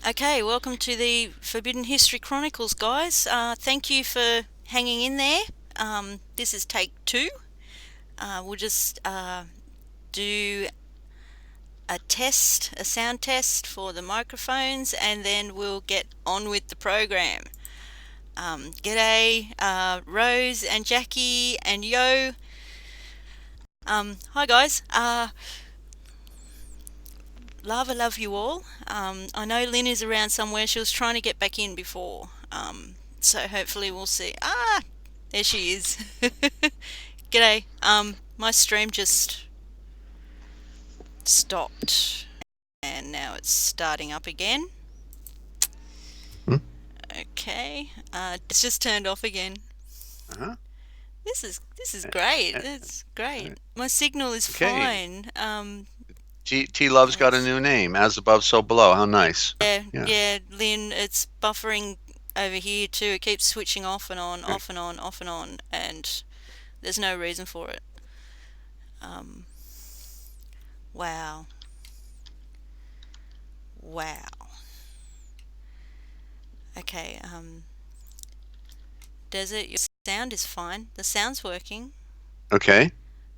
Okay, welcome to the Forbidden History Chronicles, guys. Thank you for hanging in there. This is take two. We'll just do a sound test for the microphones, and then we'll get on with the program. G'day, Rose and Jackie and Yo. Hi, guys. Love you all. I know Lynn is around somewhere. She was trying to get back in before. So hopefully we'll see. There she is. G'day. My stream just stopped and now it's starting up again. Hmm? Okay. It's just turned off again. Uh-huh. This is great. It's great. My signal is Okay. fine. T Love's got a new name. As above, so below. How nice. Yeah. Yeah, Lynn, it's buffering over here too. It keeps switching off and on, Okay. off and on, off and on, and there's no reason for it. Um, wow. Wow. Okay, Desert, your sound is fine. The sound's working, Okay.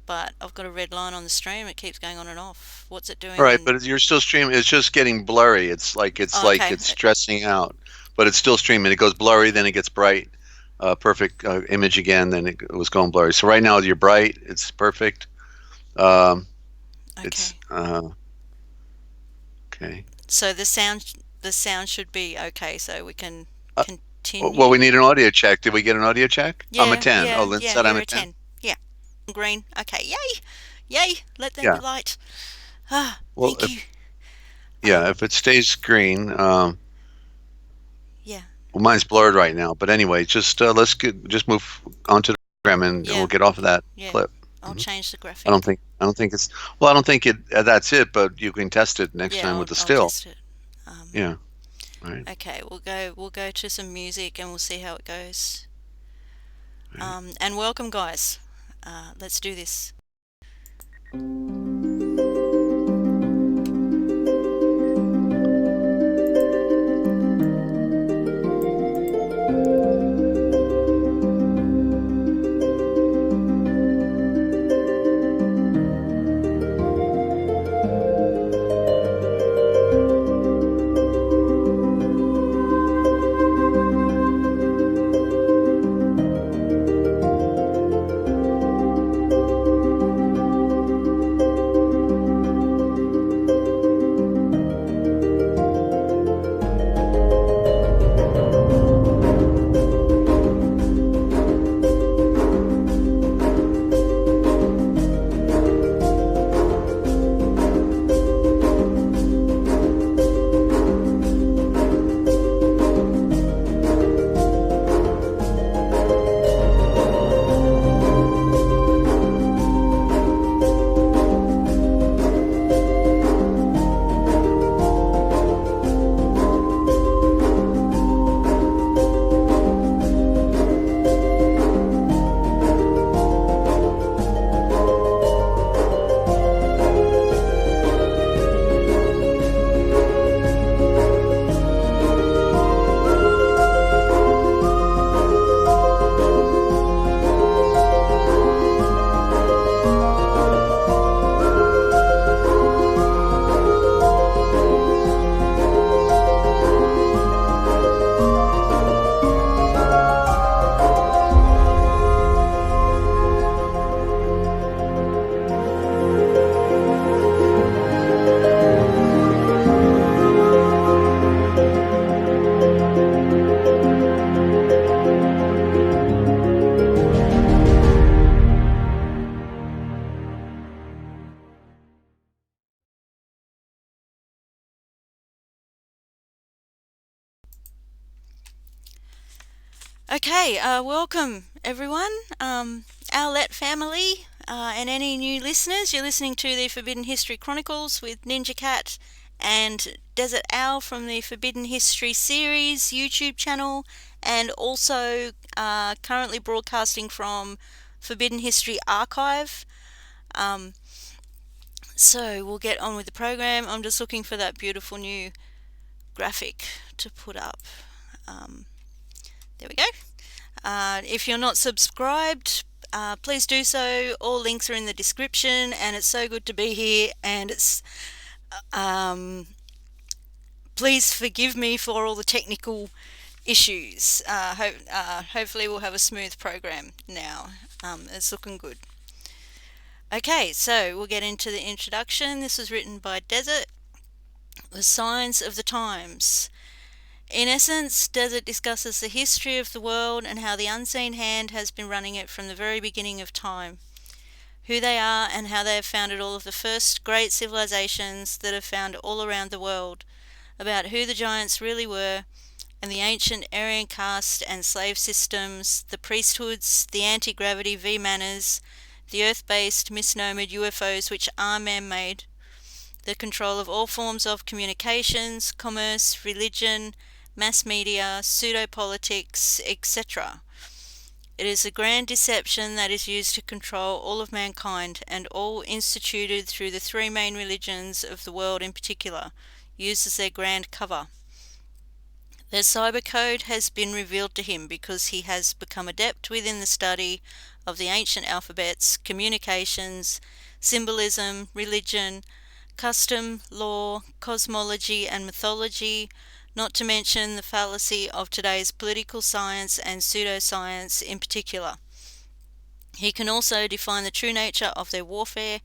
but I've got a red line on the stream. It keeps going on and off. What's it All doing right, when... but you're still streaming. It's just getting blurry. It's like it's Oh, like okay. it's stressing out, but it's still streaming. It goes blurry, then it gets bright. Perfect image again. Then it was going blurry. So right now you're bright. It's perfect. Um, it's Okay. okay. So the sound should be okay, so we can Uh, well, we continue. need an audio check. Did we get an audio check? I'm a Yeah, 10. Oh, yeah, Lynn yeah, said I'm you're a a 10. 10. Yeah. Green. Okay, yay! Yay! Let there be Yeah. light. Ah, Well, thank you. if it stays green, Yeah, well, mine's blurred right now. But anyway, just move on to the program and we'll yeah, get off of that yeah. clip. I'll hmm change the I don't graphic. think I don't think it's well. I don't think it that's it. But you can test it next Yeah, time with the I'll still. test it. Um, Yeah. All right. okay, we'll go to some music and we'll see how it goes. All right. And welcome, guys. Let's do this. Okay, welcome everyone, Owlet family, and any new listeners. You're listening to the Forbidden History Chronicles with NinjaCat and Dezert-Owl from the Forbidden History series YouTube channel, and also currently broadcasting from Forbidden History Archive. Um, so we'll get on with the program. I'm just looking for that beautiful new graphic to put up. There we go. If you're not subscribed, please do so. All links are in the description, and it's so good to be here. And it's please forgive me for all the technical issues. Hopefully we'll have a smooth program now. It's looking good. Okay, so we'll get into the introduction. This was written by Desert. The Signs of the Times. In essence, Desert discusses the history of the world and how the unseen hand has been running it from the very beginning of time. Who they are and how they have founded all of the first great civilizations that have found all around the world. About who the giants really were, and the ancient Aryan caste and slave systems, the priesthoods, the anti-gravity V-manners, the earth-based misnomered UFOs which are man-made, the control of all forms of communications, commerce, religion, mass media, pseudo-politics, etc. It is a grand deception that is used to control all of mankind, and all instituted through the three main religions of the world in particular, used as their grand cover. Their cyber code has been revealed to him because he has become adept within the study of the ancient alphabets, communications, symbolism, religion, custom, law, cosmology and mythology, not to mention the fallacy of today's political science and pseudoscience in particular. He can also define the true nature of their warfare,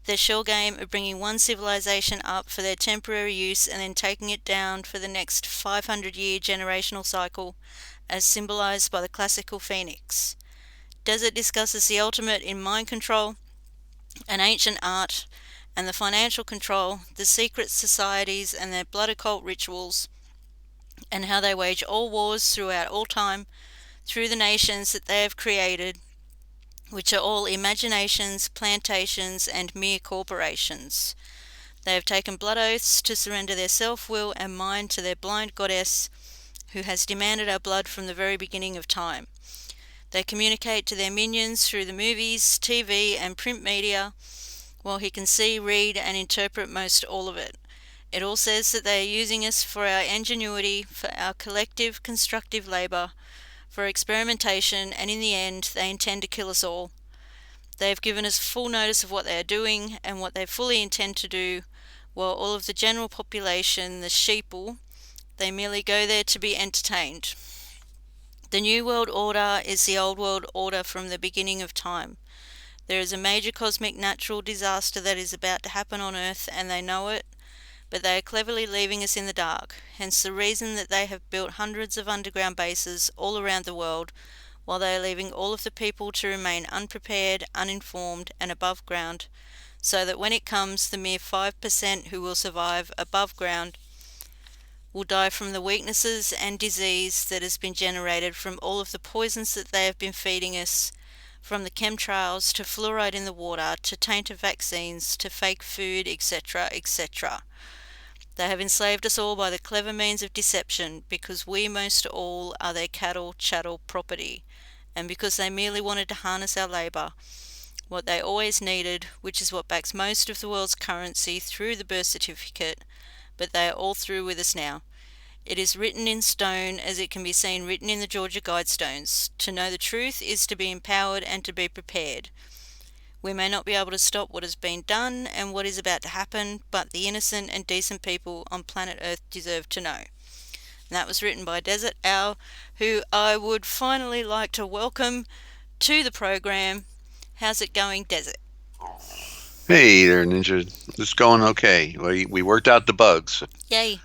their shell game of bringing one civilization up for their temporary use and then taking it down for the next 500-year generational cycle, as symbolized by the classical phoenix. Desert discusses the ultimate in mind control, an ancient art, and the financial control, the secret societies and their blood occult rituals, and how they wage all wars throughout all time, through the nations that they have created, which are all imaginations, plantations, and mere corporations. They have taken blood oaths to surrender their self-will and mind to their blind goddess, who has demanded our blood from the very beginning of time. They communicate to their minions through the movies, TV, and print media, while he can see, read, and interpret most all of it. It all says that they are using us for our ingenuity, for our collective constructive labour, for experimentation, and in the end they intend to kill us all. They have given us full notice of what they are doing and what they fully intend to do, while all of the general population, the sheeple, they merely go there to be entertained. The New World Order is the Old World Order from the beginning of time. There is a major cosmic natural disaster that is about to happen on Earth, and they know it, but they are cleverly leaving us in the dark, hence the reason that they have built hundreds of underground bases all around the world, while they are leaving all of the people to remain unprepared, uninformed, and above ground, so that when it comes, the mere 5% who will survive above ground will die from the weaknesses and disease that has been generated from all of the poisons that they have been feeding us, from the chemtrails to fluoride in the water to tainted vaccines to fake food, etc., etc. They have enslaved us all by the clever means of deception, because we most all are their cattle, chattel, property, and because they merely wanted to harness our labour, what they always needed, which is what backs most of the world's currency through the birth certificate, but they are all through with us now. It is written in stone, as it can be seen written in the Georgia Guidestones. To know the truth is to be empowered and to be prepared. We may not be able to stop what has been done and what is about to happen, but the innocent and decent people on planet Earth deserve to know. And that was written by Dezert-Owl, who I would finally like to welcome to the program. How's it going, Desert? Hey there, Ninja. It's going okay. We worked out the bugs. Yay.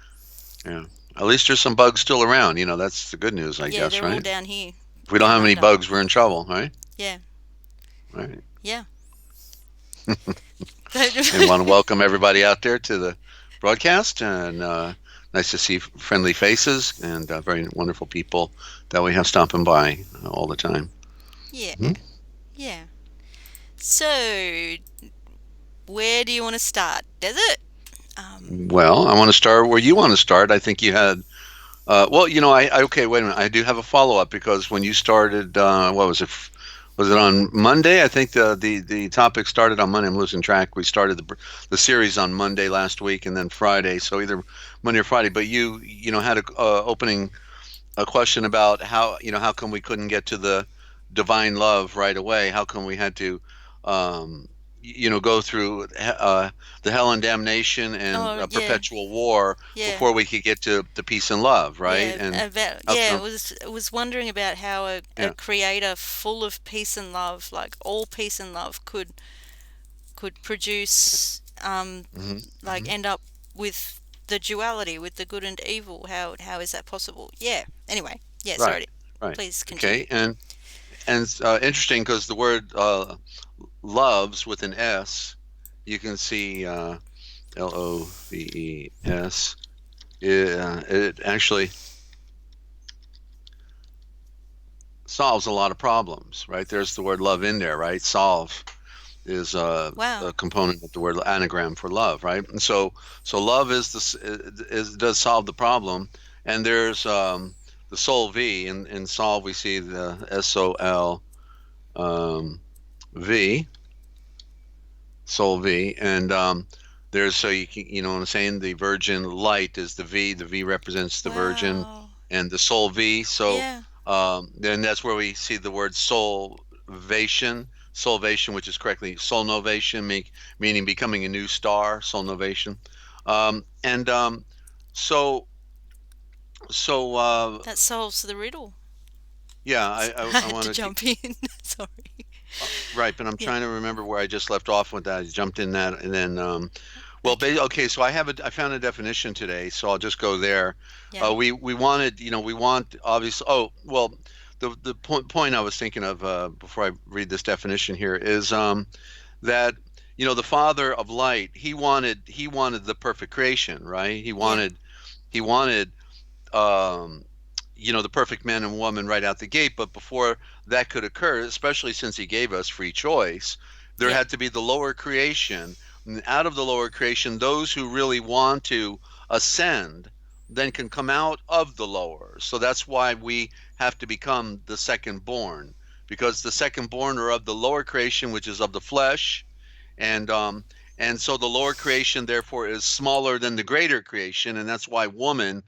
Yeah. At least there's some bugs still around. You know, that's the good news, I guess, right? Yeah, they're all down here. If we don't have any bugs, we're in trouble, right? Yeah. Right. Yeah. And want to welcome everybody out there to the broadcast, and nice to see friendly faces and very wonderful people that we have stopping by all the time. Yeah. Yeah. So, where do you want to start? Desert? Well, I want to start where you want to start. I think you had, well, you know, okay, wait a minute. I do have a follow-up, because when you started, what was it, Was it on Monday? I think the topic started on Monday. I'm losing track. We started the series on Monday last week, and then Friday. So either Monday or Friday. But you had a opening a question about how come we couldn't get to the divine love right away? How come we had to um, go through the hell and damnation and Oh yeah, perpetual war yeah, before we could get to the peace and love, right? yeah. And About how yeah, come? it was wondering about how a Yeah. creator full of peace and love, like all peace and love, could produce Hmm. like end up with the duality, with the good and evil. How is that possible? Yeah. Anyway, yeah. Right. Sorry. Right. Please continue. Okay. And interesting because the word loves with an S, you can see Loves. It actually solves a lot of problems, right? There's the word love in there, right? Solve is Wow. a component of the word anagram for love, right? And so love does solve the problem. And there's the soul V in solve. We see the SOL V, soul V, and there's so you know what I'm saying. The virgin light is the V. The V represents the virgin, Wow. and the soul V. So Yeah. then that's where we see the word solvation, which is correctly soul novation, meaning becoming a new star, soul novation. And so so That solves the riddle. yeah, I I had to want to. jump in. Sorry. Right, but I'm Yeah. trying to remember where I just left off with that. I jumped in that, and then, well, Okay. okay. So I found a definition today, so I'll just go there. Yeah. We wanted, we want obviously. Oh, well, the point I was thinking of before I read this definition here is that the Father of Light, he wanted the perfect creation, right? Yeah. He wanted um, the perfect man and woman right out the gate. But before that could occur, especially since he gave us free choice, there Yeah. had to be the lower creation. And out of the lower creation, those who really want to ascend then can come out of the lower. So that's why we have to become the second born, because the second born are of the lower creation, which is of the flesh, and so the lower creation therefore is smaller than the greater creation, and that's why woman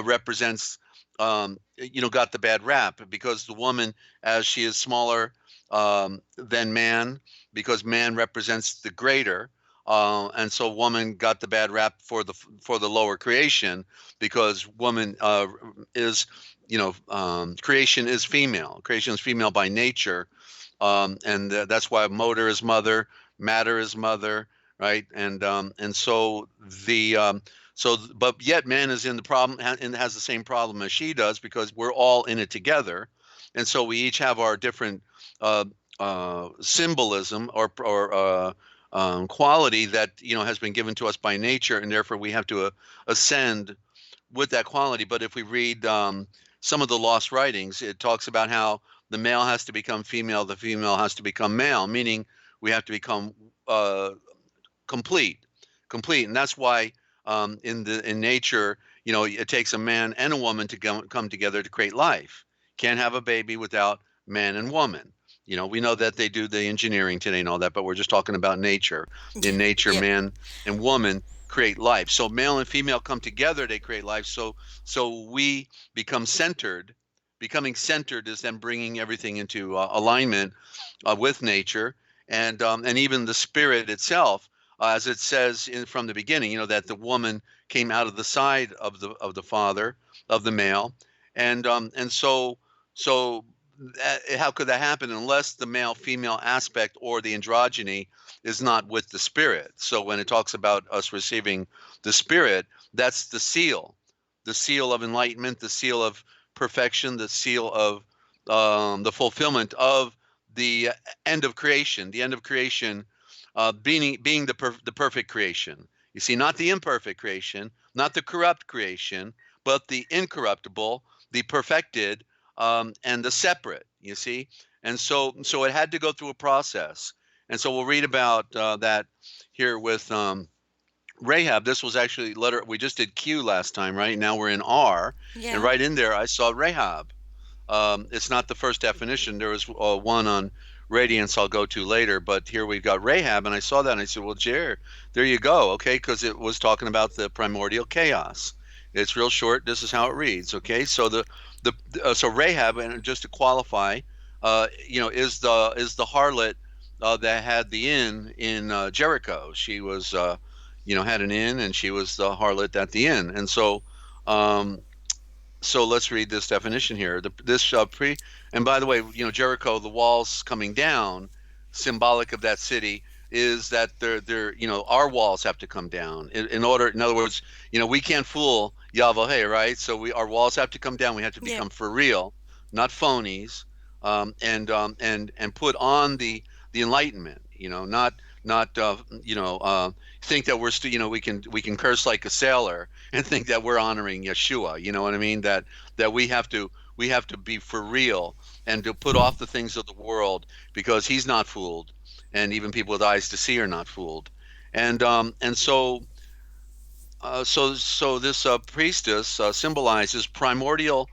represents got the bad rap, because the woman, as she is smaller than man, because man represents the greater, and so woman got the bad rap for the lower creation, because woman is creation is female by nature, and that's why motor is mother, matter is mother, right? And so but yet man is in the problem and has the same problem as she does, because we're all in it together, and so we each have our different uh, symbolism or quality that has been given to us by nature, and therefore we have to ascend with that quality. But if we read some of the lost writings, it talks about how the male has to become female, the female has to become male, meaning we have to become uh, complete, and that's why in nature, it takes a man and a woman to come together to create life. Can't have a baby without man and woman. We know that they do the engineering today and all that, but we're just talking about nature. In nature, Yeah. man and woman create life. So male and female come together, they create life. So we become centered. Becoming centered is then bringing everything into alignment with nature, and even the spirit itself, as it says from the beginning, that the woman came out of the side of the father, of the male, and how could that happen unless the male female aspect or the androgyny is not with the spirit? So when it talks about us receiving the spirit, that's the seal of enlightenment, the seal of perfection, the seal of the fulfillment of the end of creation, being the perfect creation. You see, not the imperfect creation, not the corrupt creation, but the incorruptible, the perfected, and the separate. You see, and so it had to go through a process. And so we'll read about that here with Rahab. This was actually letter. We just did Q last time, right? Now we're in R, and Yeah. right in there I saw Rahab. It's not the first definition. There was one on radiance I'll go to later, but here we've got Rahab, and I saw that and I said, well, Jer, there you go, okay, because it was talking about the primordial chaos. It's real short. This is how it reads, okay? So so Rahab, and just to qualify, is the harlot that had the inn in Jericho. She was, had an inn, and she was the harlot at the inn, and um, so let's read this definition here. And by the way, Jericho, the walls coming down, symbolic of that city, is that our walls have to come down in order. In other words, we can't fool Yahweh, right? So our walls have to come down. We have to Yeah. become for real, not phonies, and put on the enlightenment. Not think that we're still, we can curse like a sailor and think that we're honoring Yeshua. You know what I mean? That we have to be for real and to put off the things of the world, because he's not fooled, and even people with eyes to see are not fooled. And this priestess symbolizes primordial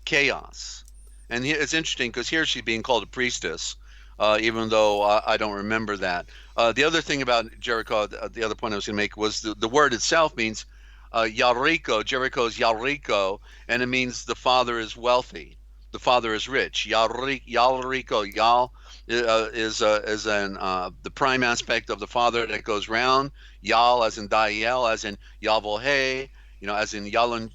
chaos. And it's interesting because here she's being called a priestess, even though I don't remember that. The other thing about Jericho, the other point I was going to make, was the word itself means Yalrico. Jericho is Yalrico, and it means the father is wealthy, the father is rich. Yalrico, Yal is the prime aspect of the father that goes round. Yal as in Diel, as in Yavohe, as in Yalun,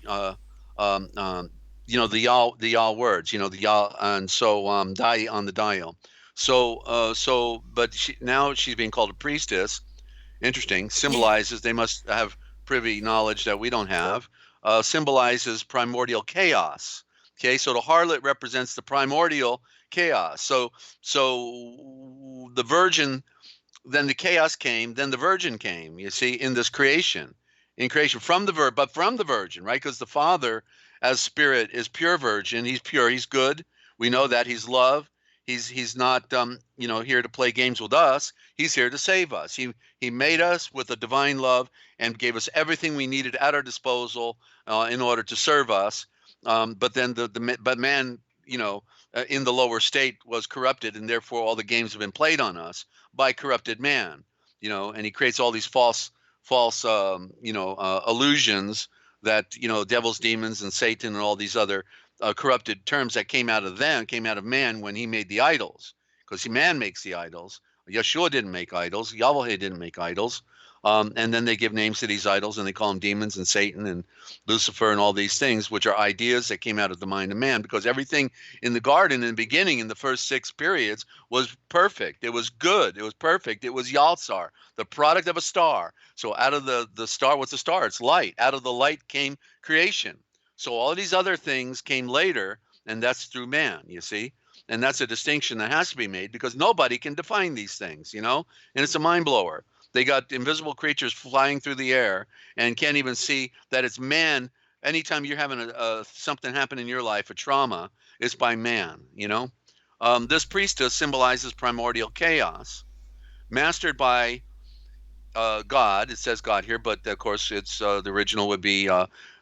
the Yal words, the Yal, and so Dai on the dial. But now she's being called a priestess. Interesting. Yeah. Symbolizes they must have privy knowledge that we don't have. Symbolizes primordial chaos. Okay, so the harlot represents the primordial chaos. So the virgin, then the chaos came, then the virgin came. You see, in this creation, from the virgin, right? Because the Father, as Spirit, is pure virgin. He's pure. He's good. We know that he's love. He's not here to play games with us. He's here to save us. He made us with a divine love and gave us everything we needed at our disposal in order to serve us. But then but man, in the lower state was corrupted, and therefore all the games have been played on us by corrupted man. And he creates all these false illusions that devils, demons, and Satan, and all these other corrupted terms that came out of man when he made the idols, because man makes the idols. Yeshua didn't make idols. Yahweh didn't make idols. And then they give names to these idols, and they call them demons and Satan and Lucifer and all these things, which are ideas that came out of the mind of man, because everything in the garden in the beginning, in the first 6 periods, was perfect. It was good. It was perfect. It was Yalsar, the product of a star. So out of the star, what's a star? It's light. Out of the light came creation. So all of these other things came later, and that's through man, you see? And that's a distinction that has to be made, because nobody can define these things, and it's a mind blower. They got invisible creatures flying through the air and can't even see that it's man. Anytime you're having something happen in your life, a trauma, it's by man, This priestess symbolizes primordial chaos, mastered by God. It says God here, but of course it's the original would be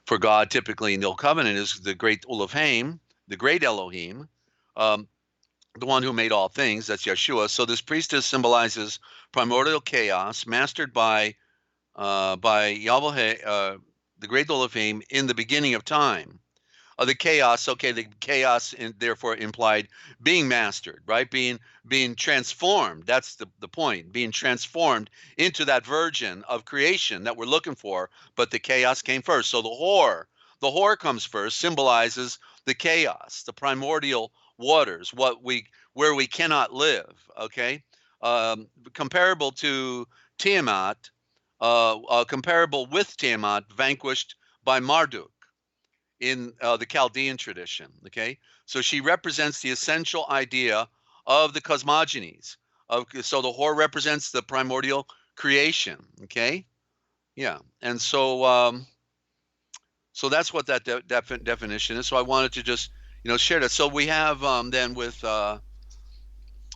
for God. Typically in the Old Covenant is the great Elohim, the great Elohim, the one who made all things. That's Yeshua. So this priestess symbolizes primordial chaos, mastered by Yahweh, the great Elohim, in the beginning of time. The chaos, therefore implied being mastered, right? Being transformed. That's the point. Being transformed into that virgin of creation that we're looking for. But the chaos came first. So the whore comes first, symbolizes the chaos, the primordial waters, where we cannot live. Okay, comparable to Tiamat, comparable with Tiamat, vanquished by Marduk in the Chaldean tradition. Okay, so she represents the essential idea of the cosmogonies. So the whore represents the primordial creation. Okay, yeah, and so that's what that definition is. So I wanted to just share that. So we have then with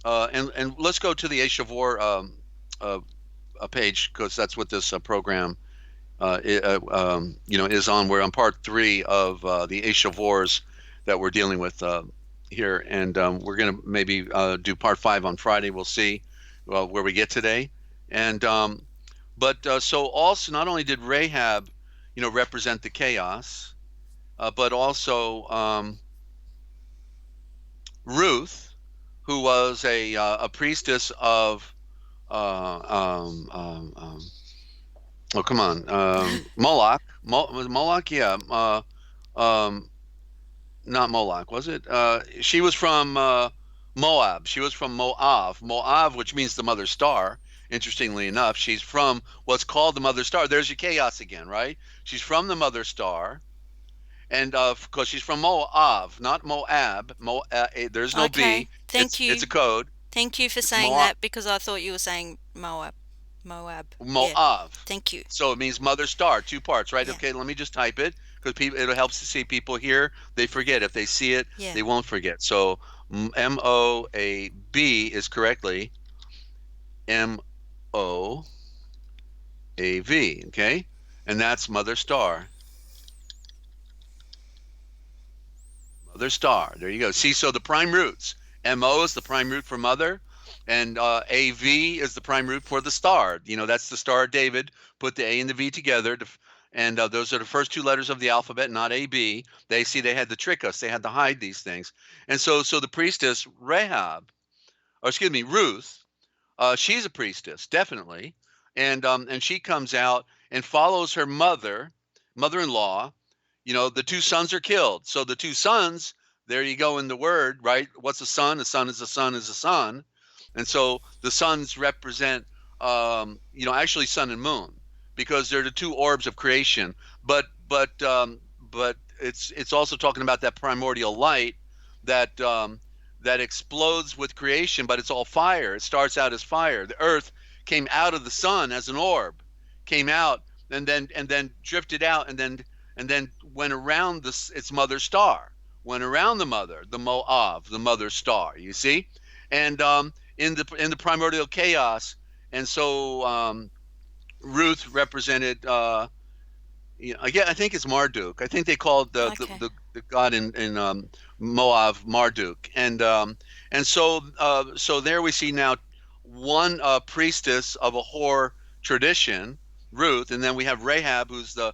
and let's go to the ASHAVOR page, because that's what this program is on. We're on part 3 of the ASHAVORs that we're dealing with here, and we're gonna maybe do part 5 on Friday. We'll see where we get today. And but so also not only did Rahab, represent the chaos, but also Ruth, who was a priestess of oh, come on, Moloch, Moloch, yeah, um, not Moloch, was it? She was from Moab. She was from Moab, which means the mother star. Interestingly enough, she's from what's called the mother star. There's your chaos again, right? She's from the mother star, and because she's from Moab, not Moab. There's no Okay. B. Thank It's you. a code. Thank you for It's saying Moab. that because I thought you were saying Moab. Moab. Yeah. Moab. Thank you. So it means mother star, 2 parts, right? Yeah. Okay, let me just type it because people it helps to see people here. They forget. If they see it, Yeah. they won't forget. So Moab is correctly Moav, okay? And that's mother star. Mother star. There you go. See, so the prime roots. Mo is the prime root for mother, and Av is the prime root for the star. That's the Star of David. Put the A and the V together, and those are the first 2 letters of the alphabet, not AB. They had to trick us. They had to hide these things. And so the priestess Rahab, or excuse me, Ruth, she's a priestess, definitely, and she comes out and follows her mother-in-law. The 2 sons are killed. So the 2 sons, there you go in the word, right? What's a son? A son is a son is a son. And so the sons represent, actually sun and moon, because they're the 2 orbs of creation. But it's also talking about that primordial light that that explodes with creation, but it's all fire. It starts out as fire. The earth came out of the sun as an orb, came out and then drifted out and then went around its mother star, went around the Moab, the mother star. You see, and in the primordial chaos, and so Ruth represented. Again, I think it's Marduk. I think they called Okay. the god in Moab Marduk, and so there we see now one priestess of a whore tradition, Ruth, and then we have Rahab, who's the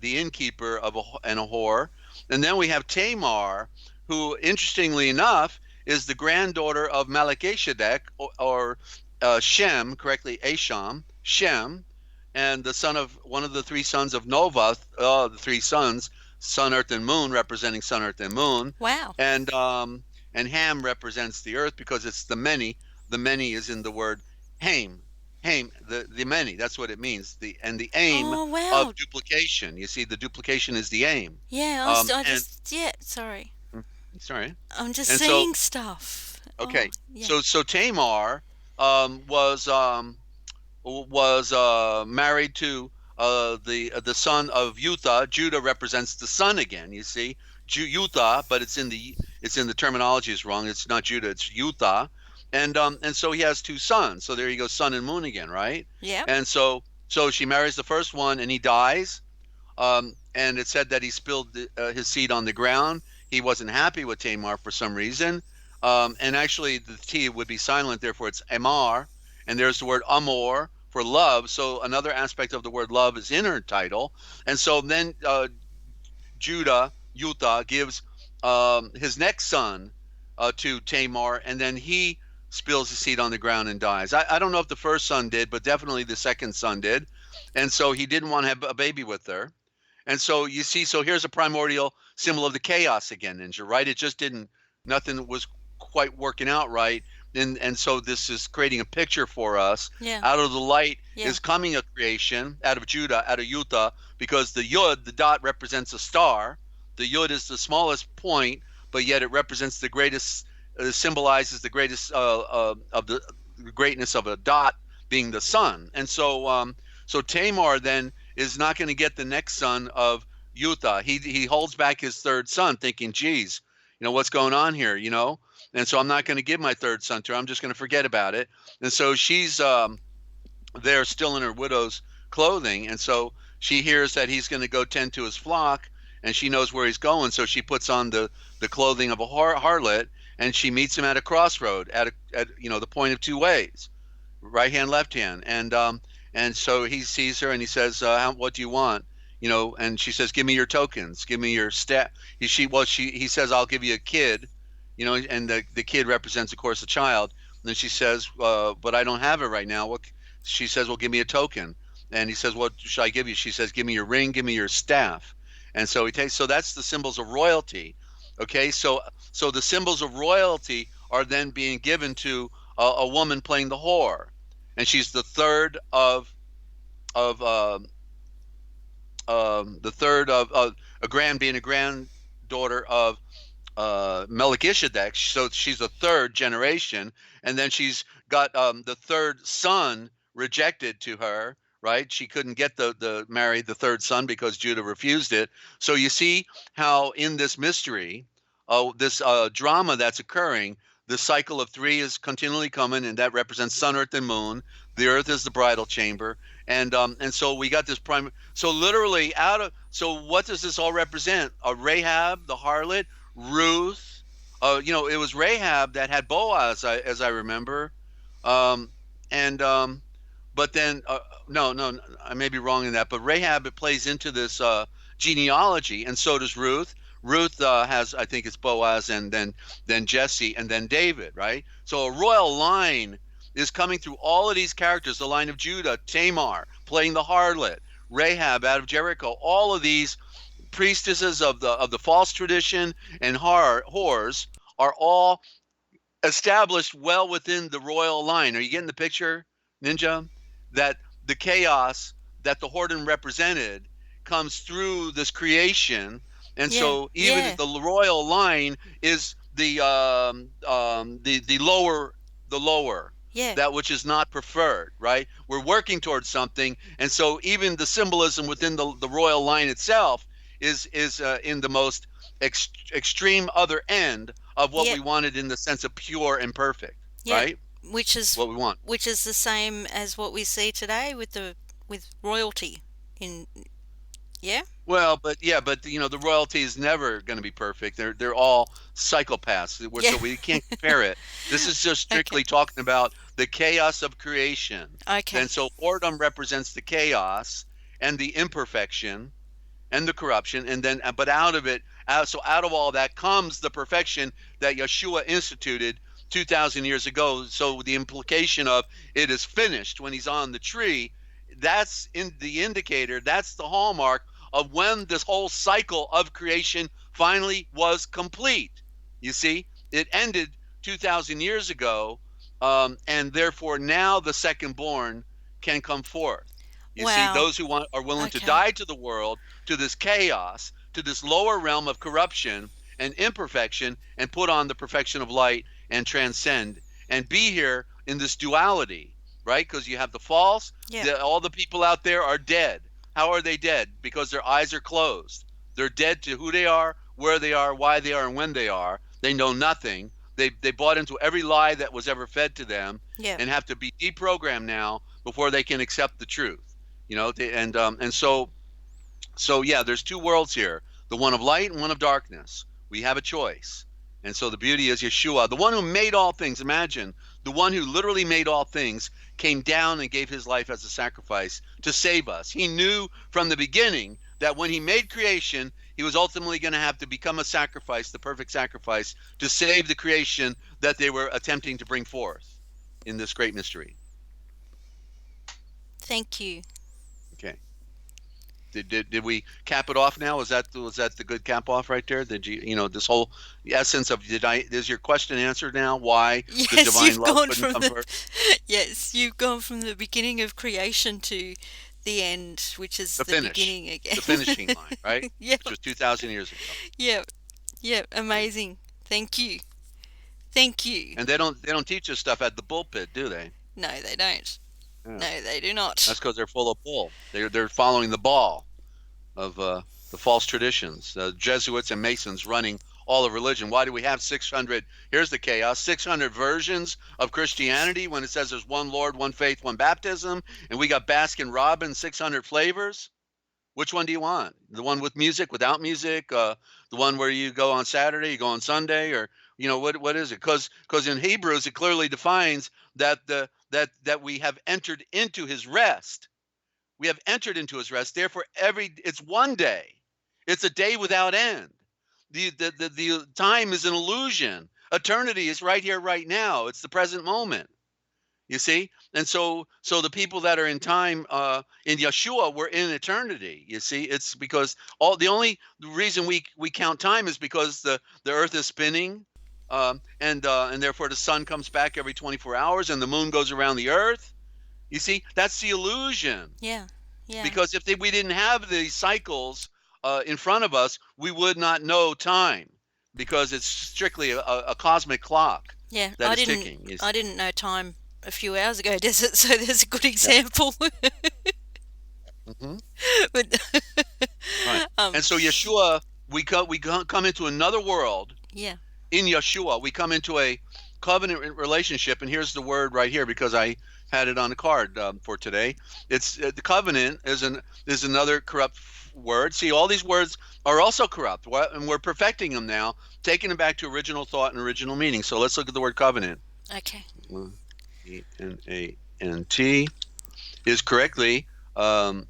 innkeeper of a whore, and then we have Tamar, who, interestingly enough, is the granddaughter of Melchizedek, or Shem, correctly Asham, Shem, and the son of one of the 3 sons of Novath, the 3 sons, sun, earth, and moon, representing sun, earth, and moon, Wow. and Ham represents the earth because it's the many. The many is in the word Ham, the many. That's what it means. The aim Oh, wow. of duplication. You see, the duplication is the aim. Yeah, I And just, yeah, sorry. sorry. I'm just And so seeing stuff. Oh, okay, yeah. so Tamar um, was um, was married to the son of Utah. Judah represents the son again. You see, Utah, but it's in the terminology is wrong. It's not Judah. It's Utah, and so he has 2 sons. So there you go, sun and moon again, right? Yep. And so she marries the first one, and he dies. And it said that he spilled his seed on the ground. He wasn't happy with Tamar for some reason. And actually, the T would be silent, therefore it's Amar. And there's the word amor for love. So another aspect of the word love is in her title. And so then Utah, gives his next son to Tamar, and then he spills his seed on the ground and dies. I don't know if the first son did, but definitely the second son did. And so he didn't want to have a baby with her. And so you see, so here's a primordial symbol of the chaos again, Ninja, right? It just didn't, nothing was quite working out right. And so this is creating a picture for us. Yeah. Out of the light Yeah. is coming a creation out of Judah, out of Utah, because the Yud, the dot, represents a star. The Yud is the smallest point, but yet it represents the greatest, symbolizes the greatest of the greatness of a dot being the sun. And so Tamar then is not going to get the next son of Utah. He holds back his third son, thinking, "Geez, what's going on here?" And so I'm not going to give my third son to her. I'm just going to forget about it. And so she's there, still in her widow's clothing, and so she hears that he's going to go tend to his flock, and she knows where he's going, so she puts on the clothing of a harlot, and she meets him at a crossroad at the point of two ways, right hand, left hand, and so he sees her and he says, "What do you want?" And she says, "Give me your tokens, give me your stat." He says, "I'll give you a kid," and the kid represents, of course, a child. And then she says, "But I don't have it right now." She says, "Well, give me a token." And he says, "What should I give you?" She says, "Give me your ring, give me your staff." And so he takes. So that's the symbols of royalty. Okay, so the symbols of royalty are then being given to a woman playing the whore, and she's the third of the third of being a granddaughter of Melchizedek. So she's the third generation, and then she's got the third son rejected to her. Right, she couldn't get the marry the third son because Judah refused it. So you see how in this mystery, this drama that's occurring, the cycle of three is continually coming, and that represents sun, earth, and moon. The earth is the bridal chamber, and so we got this prime. So literally so what does this all represent? Rahab, the harlot, Ruth. It was Rahab that had Boaz, as I remember, um, and but then no, I may be wrong in that, but Rahab, it plays into this genealogy, and so does Ruth. Ruth has, I think it's Boaz, and then Jesse, and then David, right? So a royal line is coming through all of these characters. The line of Judah, Tamar playing the harlot, Rahab out of Jericho. All of these priestesses of the false tradition and whores are all established well within the royal line. Are you getting the picture, Ninja? That the chaos that the whoredom represented comes through this creation, and Yeah, so even yeah, the royal line is the lower, yeah, that which is not preferred, right? We're working towards something, and so even the symbolism within the royal line itself is in the most extreme other end of what yeah, we wanted in the sense of pure and perfect, yeah. right? Which is What we want. which is the same as what we see today with royalty in yeah. Well, but yeah, but the royalty is never going to be perfect. They're all psychopaths. Yeah. So we can't compare it. This is just Okay. strictly talking about the chaos of creation. Okay. And so whoredom represents the chaos and the imperfection and the corruption, and then but out of it, so out of all that comes the perfection that Yeshua instituted 2,000 years ago. So the implication of it is finished when he's on the tree, that's in the indicator, that's the hallmark of when this whole cycle of creation finally was complete. You see, it ended 2,000 years ago, and therefore now the second born can come forth. You see, Wow. those who are willing to Okay. die to the world, to this chaos, to this lower realm of corruption and imperfection, and put on the perfection of light and transcend and be here in this duality, right? Because you have the false, Yeah. all the people out there are dead. How are they dead? Because their eyes are closed. They're dead to who they are, where they are, why they are, and when they are. They know nothing. They bought into every lie that was ever fed to them, Yeah. and have to be deprogrammed now before they can accept the truth. And so yeah, there's two worlds here, the one of light and one of darkness. We have a choice. And so the beauty is Yeshua, the one who made all things. Imagine the one who literally made all things came down and gave his life as a sacrifice to save us. He knew from the beginning that when he made creation, he was ultimately going to have to become a sacrifice, the perfect sacrifice, to save the creation that they were attempting to bring forth in this great mystery. Thank you. Okay. Did we cap it off now? Was that the good cap off right there? Did this whole essence of is your question answered now? Why the Yes, divine you've love gone couldn't from come the first? yes, you've gone from the beginning of creation to the end, which is The the finish, beginning again. the finishing line, right? Yeah. Which was 2,000 years ago. Yeah. Yeah. Amazing. Thank you. Thank you. And they don't teach us stuff at the pulpit, do they? No, they don't. Yeah. No, they do not. That's because they're full of bull. They're following the ball of the false traditions, Jesuits and Masons running all of religion. Why do we have 600? Here's the chaos: 600 versions of Christianity when it says there's one Lord, one faith, one baptism, and we got Baskin Robbins 600 flavors. Which one do you want? The one with music, without music? The one where you go on Saturday, you go on Sunday, or what is it? Because in Hebrews it clearly defines that we have entered into his rest. We have entered into his rest. Therefore, it's one day. It's a day without end. The time is an illusion. Eternity is right here, right now. It's the present moment. You see, and so the people that are in time in Yeshua were in eternity. You see, it's because the reason we count time is because the earth is spinning, and therefore the sun comes back every 24 hours, and the moon goes around the earth. You see, that's the illusion. Yeah. Yeah. Because if we didn't have these cycles in front of us, we would not know time, because it's strictly a cosmic clock. Yeah, that is ticking. I didn't know time a few hours ago, Desert. So there's a good example. Mm-hmm. But Right. And so Yeshua, we come into another world. Yeah. In Yeshua, we come into a covenant relationship, and here's the word right here, because I had it on the card for today. It's the covenant is another corrupt word. See, all these words are also corrupt, and we're perfecting them now, taking them back to original thought and original meaning. So let's look at the word covenant. Okay. Covenant is correctly Cavannon,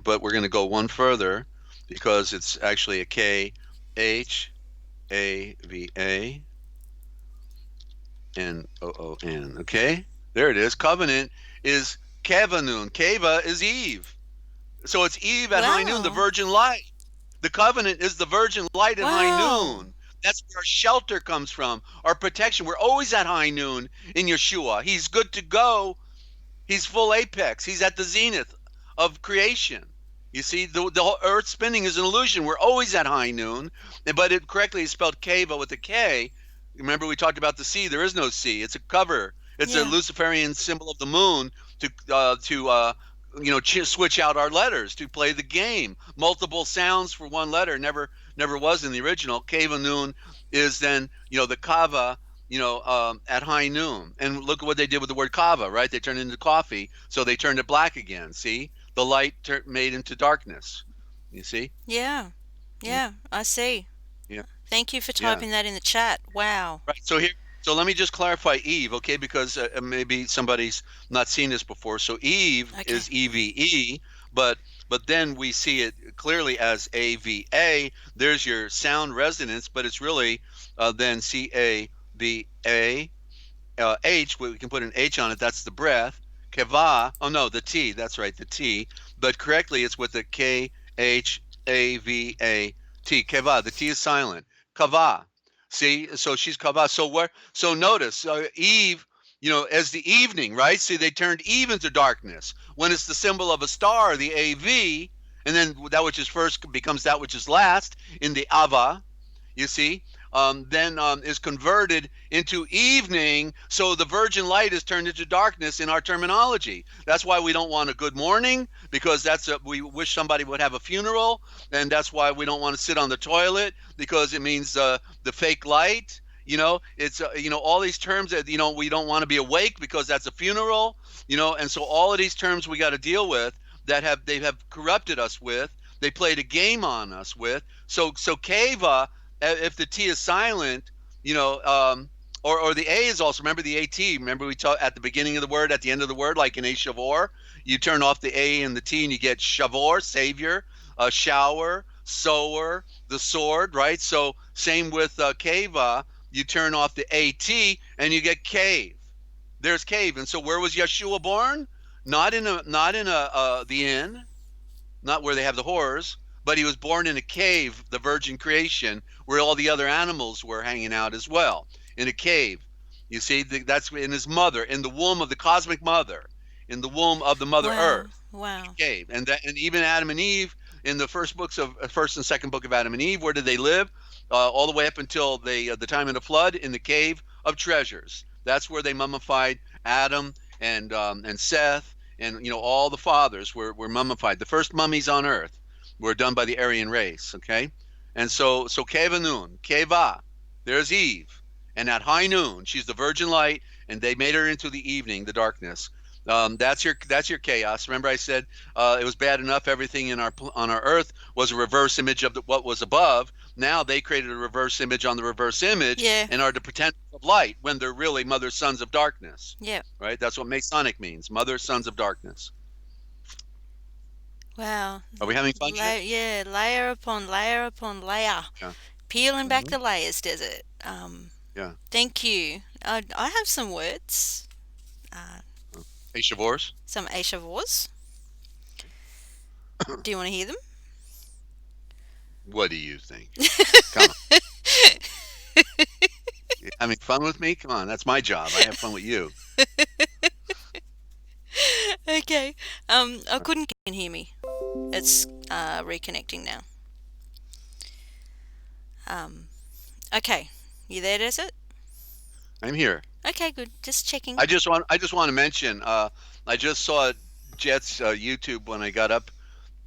but we're going to go one further, because it's actually a Khavannon. Okay, there it is. Covenant is Kavanun. Kava is Eve. So it's Eve at high noon, the virgin light. The covenant is the virgin light at high noon. That's where our shelter comes from, our protection. We're always at high noon in Yeshua. He's good to go. He's full apex. He's at the zenith of creation. You see, the whole earth spinning is an illusion. We're always at high noon, but it correctly is spelled Kava with a K. Remember, we talked about the C. There is no C. It's a cover. It's a Luciferian symbol of the moon to switch out our letters, to play the game. Multiple sounds for one letter never was in the original. Kava noon is then the kava at high noon. And look at what they did with the word kava, right? They turned it into coffee, so they turned it black again. See, the light made into darkness. You see? Yeah, I see. Yeah. Thank you for typing that in the chat. Wow. Right. So let me just clarify Eve, okay? Because maybe somebody's not seen this before. So Eve is EVE, but then we see it clearly as AVA. There's your sound resonance, but it's really then CAVA. H, we can put an H on it. That's the breath. Kava. Oh no, the T. That's right, the T. But correctly, it's with the KHAVA T. Kava. The T is silent. Kava. See, so she's kava. So notice Eve, as the evening, right? See, they turned Eve into darkness. When it's the symbol of a star, the AV, and then that which is first becomes that which is last in the Ava. You see, then is converted into evening. So the virgin light is turned into darkness in our terminology. That's why we don't want a good morning, because we wish somebody would have a funeral. And that's why we don't want to sit on the toilet, because it means the fake light. It's all these terms that we don't want to be awake, because that's a funeral. And so all of these terms we got to deal with that they have corrupted us with. They played a game on us with. So Kava, if the T is silent, or the A is also, remember the AT, remember we talked at the beginning of the word, at the end of the word, like in ASHAVOR, you turn off the A and the T and you get Shavor, savior, shower, sower, the sword, right? So same with Kava, you turn off the AT and you get cave. There's cave. And so where was Yeshua born? Not in the inn, not where they have the horrors, but he was born in a cave, the virgin creation, where all the other animals were hanging out as well, in a cave. You see, that's in his mother, in the womb of the cosmic mother, in the womb of the Mother Earth. Wow. Cave. And even Adam and Eve, in the first and second book of Adam and Eve, where did they live? All the way up until the time of the flood, in the cave of treasures. That's where they mummified Adam and Seth, and all the fathers were mummified. The first mummies on earth were done by the Aryan race, okay? And so Keva Nun, Keva, there's Eve. And at high noon, she's the virgin light, and they made her into the evening, the darkness. That's your chaos. Remember, I said it was bad enough. Everything in our on our Earth was a reverse image of what was above. Now they created a reverse image on the reverse image Yeah. and are the pretenders of light when they're really mother sons of darkness. Yeah. Right? That's what Masonic means. Mother sons of darkness. Wow. Are we having fun yet? Yeah, layer upon layer upon layer. Yeah. Peeling back Hmm. the layers, Desert. Yeah. Thank you. I have some words. Hey, Shavors. Some ASHAVORs. Do you want to hear them? What do you think? Come on. You having fun with me? Come on. That's my job. I have fun with you. Okay. I couldn't hear me. It's reconnecting now. Um, okay. You there, Desert? I'm here. Okay, good. Just checking. I just want to mention. I just saw Jet's YouTube when I got up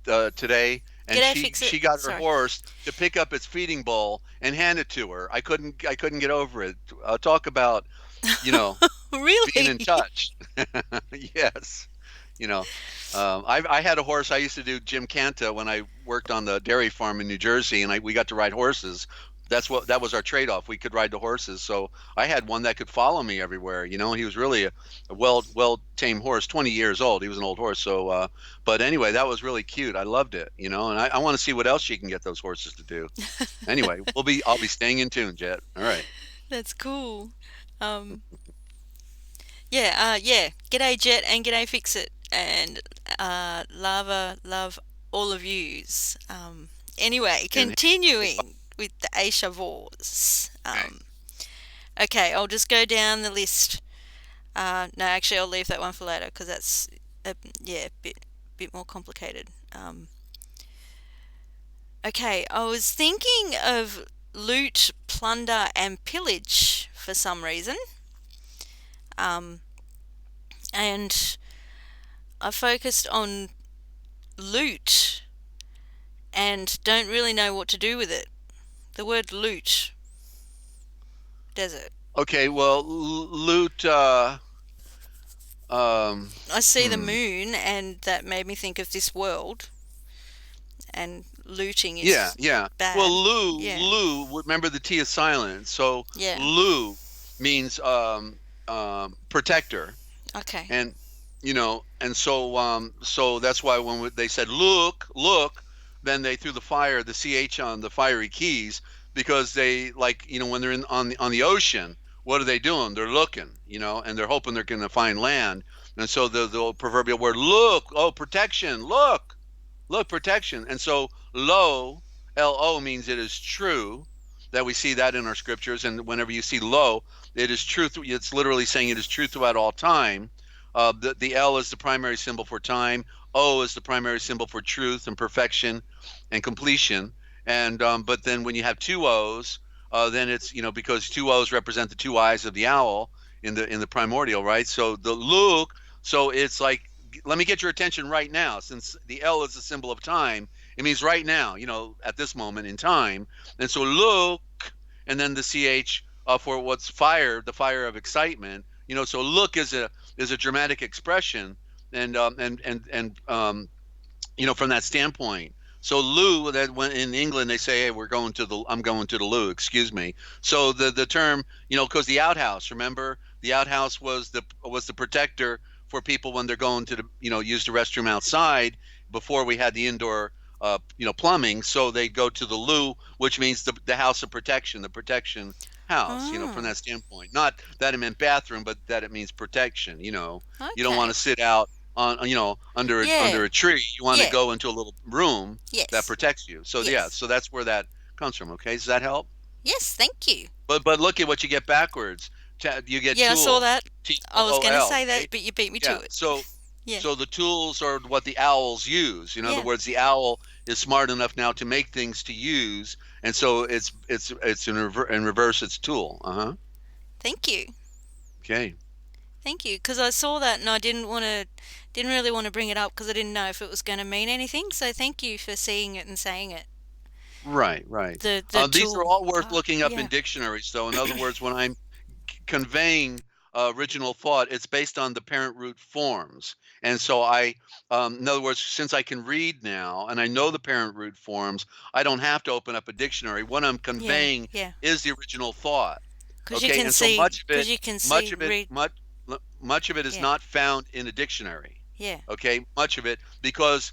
today, and G'day, she fix it. she got her Sorry. horse to pick up its feeding bowl and hand it to her. I couldn't get over it. Talk about you know being in Really? touch. Yes, you know. I had a horse. I used to do Jim Canta when I worked on the dairy farm in New Jersey, and we got to ride horses. That was our trade-off. We could ride the horses. So I had one that could follow me everywhere. He was really a well tamed horse. 20 years old. He was an old horse. So, but anyway, that was really cute. I loved it. And I want to see what else she can get those horses to do. Anyway, I'll be staying in tune, Jet. All right. That's cool. Um, yeah. G'day, Jet, and g'day, Fix It, and love all of yous. Anyway, And continuing with the ASHAVORs. okay. Okay, I'll just go down the list. No, actually, I'll leave that one for later because that's a bit more complicated. Okay, I was thinking of loot, plunder, and pillage for some reason. And I focused on loot and don't really know what to do with it. The word loot. Desert. Okay. Well, loot. I see the Hmm. moon and that made me think of this world, and looting Yeah, is yeah. Well, bad. Yeah. remember the T is silent. So Yeah. Lu means protector. Okay. And so that's why when they said look, then they threw the ch on the fiery keys, because they, like, when they're on the ocean, what are they doing? They're looking, and they're hoping they're going to find land. And so the proverbial word look, oh, protection, look, protection. And so lo means it is true, that we see that in our scriptures. And whenever you see lo, it is true. It's literally saying it is true throughout all time. The L is the primary symbol for time. O is the primary symbol for truth and perfection and completion. And but then when you have two O's, then it's, because two O's represent the two eyes of the owl in the primordial, right? So the look, so it's like, let me get your attention right now. Since the L is a symbol of time, it means right now, at this moment in time. And so look, and then the ch for what's fire, the fire of excitement. So look is a dramatic expression, and from that standpoint. So Lou, that when in England they say, hey, I'm going to the loo, excuse me. So the term, because the outhouse, remember, the outhouse was the protector for people when they're going to use the restroom outside, before we had the indoor plumbing. So they go to the loo, which means the house of protection, the protection house, from Oh, that standpoint. Not that it meant bathroom, but that it means protection. You don't want okay. to sit out on under Yeah. a tree. You want to Yeah. go into a little room that Yes. protects you. So yeah, Yes. so that's where that comes from. Okay, does that help? Yes, thank you. But look at what you get backwards. You get Yeah, I saw tool, that. I was going to Tool, say that, right? but you beat me to Yeah. it. So Yeah. so the tools are what the owls use. In other Yeah. words, the owl is smart enough now to make things to use, and so it's in reverse its tool. Thank you. Okay. Thank you. Because I saw that and I didn't really want to bring it up because I didn't know if it was going to mean anything. So thank you for seeing it and saying it. Right, right. the These are tool all worth part. looking up in Yeah, dictionaries. So, in other words, when I'm conveying original thought, it's based on the parent root forms. And so in other words, since I can read now and I know the parent root forms, I don't have to open up a dictionary. What I'm yeah, conveying yeah. is the original thought. Because you Okay, can and so see, because you can see, read. much of it is Yeah, not found in a dictionary. yeah, Okay, much of it because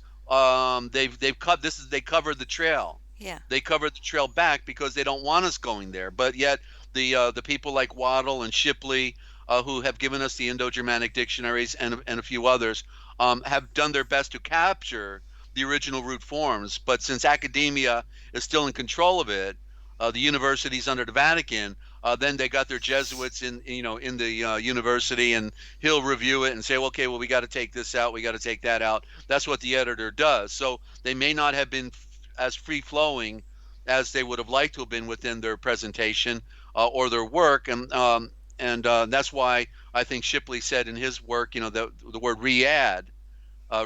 they've cut this is they covered the trail. yeah, They covered the trail back because they don't want us going there. But yet the people like Waddell and Shipley, who have given us the Indo-Germanic dictionaries and a few others, have done their best to capture the original root forms. But since academia is still in control of it, the universities under the Vatican, then they got their Jesuits in the university, and he'll review it and say, okay, well, we got to take this out, we got to take that out. That's what the editor does. So they may not have been as free flowing as they would have liked to have been within their presentation or their work, and that's why I think Shipley said in his work, the word re-add.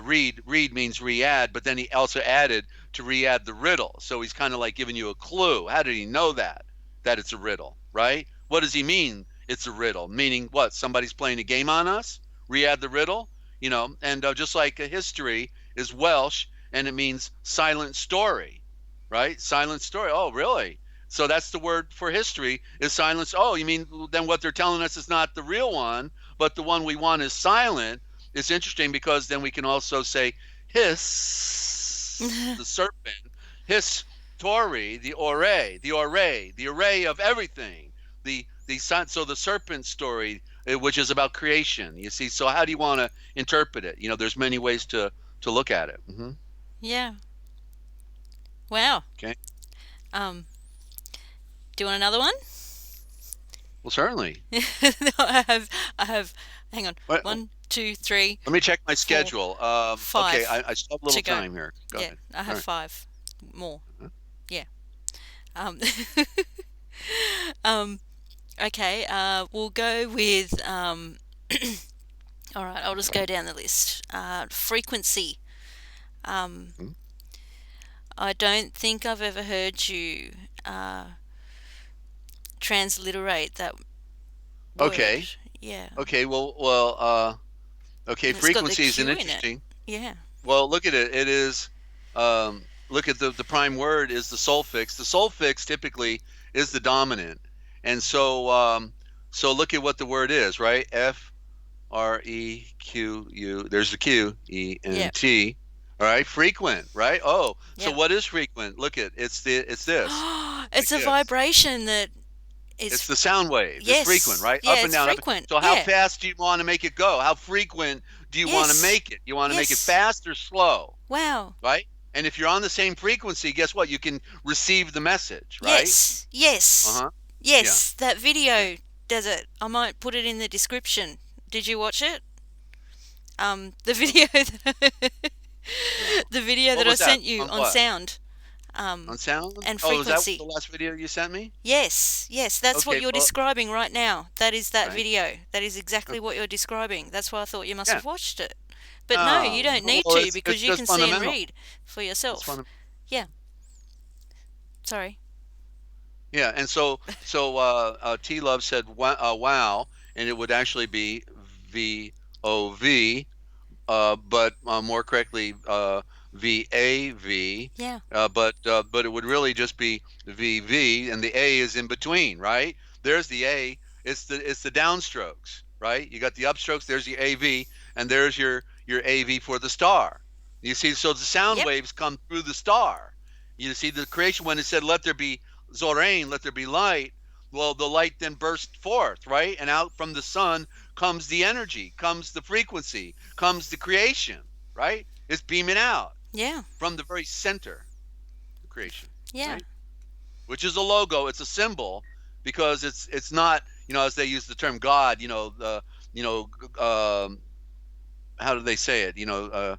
Read means re-add, but then he also added to re-add the riddle. So he's kind of like giving you a clue. How did he know that it's a riddle, right? What does he mean it's a riddle? Meaning what? Somebody's playing a game on us? Re-add the riddle, and just like a history is Welsh and it means silent story, right? Silent story. Oh, really? So that's the word for history is silence. Oh, you mean then what they're telling us is not the real one, but the one we want is silent. It's interesting because then we can also say hiss, the serpent, hiss, Tori, the array of everything, so the serpent story, which is about creation. You see, so how do you want to interpret it? There's many ways to look at it. yeah. Wow. Okay, Um, do you want another one? well, certainly. No, I have. Hang on. What, One, two, three, let me check my four, schedule. Okay, five I still have a to little go. time here. Go Yeah, ahead. I All have right. 5 more. Huh? Yeah. Um, um, okay. We'll go with. All right. I'll just go down the list. Frequency. Um, Hmm? I don't think I've ever heard you uh, transliterate that word. Okay. Yeah. Okay. Okay. And it's got the Frequency is an Q in it. interesting. Yeah. Well, look at it. It is, look at the prime word is the suffix. The suffix typically is the dominant. And so look at what the word is, right? Frequ. There's the Q, E, N, Yep. T. All right. Frequent, right? Oh, so Yep. what is frequent? Look at it's this, like It's a this. vibration that It's is. the sound waves. It's frequent, Yes. right? Yeah, Up and it's down, up. frequent. So how Yeah. fast do you want to make it go? How frequent do you want to Yes. make it? You want to make it Yes. fast or slow, Wow. right? And if you're on the same frequency, guess what? You can receive the message, right? Yes. Yes. Uh-huh. Yeah. Yes. That Yeah. video does it. I might put it in the description. Did you watch it? The video that No. the video What that I was that? sent you On on what? sound, On sound? and Oh, is that the frequency. last video you sent me? Yes, yes, that's what Okay, you're well, describing right now. That is that right. video. That is exactly what you're describing. That's why I thought you must Yeah. have watched it. But no, you don't need Well, to it's because you just can see and fundamental. read for It's yourself. fundamental. Yeah, sorry. Yeah, and T Love said wow, and it would actually be VOV, but more correctly VAV, Yeah, but it would really just be VV, and the A is in between, right? There's the A. It's the downstrokes, right? You got the upstrokes. There's the AV, and there's your AV for the star. You see, so the sound yep, waves come through the star. You see the creation when it said, "Let there be Zorain, let there be light." Well, the light then burst forth, right? And out from the sun comes the energy, comes the frequency, comes the creation, right? It's beaming out yeah, from the very center of creation, yeah, right? Which is a logo. It's a symbol because it's not, as they use the term God, you know, how do they say it? The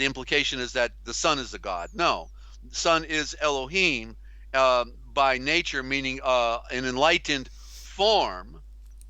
implication is that the sun is the God. No, the sun is Elohim by nature, meaning an enlightened form,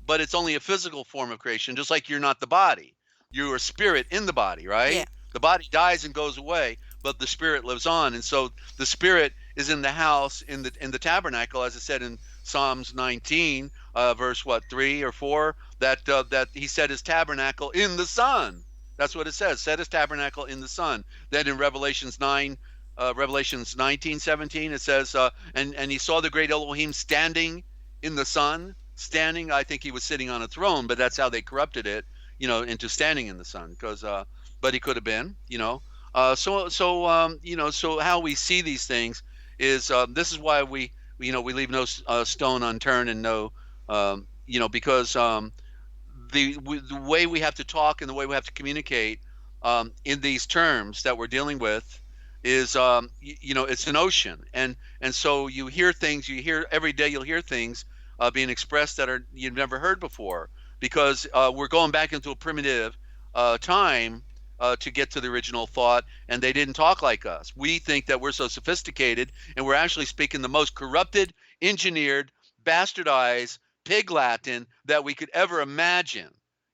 but it's only a physical form of creation, just like you're not the body. You're a spirit in the body, yeah, right? The body dies and goes away, but the spirit lives on. And so the spirit is in the house, in the tabernacle, as it said in Psalms 19, verse what, 3 or 4, that he set his tabernacle in the sun. That's what it says. Set his tabernacle in the sun. Then in Revelations 19:17, it says, and he saw the great Elohim standing in the sun. Standing, I think he was sitting on a throne, but that's how they corrupted it, into standing in the sun. Because, but he could have been, so how we see these things is, this is why we leave no stone unturned, and no, because the way we have to talk and the way we have to communicate in these terms that we're dealing with is, it's an ocean, and so you hear things, every day, you'll hear things being expressed that you've never heard before, because we're going back into a primitive time to get to the original thought, and they didn't talk like us. We think that we're so sophisticated, and we're actually speaking the most corrupted, engineered, bastardized pig Latin that we could ever imagine.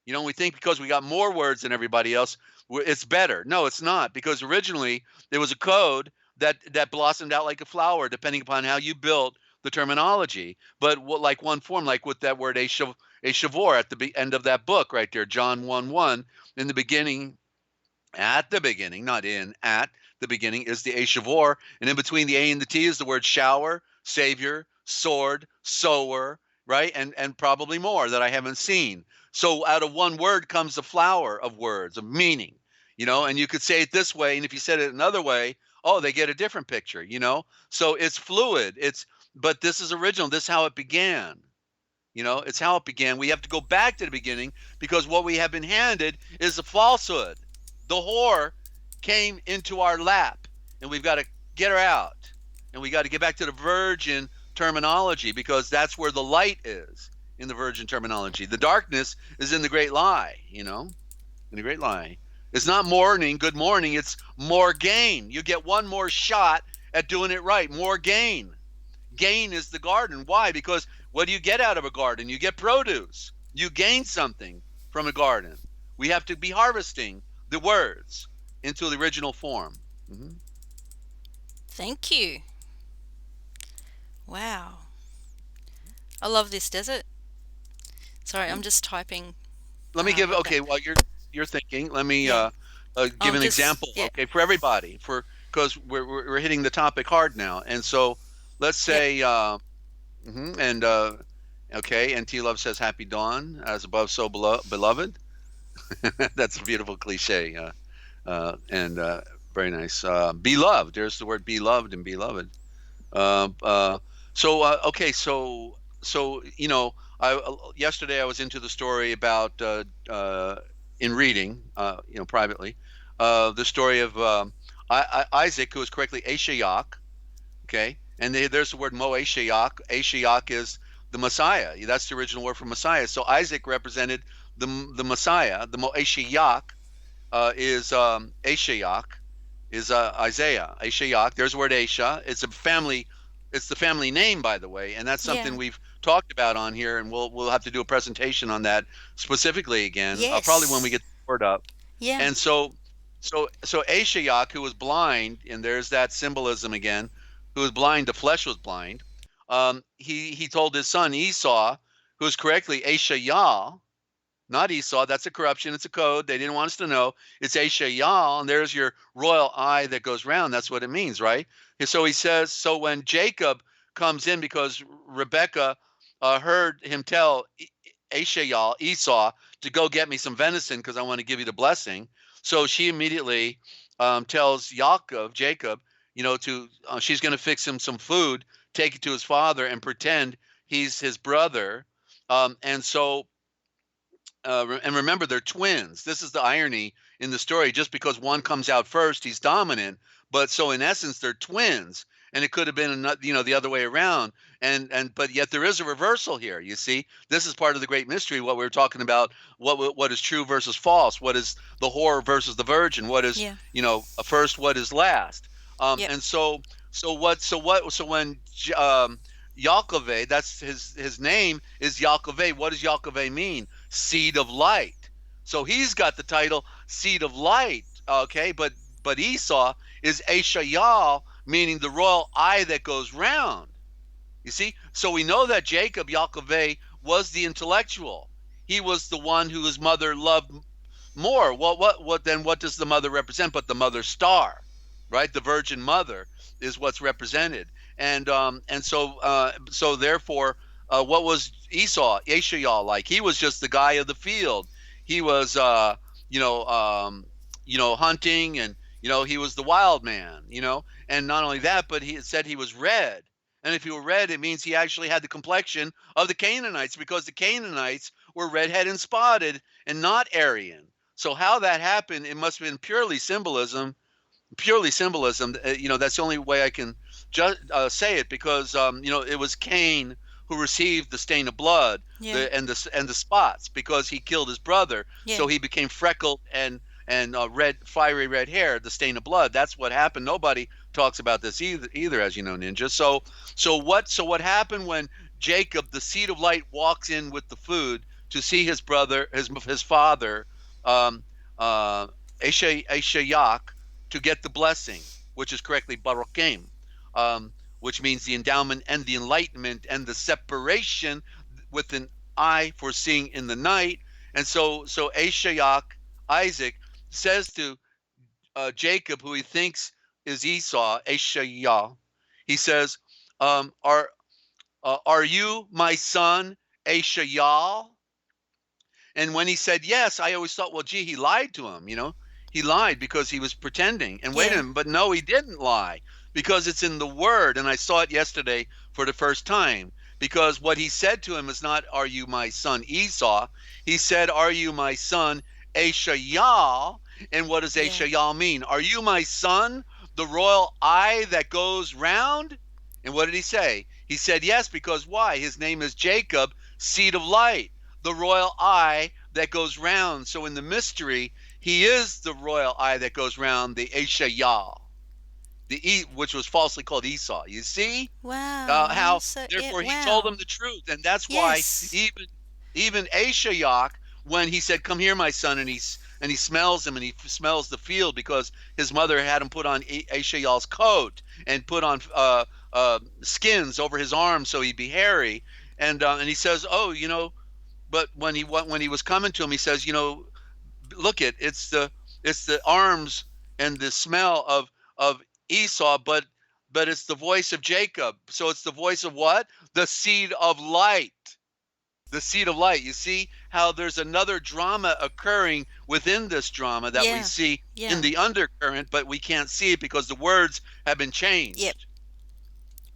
We think because we got more words than everybody else, it's better. No, it's not, because originally there was a code that blossomed out like a flower, depending upon how you built the terminology. But like one form, like with that word ASHAVOR at the end of that book right there, John 1:1, in the beginning, at the beginning, not in, at the beginning is the ASHAVOR, and in between the A and the T is the word shower, savior, sword, sower, right? And probably more that I haven't seen. So out of one word comes the flower of words, of meaning, and you could say it this way, and if you said it another way, oh, they get a different picture, So it's fluid. But this is original. This is how it began. It's how it began. We have to go back to the beginning, because what we have been handed is a falsehood. The whore came into our lap, and we've got to get her out, and we got to get back to the virgin terminology, because that's where the light is, in the virgin terminology. The darkness is in the great lie, in the great lie. It's not morning, good morning. It's more gain. You get one more shot at doing it right. More gain. Gain is the garden. Why? Because what do you get out of a garden? You get produce. You gain something from a garden. We have to be harvesting the words into the original form. Mm-hmm. Thank you. Wow. I love this desert. Sorry, I'm just typing. Let me give, okay, while you're thinking, let me give an example, okay, for everybody, because we're hitting the topic hard now. And so let's say, and okay, and T Love says, happy dawn, as above, so beloved. That's a beautiful cliche, and very nice. Beloved, there's the word beloved and beloved. Okay, so yesterday I was into the story about in reading, privately, the story of Isaac, who is correctly Ashayak, okay, and there's the word Mo-Ashayak. Ashayak is the Messiah. That's the original word for Messiah. So Isaac represented the Messiah. The Mo-Ashayak is Ashayak, is Isaiah. Ashayak. There's the word Asha. It's the family name, by the way, and that's something we've talked about on here, and we'll have to do a presentation on that specifically again, probably when we get the word up. Yeah. And so Ashayak, who was blind, and there's that symbolism again, who was blind, the flesh was blind. He told his son Esau, who is correctly Ashayal, not Esau. That's a corruption. It's a code. They didn't want us to know. It's Ashayal, and there's your royal eye that goes round. That's what it means, right? So he says, so when Jacob comes in, because Rebecca heard him tell Ashayal, Esau, to go get me some venison because I want to give you the blessing. So she immediately tells Jacob, she's going to fix him some food, take it to his father, and pretend he's his brother. And remember, they're twins. This is the irony in the story. Just because one comes out first, he's dominant. But so in essence, they're twins, and it could have been the other way around. But yet there is a reversal here. You see, this is part of the great mystery. What we were talking about, what is true versus false, what is the whore versus the virgin, what is first, what is last. And so when Yahweh, that's his name is Yahweh. What does Yahweh mean? Seed of light. So he's got the title seed of light. Okay, but Esau is Ashayal, meaning the royal eye that goes round. You see? So we know that Jacob, Yaakov, was the intellectual. He was the one who his mother loved more. Well, what does the mother represent but the mother star, right? The Virgin Mother is what's represented. And so therefore, what was Esau, Eshael, like? He was just the guy of the field. He was you know, hunting, and he was the wild man, and not only that, but he said he was red. And if he were red, it means he actually had the complexion of the Canaanites, because the Canaanites were redhead and spotted and not Aryan. So how that happened, it must have been purely symbolism. That's the only way I can say it, because it was Cain who received the stain of blood, Yeah. and the spots, because he killed his brother. Yeah. So he became freckled and red, fiery red hair, the stain of blood. That's what happened. Nobody talks about this either, as you know, Ninja. So what happened when Jacob, the seed of light, walks in with the food to see his brother, his father, um, uh, Eshayak, to get the blessing, which is correctly Baruchim, which means the endowment and the enlightenment and the separation with an eye for seeing in the night. And so Eshayak, Isaac, says to Jacob, who he thinks is Esau, Eshayah, he says, are you my son, Eshayal? And when he said yes, I always thought, well, gee, he lied to him, He lied because he was pretending. And wait a minute, but no, he didn't lie, because it's in the word. And I saw it yesterday for the first time, because what he said to him is not, are you my son Esau? He said, are you my son Ashayal? And what does Ashayal mean? Are you my son, the royal eye that goes round? And what did he say? He said yes, because why? His name is Jacob, seed of light, the royal eye that goes round. So in the mystery, he is the royal eye that goes round, the Ashayal, which was falsely called Esau. You see? Wow. How So, therefore wow. he told them the truth, and that's why even Ashayak, when he said, "Come here, my son," and he smells him, and he smells the field, because his mother had him put on Ashayal's coat and put on skins over his arms so he'd be hairy, and he says, "Oh, but when he was coming to him, he says, look, it's the arms and the smell of Esau, but it's the voice of Jacob. So it's the voice of what? The seed of light. The seed of light. You see how there's another drama occurring within this drama that we see in the undercurrent, but we can't see it because the words have been changed. Yep.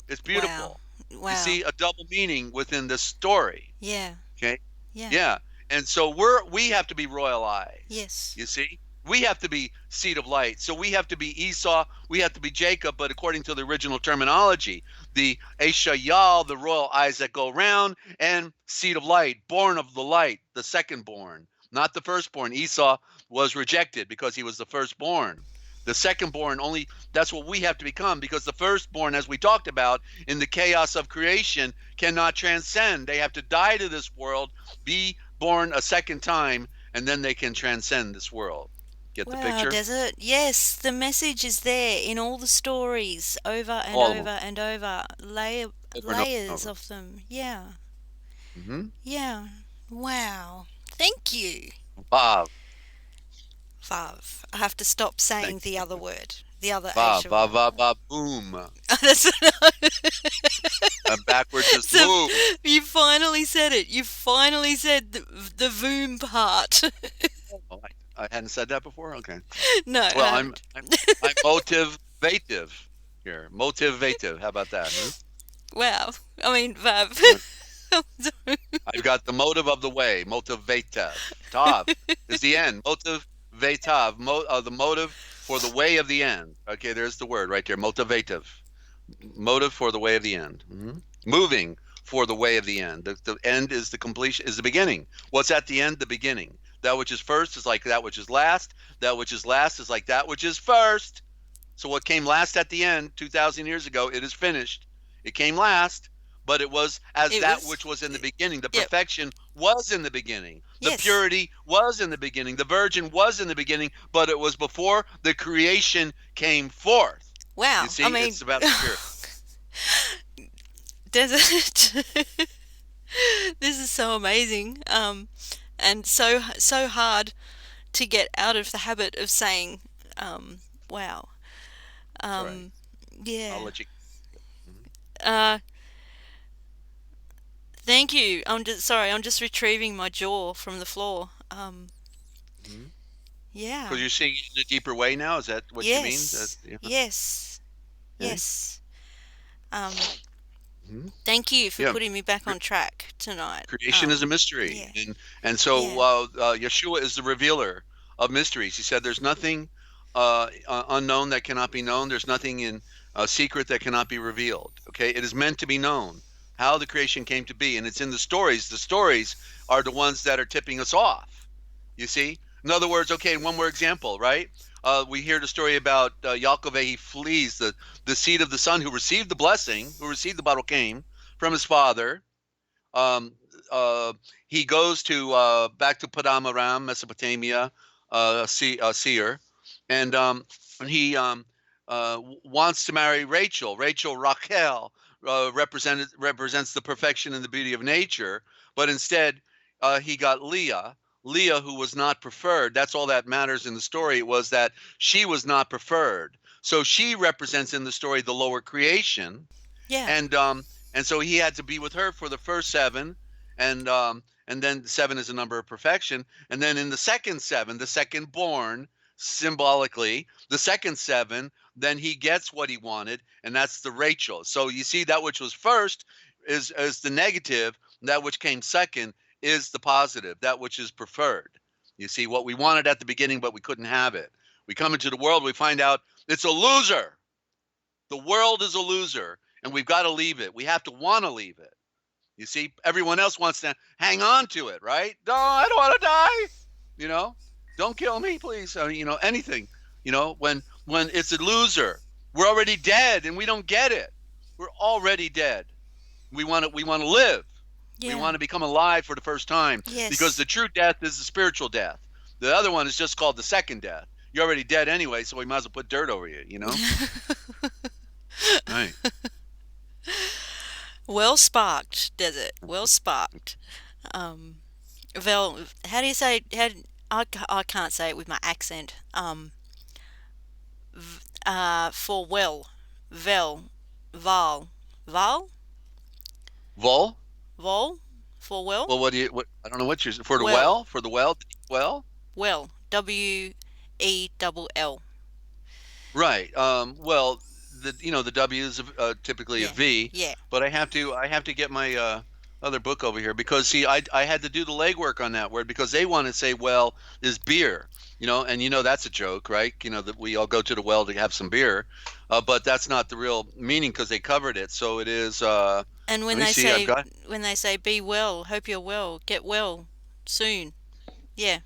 It's beautiful. Wow. You see a double meaning within this story. Yeah. Okay. Yeah. Yeah. And so we have to be royal eyes. Yes. You see? We have to be seed of light. So we have to be Esau, we have to be Jacob, but according to the original terminology, the Ashayal, the royal eyes that go round, and seed of light, born of the light, the second born, not the firstborn. Esau was rejected because he was the firstborn. The second-born, only that's what we have to become, because the firstborn, as we talked about, in the chaos of creation, cannot transcend. They have to die to this world, be born a second time, and then they can transcend this world. Get the picture? Desert. Yes, the message is there in all the stories, over and All of over them. and over, Over and layers over. of them. Yeah, Mm-hmm. yeah. Wow. Thank you. Vav. Vav. I have to stop saying Thank the other word, the other Vav. Vav. ASHAVOR. Vav. Vav. Boom. That's Backwards is so boom. you finally said it. You finally said the voom part. Oh, I hadn't said that before? Okay. No. Well, I'm motivative here. Motivative. How about that? Huh? Wow. I mean, Vav. I've got the motive of the way. Motivative. Tav is the end. Motivative. The motive for the way of the end. Okay, there's the word right there. Motivative. Motive for the way of the end. Mm-hmm. Moving for the way of the end. The end is the completion, is the beginning. What's at the end? The beginning. That which is first is like that which is last. That which is last is like that which is first. So what came last at the end, 2,000 years ago, it is finished. It came last, but it was as It that was. which was in the beginning. The Yep. perfection was in the beginning. The Yes. purity was in the beginning. The virgin was in the beginning, but it was before the creation came forth. You Wow. I see, mean, it's about the pure. Desert. This is so amazing. And so hard to get out of the habit of saying, wow. It's all right. Yeah. I'll let you. Mhm. Uh, Thank you. I'm just sorry. I'm just retrieving my jaw from the floor. Mhm. Yeah. Because you're seeing it in a deeper way now. Is that what you mean? That, Yes. yeah. Yes. Okay. Yes. Um, Mhm. Thank you for Yeah. putting me back on track tonight. Creation is a Yeah. mystery, and so Yeah. Yeshua is the revealer of mysteries. He said, "There's nothing unknown that cannot be known. There's nothing in secret that cannot be revealed." Okay, it is meant to be known how the creation came to be, and it's in the stories. The stories are the ones that are tipping us off. You see, in other words, okay. One more example, right? We hear the story about Yaakov. He flees the seed of the son who received the blessing, who received the bottle came from his father. um, uh, he goes to back to Padam Aram, Mesopotamia, Seir, and he wants to marry Rachel. Rachel represents the perfection and the beauty of nature, but instead he got Leah. Leah, who was not preferred. That's all that matters in the story. It was that she was not preferred. So she represents in the story the lower creation, Yeah. and so he had to be with her for the first seven, and then seven is a number of perfection, and then in the second seven, the second born, symbolically, the second seven, then he gets what he wanted, and that's the Rachel. So you see, that which was first is the negative, that which came second is the positive, that which is preferred. You see, what we wanted at the beginning, but we couldn't have it. We come into the world, we find out it's a loser. The world is a loser, and we've got to leave it. We have to want to leave it. You see, everyone else wants to hang on to it, right? No, I don't want to die. You know, don't kill me, please. Anything. When it's a loser, we're already dead, and we don't get it. We're already dead. We want to live. We Yeah. want to become alive for the first time, because Yes. the true death is the spiritual death. The other one is just called the second death. You're already dead anyway, so we might as well put dirt over you. Right. Well sparked, Desert. Well sparked. Um, Vel, how do you say? I can't say it with my accent. For well, Vel, Val, Val, Vol. Vol, for well, Well, what? I don't know what you're for the well, well, for the well, well. well, WELL. Right. Well, the W is typically a Yeah. V, Yeah. but I have to get my other book over here, because see, I had to do the legwork on that word, because they want to say well is beer, and that's a joke, right? That we all go to the well to have some beer, but that's not the real meaning, because they covered it. So it is. And Let me see. I've got. when they say be well, hope you're well, get well soon. Yeah.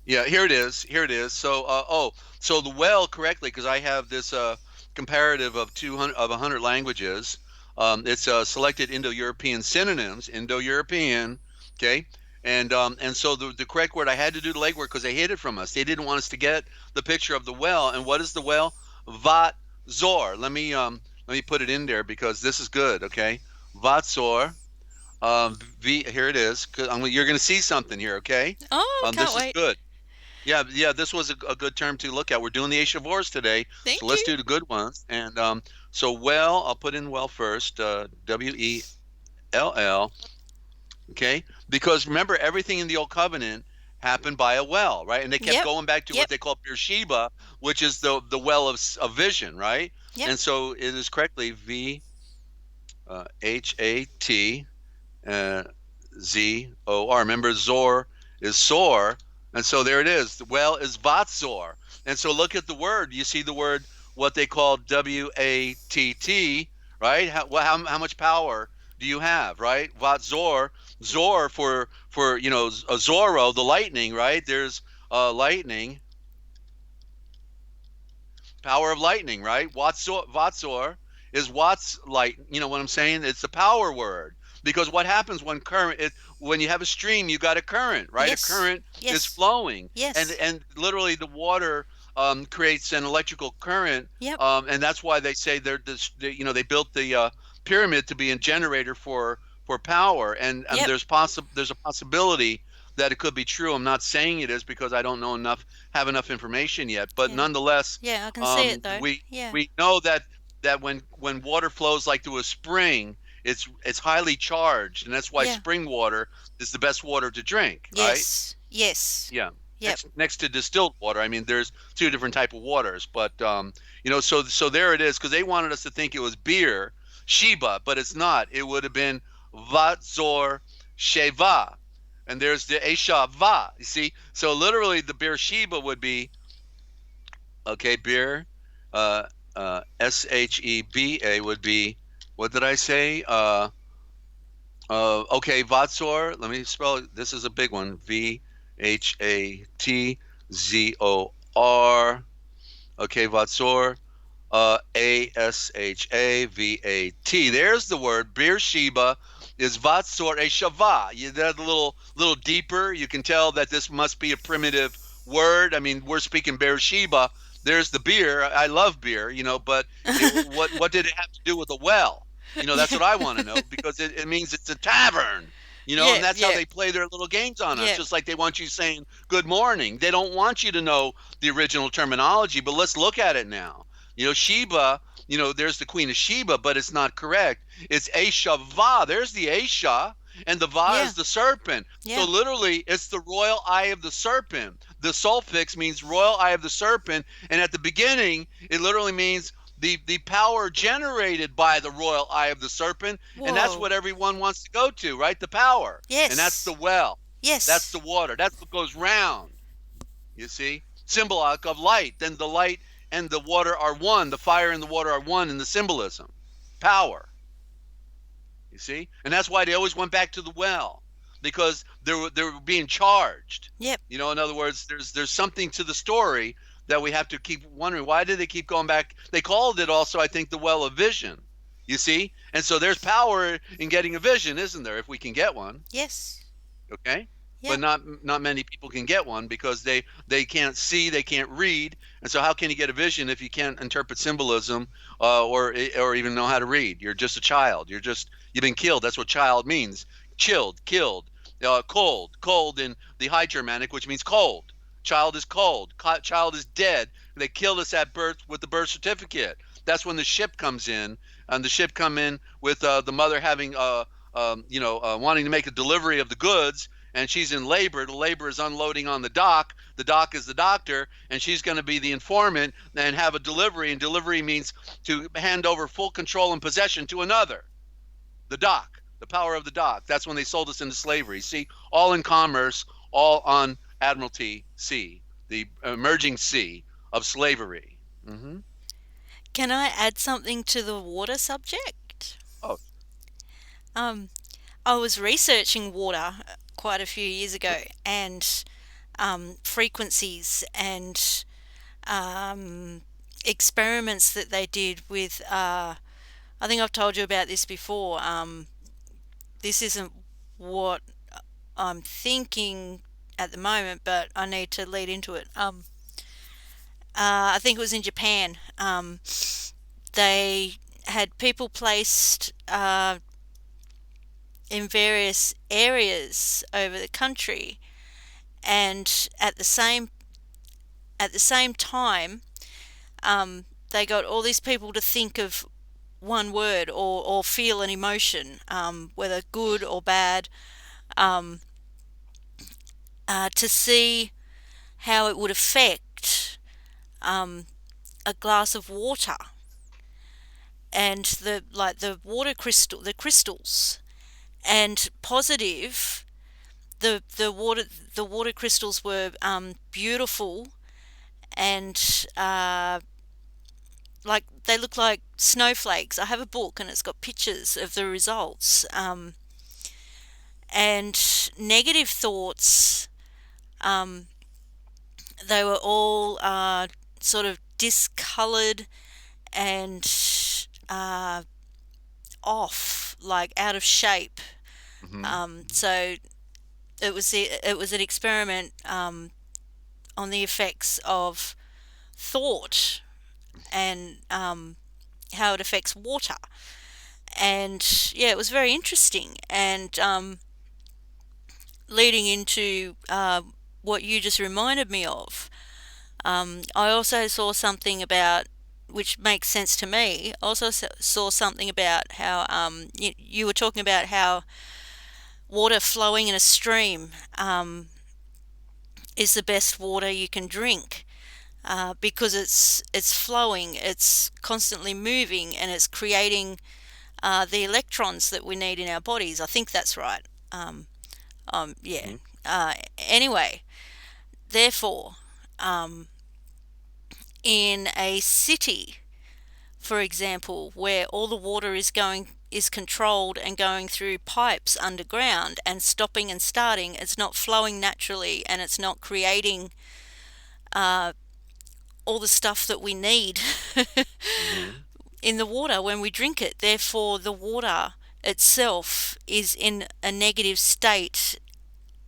Yeah, here it is. Here it is. So, so the well, correctly, because I have this comparative of 200 of 100 languages. It's selected Indo-European synonyms, Indo-European. Okay, and so the correct word, I had to do the legwork because they hid it from us. They didn't want us to get the picture of the well. And what is the well? Vat Zor. Let me put it in there, because this is good. Okay, Vat Zor. Here it is. You're going to see something here. Okay, Oh, can't this is wait. good. Yeah, yeah, this was a good term to look at. We're doing the ASHAVORs today, so Thank let's you. do the good ones. And so well, I'll put in well first, WELL, okay? Because remember, everything in the Old Covenant happened by a well, right? And they kept Yep. going back to what Yep. they call Beersheba, which is the well of vision, right? Yep. And so it is correctly Hat uh, Zor. Remember, Zor is sore, and so there it is. The well is Vatzor, and so look at the word. You see the word, what they call WATT, right? How much power do you have, right? Vatzor, Zor for Zorro, the lightning, right? There's lightning, power of lightning, right? Vatzor, is Watt's light. You know what I'm saying? It's a power word because what happens when you have a stream, you got a current, right? A Yes. current is Yes. flowing, and Yes. and literally the water creates an electrical current, Yep. and that's why they say they built the pyramid to be a generator for power, and Yep. there's a possibility that it could be true. I'm not saying it is because I don't know have enough information yet, but Yeah. nonetheless, Yeah, I can see it though. we Yeah. we know that when water flows like through a spring, it's highly charged, and that's why Yeah. spring water is the best water to drink, right? Yes. Yes. Yeah. Yep. Next to distilled water. I mean, there's two different type of waters, but so there it is because they wanted us to think it was beer, Sheba, but it's not. It would have been Vatzor Sheva, and there's the Eshava. You see, so literally the beer Sheba would be okay. Beer, uh, Sheba would be what did I say? Okay, Vatsor. Let me spell it. This is a big one. Vatzor. Okay, Vatsor. Ashavat. There's the word. Beersheba is Vatsor a Shava. You that a little deeper. You can tell that this must be a primitive word. I mean, we're speaking Beersheba. There's the beer. I love beer, but what did it have to do with a well? That's Yeah. what I want to know because it means it's a tavern. And Yeah. that's how Yeah. they play their little games on us, Yeah. just like they want you saying good morning. They don't want you to know the original terminology, but let's look at it now. Sheba, there's the Queen of Sheba, but it's not correct. It's Asha-Va. There's the Asha, and the Va Yeah. is the serpent. So Yeah. literally, it's the royal eye of the serpent. The suffix means royal eye of the serpent, and at the beginning, it literally means the power generated by the royal eye of the serpent, and that's Whoa. what everyone wants to go to, right? The power, and that's the Yes. well. That's the Yes. water. That's what goes round. You see, symbolic of light. Then the light and the water are one. The fire and the water are one in the symbolism. Power. You see, and that's why they always went back to the well because they were being charged. Yep. In other words, there's something to the story that we have to keep wondering. Why did they keep going back? They called it also, I think, the well of vision. You see, and so there's power in getting a vision, isn't there? If we can get one. Yes. Okay, but Yep. not many people can get one because they can't see, they can't read, and so how can you get a vision if you can't interpret symbolism or even know how to read? You're just a child. You've been killed. That's what child means. Chilled, killed, cold in the High Germanic, which means cold. Child is cold. Child is dead. They killed us at birth with the birth certificate. That's when the ship comes in, and the ship come in with the mother having wanting to make a delivery of the goods, and she's in labor. The labor is unloading on the dock. The dock is the doctor, and she's going to be the informant and have a delivery. And delivery means to hand over full control and possession to another. The dock, the power of the dock. That's when they sold us into slavery. See, all in commerce, all on Admiralty Sea, the emerging sea of slavery. Mm-hmm. Can I add something to the water subject? Oh, Um, I was researching water quite a few years ago and frequencies and um, experiments that they did with. I think I've told you about this before. This isn't what I'm thinking at the moment, but I need to lead into it. I think it was in Japan. They had people placed in various areas over the country, and at the same time, they got all these people to think of one word or feel an emotion, whether good or bad, um, to see how it would affect um, a glass of water and the water crystals, and positive the water crystals were beautiful and like they look like snowflakes. I have a book and it's got pictures of the results. And negative thoughts, um, they were all sort of discolored and off, like out of shape. Hmm. So it was an experiment on the effects of thought and how it affects water. And yeah, it was very interesting. And leading into what you just reminded me of, I also saw something about, which makes sense to me. Also saw something about how you were talking about how water flowing in a stream is the best water you can drink. Because it's flowing, it's constantly moving, and it's creating the electrons that we need in our bodies. I think that's right. Yeah. Hmm. Anyway, therefore, um, in a city, for example, where all the water is controlled and going through pipes underground and stopping and starting, it's not flowing naturally, and it's not creating all the stuff that we need Hmm. in the water when we drink it. Therefore, the water itself is in a negative state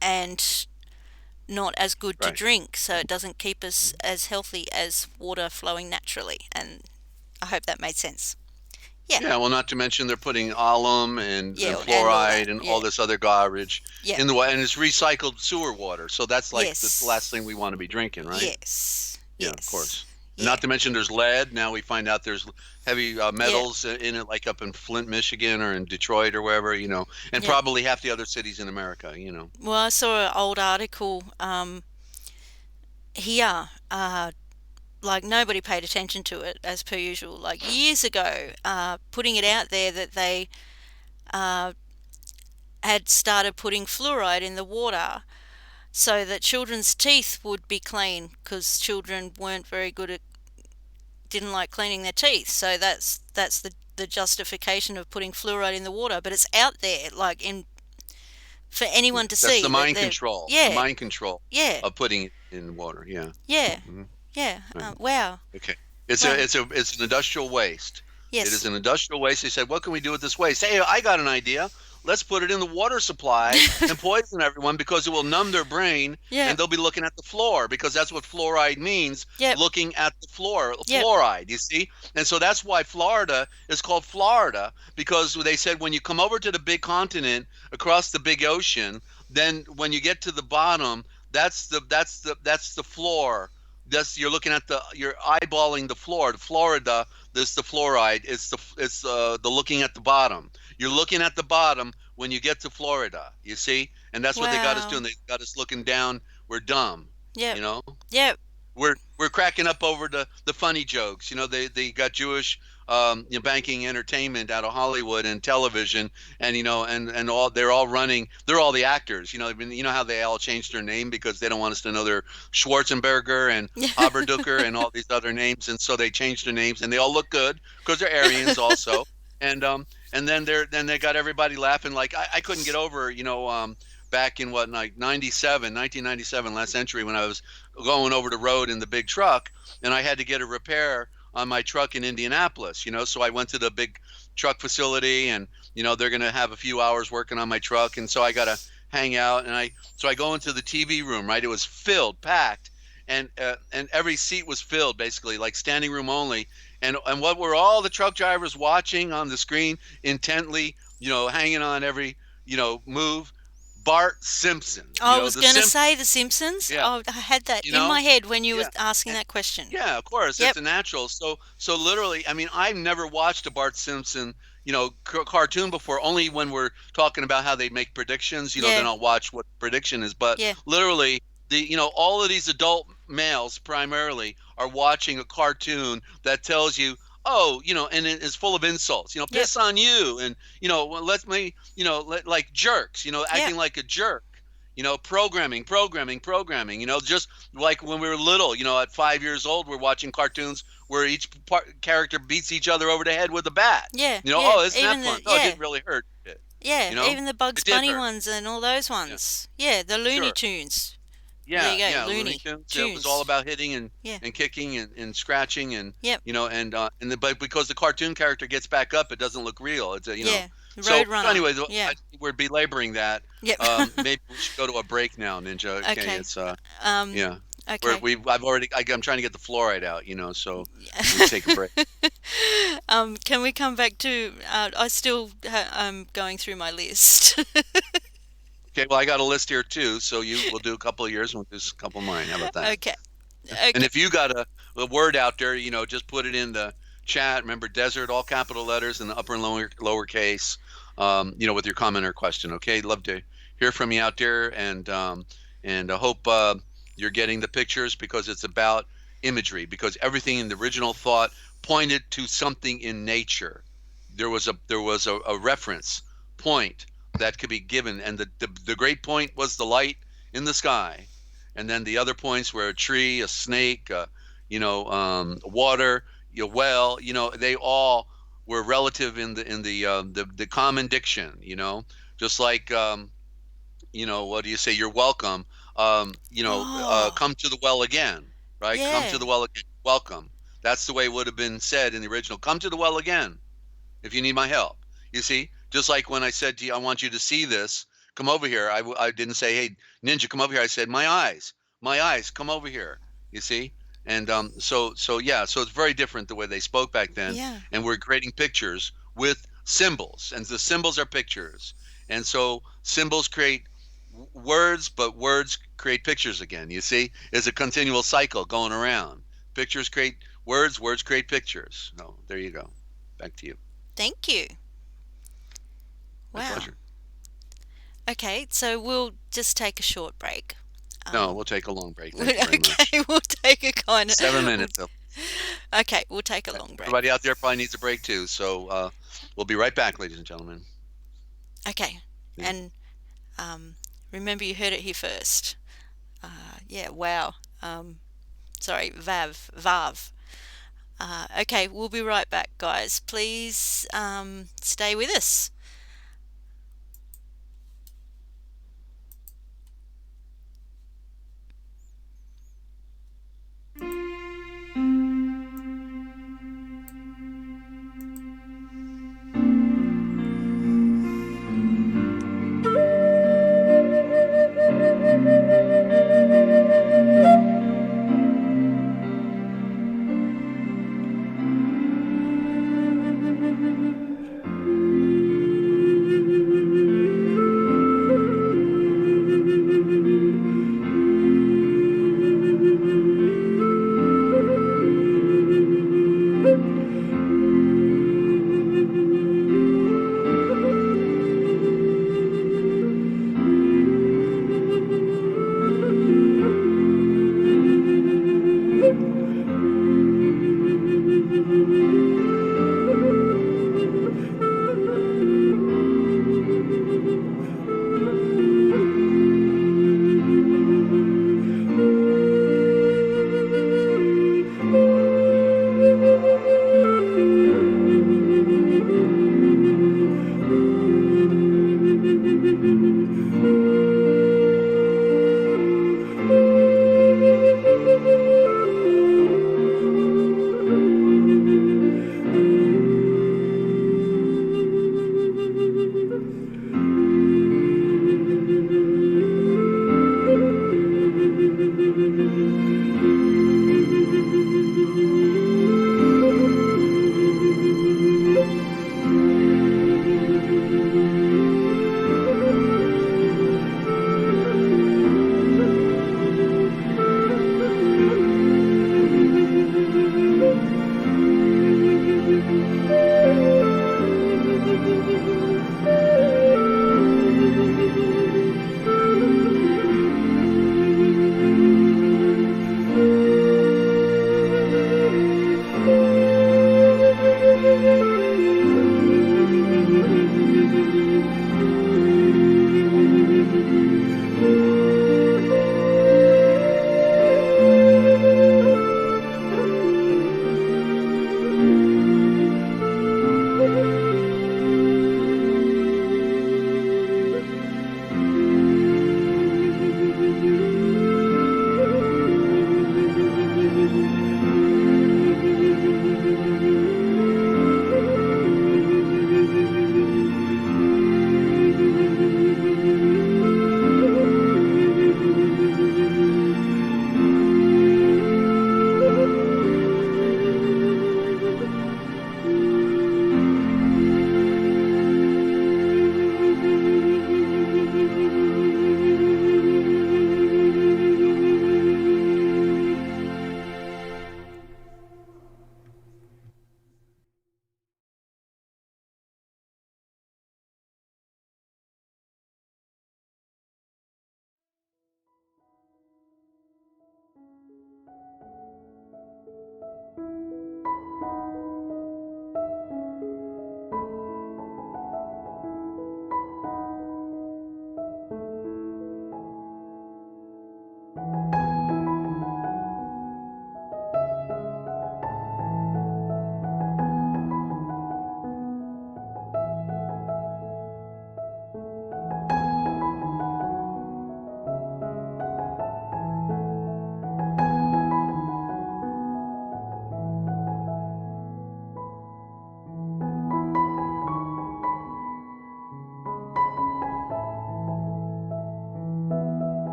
and not as good to Right. drink, so it doesn't keep us as healthy as water flowing naturally. And I hope that made sense. Yeah, Yeah, well, not to mention they're putting alum and yeah, and all that. fluoride and Yeah, all this other garbage yeah, in the water, and it's recycled sewer water. So that's like the last thing yes, we want to be drinking, right? yes, Yeah, of yes, course. yeah, Not to mention there's lead. Now we find out there's heavy yeah, metals in it, like up in Flint, Michigan, or in Detroit or wherever, and yeah. probably half the other cities in America. Well, I saw an old article here. Like nobody paid attention to it as per usual. Like years ago, putting it out there that they uh, had started putting fluoride in the water so that children's teeth would be clean, because children weren't very good at, didn't like cleaning their teeth. So that's the justification of putting fluoride in the water. But it's out there, like in for Yeah. anyone to That's the see that mind they're, control, the yeah, mind control yeah, of putting it in water. Yeah. yeah, Hmm. yeah. Right. Wow, Okay. It's a wow, it's a it's an industrial waste. It is yes, an industrial waste. They said, what can we do with this waste? Hey, I got an idea. Let's put it in the water supply and poison everyone because it will numb their brain yeah, and they'll be looking at the floor because that's what fluoride means, yep, looking at the floor, yep, fluoride, you see? And so that's why Florida is called Florida, because they said when you come over to the big continent across the big ocean, then when you get to the bottom, that's the floor. That's you're looking at you're eyeballing the floor. Florida, this the fluoride. It's the looking at the bottom. You're looking at the bottom when you get to Florida. You see, and that's what they got us wow, doing. They got us looking down. We're dumb. yep, You know, yep, we're cracking up over the funny jokes. They got Jewish banking entertainment out of Hollywood and television, and and all they're all running. They're all the actors. How they all changed their name because they don't want us to know they're Schwarzenberger and Haberducker and all these other names, and so they changed their names, and they all look good because they're Aryans also. And then they got everybody laughing. Like I couldn't get over back in what, like 1997 last century, when I was going over the road in the big truck, and I had to get a repair on my truck in Indianapolis. So I went to the big truck facility, and they're going to have a few hours working on my truck, and so I got to hang out, and I go into the TV room, right? It was filled, packed, and every seat was filled, basically like standing room only. And what were all the truck drivers watching on the screen intently, hanging on every move? Bart Simpson, I was the going to Simpsons. say The Simpsons. Yeah, Oh, I had that you in my know, head when you were yeah. asking that question. Yeah, of course, Yep, it's a natural. So literally, I mean, I've never watched a Bart Simpson, cartoon before. Only when we're talking about how they make predictions, yeah, then I'll watch what the prediction is. But yeah, literally, all of these adult males primarily are watching a cartoon that tells you, oh, and it is full of insults. yep, Piss on you, and well, let me, like jerks, yep, acting like a jerk. Programming. Just like when we were little, at 5 years old, we're watching cartoons where each character beats each other over the head with a bat. yeah, yeah. Oh, isn't that Even fun? the Oh, it yeah, didn't really hurt. It, yeah, even the Bugs it did Bunny hurt. ones and all those Yeah, ones. Yeah, the Looney sure. Tunes. There Yeah, you go, yeah, Looney Looney Tunes. It was all Tunes. about hitting Yeah. and kicking and scratching and Yep. but because the cartoon character gets back up, it doesn't look real. It's a, Yeah. so Roadrunner. anyway, Yeah. we're belaboring that. Yep. Maybe we should go to a break now, Ninja. Okay, Okay. it's Um. yeah. Okay. I'm trying to get the fluoride out, so we take a break. Can we come back to? I still I'm going through my list. Okay, well, I got a list here too, so we'll do a couple of yours and we'll do a couple of mine. How about that? Okay. And Okay. if you got a word out there, just put it in the chat. Remember, desert, all capital letters in the upper and lowercase, with your comment or question. Okay, love to hear from you out there, and I hope you're getting the pictures because it's about imagery. Because everything in the original thought pointed to something in nature. There was a reference point that could be given, and the great point was the light in the sky. And then the other points were a tree, a snake, water, well, they all were relative in the common diction, just like what do you say? You're welcome. Oh. Come to the well again, right? Come Yeah. to the well again. Welcome. That's the way it would have been said in the original. Come to the well again if you need my help. You see, just like when I said to you, I want you to see this, come over here. I didn't say, hey, Ninja, come over here. I said, my eyes, come over here. You see? And yeah, so it's very different the way they spoke back then. Yeah. And we're creating pictures with symbols, and the symbols are pictures. And so symbols create words, but words create pictures again. You see? It's a continual cycle going around. Pictures create words, words create pictures. No, there you go. Back to you. Thank you. My Wow. pleasure. Okay, so we'll just take a short break. No, we'll take a long break. Thank you very much. Okay, we'll take a kind of. 7 minutes. Okay, we'll take a long break. Everybody out there probably needs a break too. So we'll be right back, ladies and gentlemen. Okay, Yeah. and remember you heard it here first. Yeah, wow. Sorry, Vav. Okay, we'll be right back, guys. Please stay with us.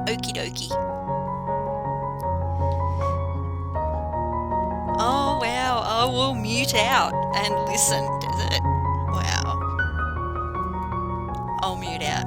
Okie dokie. Oh wow, I will mute out and listen, Desert. Wow. I'll mute out.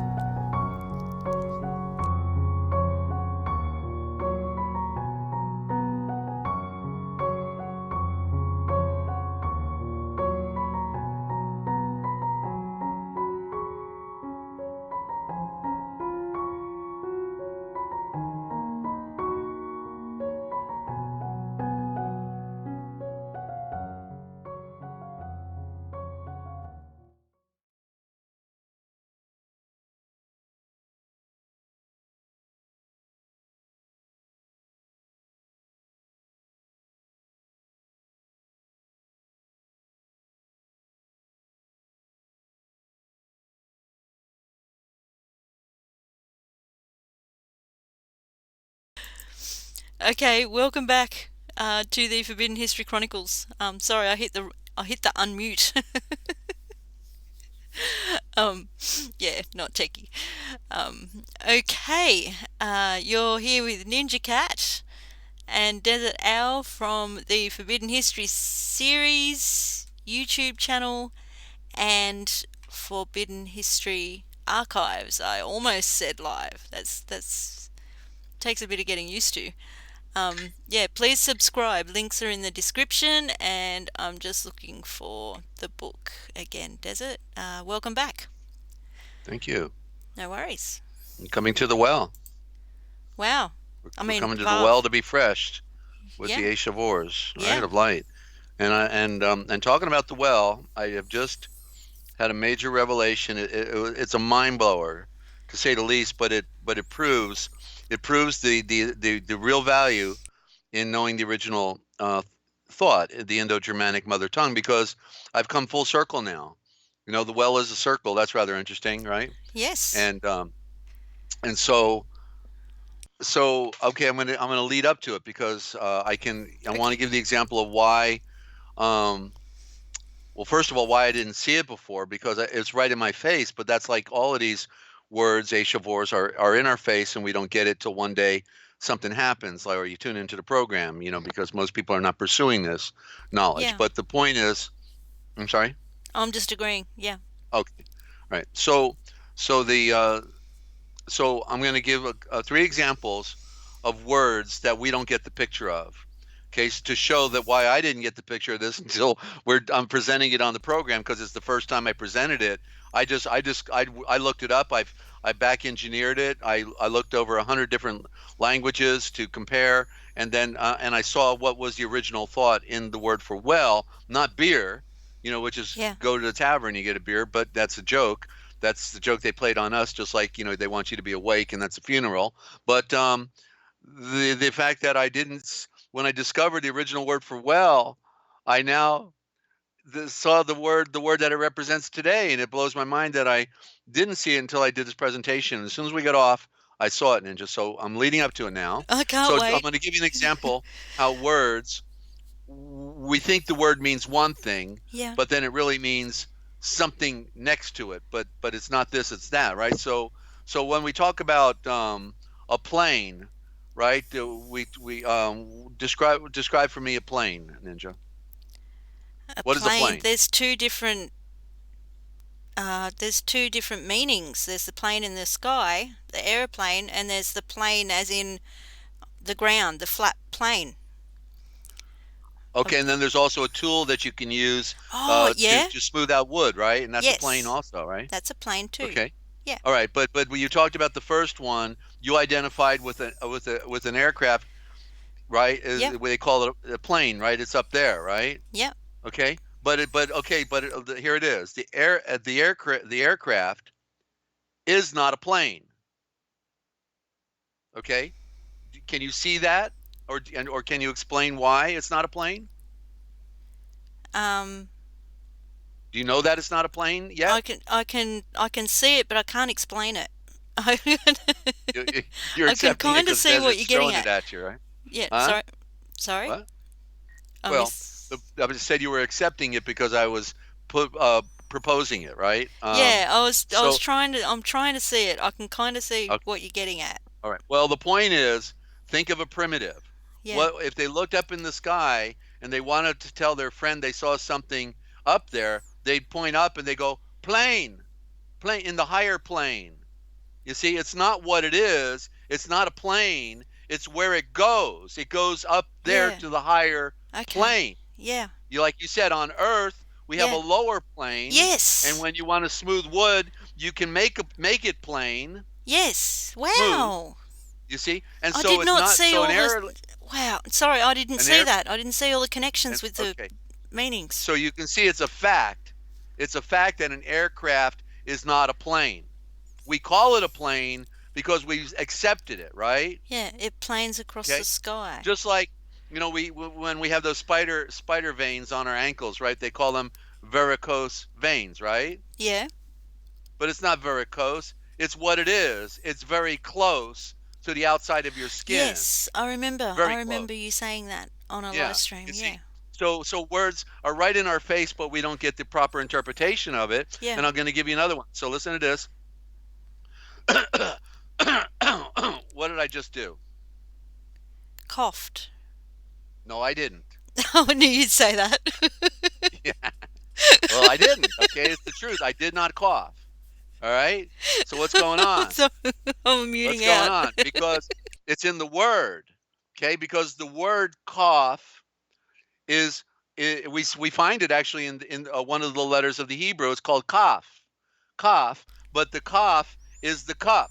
Okay, welcome back to the Forbidden History Chronicles. Sorry, I hit the unmute. um, yeah, not techie. Okay, you're here with NinjaCat and Dezert-Owl from the Forbidden History series YouTube channel and Forbidden History archives. I almost said live. That's takes a bit of getting used to. Yeah, please subscribe. Links are in the description, and I'm just looking for the book again. Desert, welcome back. Thank you. No worries. I'm coming to the well. Wow. We're coming to the well to be freshed with the Yeah. ASHAVORs, right, Yeah. of light. And talking about the well, I have just had a major revelation. It's a mind blower, to say the least, but it proves the real value in knowing the original thought, the Indo-Germanic mother tongue, because I've come full circle now. You know, the well is a circle. That's rather interesting, right? Yes. And so okay, I'm gonna lead up to it because I want to Okay. give the example of why. Um, well, first of all, why I didn't see it before, because it's right in my face. But that's like all of these words, Ashavors, are in our face, and we don't get it till one day something happens, like, or you tune into the program, because most people are not pursuing this knowledge. Yeah. But the point is, I'm sorry. I'm just agreeing. Yeah. Okay, all right. So I'm going to give three examples of words that we don't get the picture of. Okay, to show that why I didn't get the picture of this until I'm presenting it on the program, because it's the first time I presented it. I looked it up. I back engineered it. I looked over 100 different languages to compare, and then and I saw what was the original thought in the word for well, not beer, which is Yeah. go to the tavern, you get a beer, but that's a joke. That's the joke they played on us, just like they want you to be awake, and that's a funeral. But the fact that I didn't, when I discovered the original word for well, I now saw the word that it represents today, and it blows my mind that I didn't see it until I did this presentation. As soon as we got off, I saw it, Ninja. So I'm leading up to it now. I can't So I'm wait. going to give you an example how words, we think the word means one thing, Yeah. but then it really means something next to it. But it's not this, it's that, right? So when we talk about a plane, right? We describe for me a plane, Ninja. A What is a plane. plane? There's two different meanings. There's the plane in the sky, the aeroplane, and there's the plane as in the ground, the flat plane. Okay, and then there's also a tool that you can use Oh, to yeah. smooth out wood, right? And that's a plane Yes. also, right? That's a plane too. Okay. Yeah. All right, but when you talked about the first one, you identified with an aircraft, right? Yeah. They call it a plane, right? It's up there, right? Yeah. Okay. but okay, here it is. The aircraft is not a plane. Okay, can you see that, or can you explain why it's not a plane? Um, Do you know that it's not a plane I yet? can I can I can see it, but I can't explain it. I You're I can accepting it kind of because see what Desert's you're getting throwing it at. at you, right? Yeah, Huh? sorry. Sorry. What? I Well, miss. I just said you were accepting it because I was proposing it, right? Yeah, I was So I'm trying to see it. I can kind of see okay, what you're getting at. all right. Well, the point is, think of a primitive. Yeah. What if they looked up in the sky and they wanted to tell their friend they saw something up there? They'd point up and they go, plane, plane in the higher plane. You see, it's not what it is. It's not a plane. It's where it goes. It goes up there Yeah. to the higher Okay. plane. Yeah. Like you said, on Earth we have a Yeah. lower plane, and Yes. when you want to smooth wood, you can make it plain, Yes. smooth. Wow. You see, and I so did it's not not see so all the. Wow. Sorry, I didn't an see air that. I didn't see all the connections and with the okay. meanings. So you can see it's a fact. It's a fact that an aircraft is not a plane. We call it a plane because we've accepted it, right? Yeah, it planes across the Okay. sky. Just like, we when we have those spider veins on our ankles, right? They call them varicose veins, right? Yeah. But it's not varicose. It's what it is. It's very close to the outside of your skin. Yes, I remember. I Very close. remember you saying that on a live Yeah. stream. You Yeah. see, so words are right in our face, but we don't get the proper interpretation of it. Yeah. And I'm going to give you another one. So listen to this. What did I just do? Coughed. No, I didn't. I knew you'd say that. Yeah. Well, I didn't. Okay, it's the truth. I did not cough. All right. So what's going on? So I'm What's muting going out. on? Because it's in the word. Okay, because the word cough is we find it actually in one of the letters of the Hebrew. It's called kaf, kaf. But the kaf is the cup.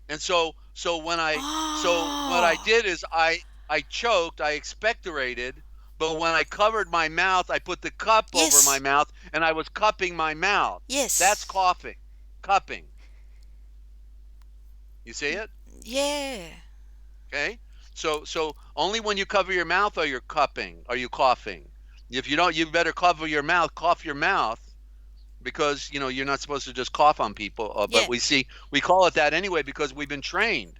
And so what I Oh, did is I choked, I expectorated, but when I covered my mouth, I put the cup over my yes, mouth and I was cupping my mouth. That's yes, coughing, cupping. You see it? yeah, Okay? So only when you cover your mouth are you cupping, are you coughing. If you don't, you better cover your mouth, cough your mouth, because you're not supposed to just cough on people. But yeah, we call it that anyway because we've been trained.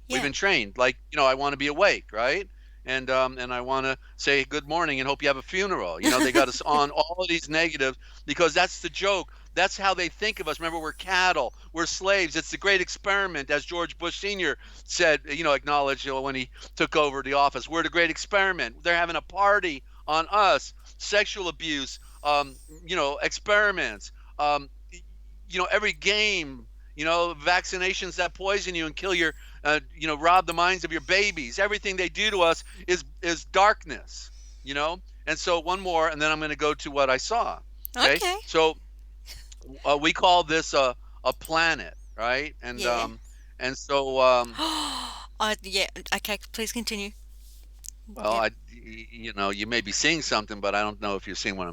We've yeah, been trained. Like, I want to be awake, right? And I want to say good morning and hope you have a funeral. They got us on all of these negatives because that's the joke. That's how they think of us. Remember, we're cattle, we're slaves. It's the great experiment, as George Bush Sr. said, acknowledged when he took over the office. We're the great experiment. They're having a party on us. Sexual abuse, experiments, every game, vaccinations that poison you and kill your rob the minds of your babies. Everything they do to us is darkness, And so one more, and then I'm going to go to what I saw. Okay, okay, so we call this a planet, right? And yeah. and so Yeah, okay, please continue. well, Yep, you may be seeing something, but I don't know if you're seeing where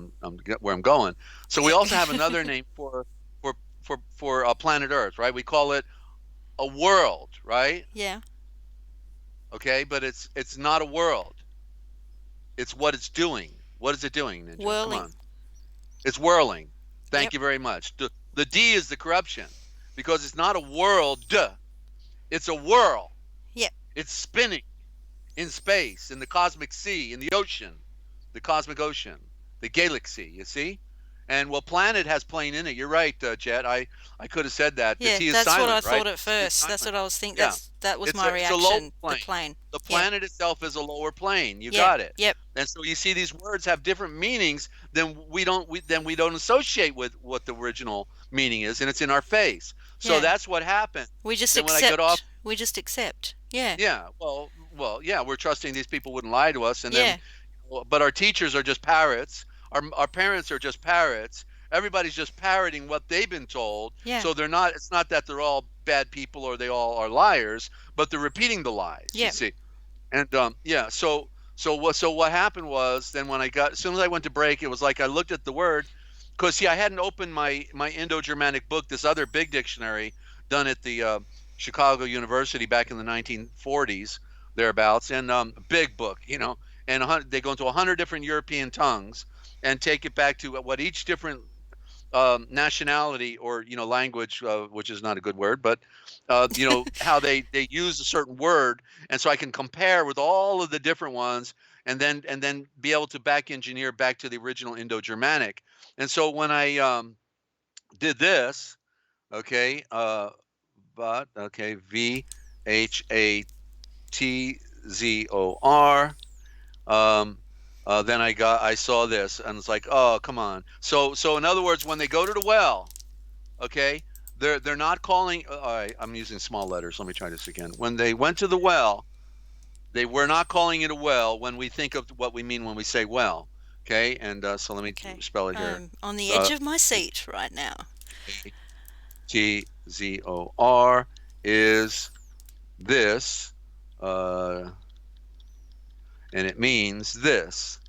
I'm going. So we yeah, also have another name for planet Earth, right? We call it a world, right? yeah, Okay, but it's not a world. It's what it's doing. What is it doing, Ninja? Come whirling. on. It's whirling. Thank Yep, you very much. The D is the corruption because it's not a world. Duh. It's a whirl. yep, It's spinning in space, in the cosmic sea, in the ocean, the cosmic ocean, the galaxy, you see? And well, planet has plane in it. You're right, Jet. I could have said that. The yeah. T is That's what I silent, right? thought at T is first. That's silent. what I was thinking. Yeah. That was my It's a lower reaction. The plane. plane. The Yeah, planet itself is a lower plane. You yeah, got it. yep, And so you see these words have different meanings than we don't associate with what the original meaning is, and it's in our face. So yeah. that's what happened. We just Then when I got off, accept. We just accept. Yeah, yeah, yeah, we're trusting these people wouldn't lie to us, and then, yeah, but our teachers are just parrots. Our parents are just parrots. Everybody's just parroting what they've been told. yeah, So they're not. It's not that they're all bad people or they all are liars, but they're repeating the lies. You yeah. see, and yeah. So what happened was then when I got as soon as I went to break, it was like I looked at the word because see I hadn't opened my Indo-Germanic book, this other big dictionary done at the Chicago University back in the 1940s thereabouts, and big book, and they go into 100 different European tongues and take it back to what each different nationality or language, which is not a good word, but how they use a certain word, and so I can compare with all of the different ones, and then be able to back engineer back to the original Indo-Germanic. And so when I did this, okay, but okay, VHATZOR. Um, then I saw this and it's like, oh, come on. So in other words, when they go to the well, okay, they're not calling. All right, I'm using small letters. Let me try this again. When they went to the well, they were not calling it a well when we think of what we mean when we say well. Okay, and so let me Okay. spell it here. I'm on the edge of my seat right now. TZOR is this, and it means this.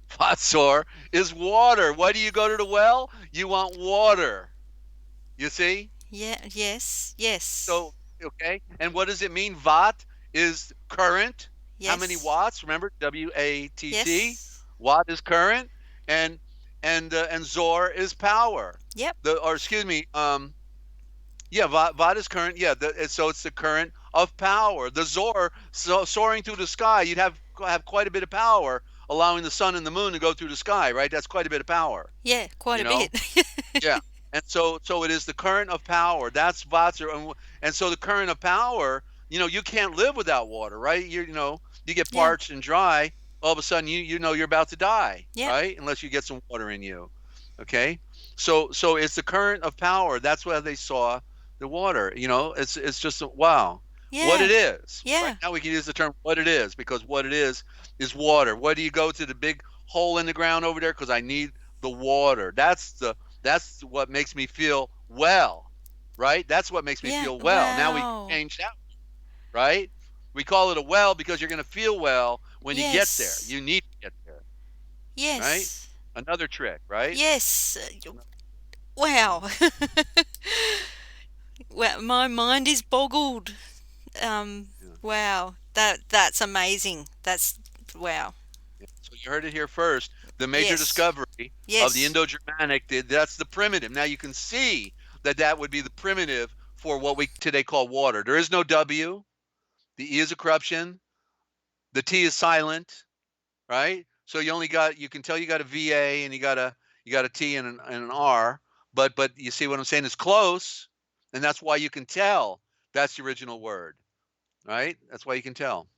Phosphor is water. Why do you go to the well? You want water. You see? Yeah, yes, yes, So, okay. And what does it mean? Watt is current. How many yes, watts? Remember, WATT. yes, Watt is current, and and Zor is power. yep, Or excuse me, yeah, Watt is current. Yeah, so it's the current of power. The Zor, soaring through the sky, you'd have quite a bit of power, allowing the sun and the moon to go through the sky, right? That's quite a bit of power, yeah, quite you a know? bit. Yeah. And so it is the current of power. That's Vatser. And so the current of power, you can't live without water, right? You get Yeah, parched and dry, all of a sudden you know you're about to die, yep, right? Unless you get some water in you. Okay? So it's the current of power. That's why they saw the water. It's just wow. What yeah, it is. Right yeah, now we can use the term what it is, because what it is water. Why do you go to the big hole in the ground over there? Because I need the water. That's what makes me feel well, right? That's what makes me yeah, feel well. Now we wow, change that, right? We call it a well because you're going to feel well when you get there. yes, You need to get there, right? yes, Another trick, right? yes, wow. Well, my mind is boggled. Um, Yeah. wow, that's amazing. That's wow. Yeah. So you heard it here first. The major Yes, discovery of the yes, Indo-Germanic, that's the primitive. Now you can see that would be the primitive for what we today call water. There is no W. The E is a corruption. The T is silent, right? So you can tell you got a VA and you got a T and an R, but you see what I'm saying is close, and that's why you can tell that's the original word, right? That's why you can tell.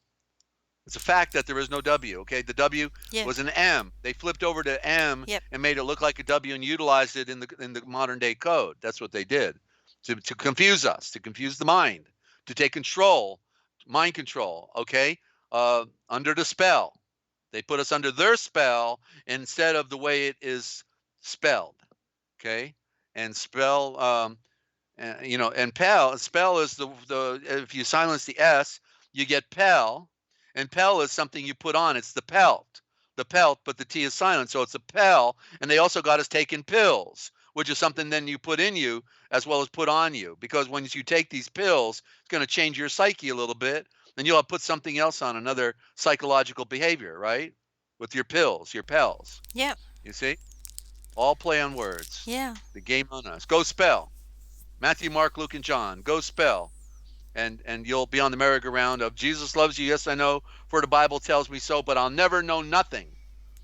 It's a fact that there is no W. Okay, the W yeah, was an M. They flipped over to M yep, and made it look like a W and utilized it in the modern day code. That's what they did to confuse us, to confuse the mind, to take control, mind control. Okay, under the spell, they put us under their spell instead of the way it is spelled. Okay, and and spell is the if you silence the S, you get pel, and pel is something you put on. It's the pelt, but the T is silent, so it's a pel. And they also got us taking pills, which is something then you put in you as well as put on you, because when you take these pills, it's going to change your psyche a little bit, and you'll put something else on, another psychological behavior, right? With your pills, your pels. yep, You see, all play on words. yeah. The game on us. Go spell. Matthew, Mark, Luke, and John. Go spell. And you'll be on the merry-go-round of Jesus loves you. Yes, I know, for the Bible tells me so, but I'll never know nothing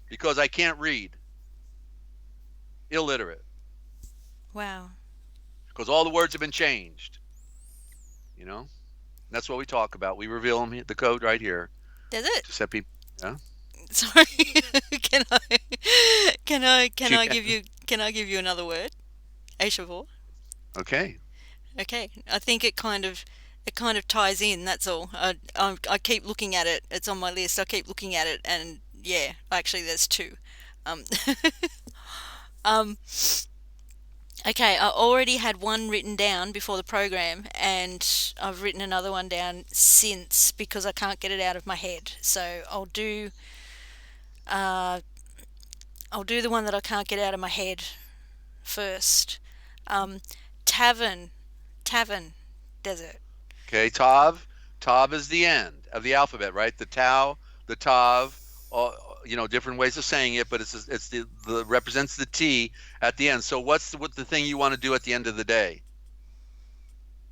because I can't read. Illiterate. Wow. Because all the words have been changed. You know? That's what we talk about. We reveal them, the code right here Does it? to set people. Yeah. Sorry. can I? Can You I can. give you another word? ASHAVOR. Okay. Okay. I think it kind of ties in. That's all. I keep looking at it. It's on my list. I keep looking at it, and yeah, actually, there's two. Um, um, Okay, I already had one written down before the program, and I've written another one down since because I can't get it out of my head. So uh, I'll do the one that I can't get out of my head first. Um, tavern, tavern, desert. Okay, Tav. Tav is the end of the alphabet, right? The Tau, the Tav, different ways of saying it, but it's the represents the T at the end. So what's the thing you want to do at the end of the day?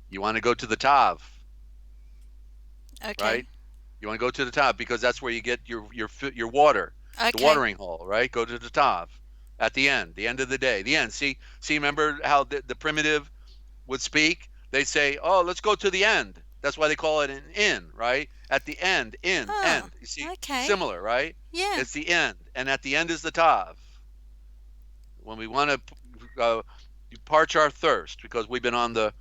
You want to go to the Tav, Okay, right? You want to go to the Tav because that's where you get your water, the okay. watering hole, right? Go to the Tav at the end of the day, the end. See, remember how the primitive would speak? They'd say, "Oh, let's go to the end." That's why they call it an in, right? At the end, in, Oh, end. You see, okay. similar, right? Yeah. It's the end, and at the end is the tav. When we want to parch our thirst because we've been on the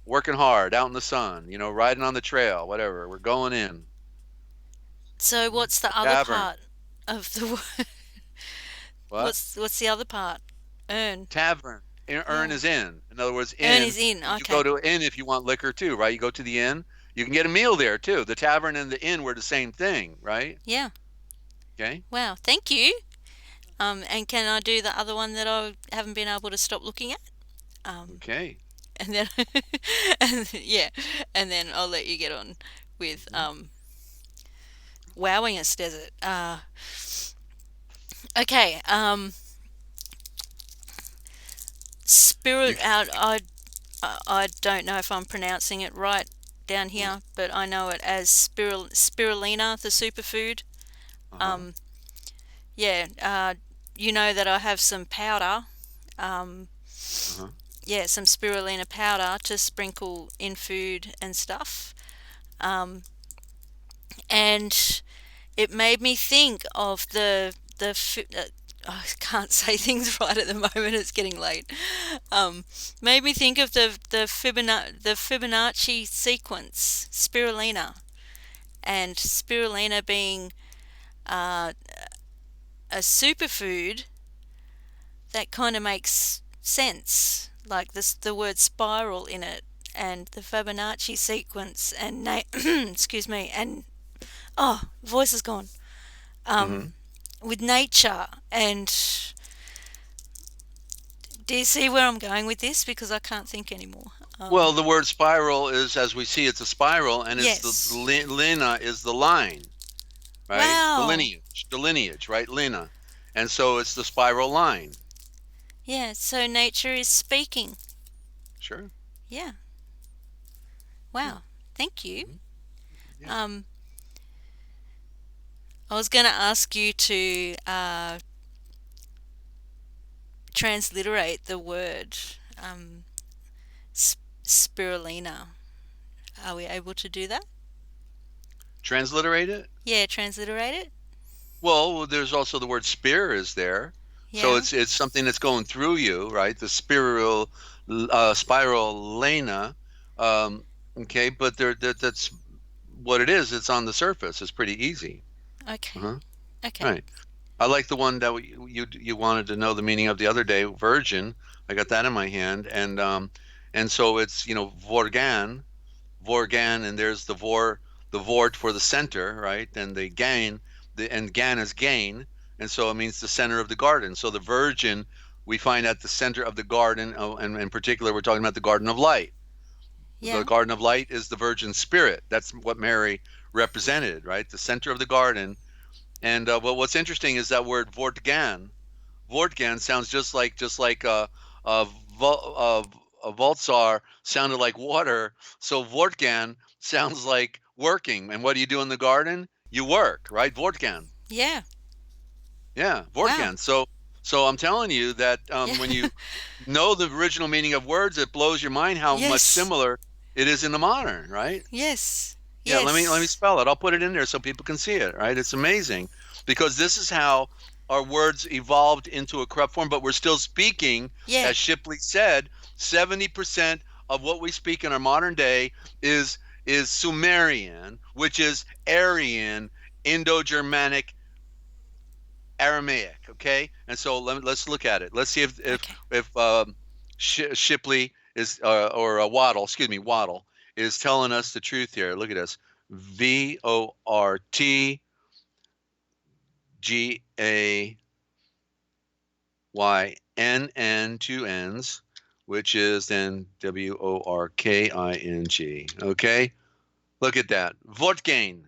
working hard out in the sun, riding on the trail, whatever. We're going in. So what's the other Tavern. part of the word? What? What's the other part? Earn. Tavern. Earn Yeah. is in. In other words, Earn in. is in. You go Okay. to inn if you want liquor too, right? You go to the inn. You can get a meal there too. The tavern and the inn were the same thing, right? Yeah. Okay. Wow. Thank you. And can I do the other one that I haven't been able to stop looking at? Um, Okay. and then, and yeah, and then I'll let you get on with Mhm. wowing us, desert. Okay. You Spirit out. I don't know if I'm pronouncing it right down uh here, but I know it as spirulina, the superfood. huh. Um, yeah. You know that I have some powder. Um, Uh huh. yeah, some spirulina powder to sprinkle in food and stuff. Um, and it made me think of I can't say things right at the moment. It's getting late. Um, Made me think of the Fibonacci sequence, spirulina, and spirulina being uh, a superfood that kind of makes sense. Like the word spiral in it, and the Fibonacci sequence, and excuse me, and oh, voice is gone. Um, Hmm. with nature, and do you see where I'm going with this? Because I can't think anymore. Well, the word spiral is, as we see, it's a spiral, and it's the Yes. lina is the line, right? Wow. The lineage, right? Lina, and so it's the spiral line. Yeah. So nature is speaking. Sure. Yeah. Yeah. Wow. Thank you. Hmm. Yeah. Um, I was going to ask you to transliterate the word um, spirulina. Are we able to do that? Transliterate it. Yeah, transliterate it. Well, there's also the word spear is there, so Yeah. it's something that's going through you, right? The spiral lana. Um, okay, but that's what it is. It's on the surface. It's pretty easy. Okay. Uh-huh. Okay. Right. I like the one that you wanted to know the meaning of the other day, virgin. I got that in my hand, and so it's Vorgan, and there's the Vort for the center, right? And the gain, and gan is gain, and so it means the center of the garden. So the virgin we find at the center of the garden, and in particular, we're talking about the Garden of Light. The Yeah. Garden of Light is the Virgin Spirit. That's what Mary represented, right? The center of the garden. And well, what's interesting is that word Vortgan. Vortgan sounds just like uh, a Voltsar sounded like water. So Vortgan sounds like working. And what do you do in the garden? You work, right? Vortgan. Yeah. Yeah, Wow. Vortgan. So I'm telling you that Yeah. when you know the original meaning of words, it blows your mind how much Yes. similar it is in the modern, right? Yes. Yeah, let me Yes. spell it. I'll put it in there so people can see it, right? It's amazing because this is how our words evolved into a corrupt form, but we're still speaking, Yeah. as Shipley said, 70% of what we speak in our modern day is is Sumerian, which is Aryan, Indo-Germanic, Aramaic, okay? And so let's look at it. Let's see if Okay. if Shipley is or Waddle, excuse me, Waddle is telling us the truth here. Look at this. VORTGAYNN, two N's, which is then WORKING. Okay, look at that. Vortgain.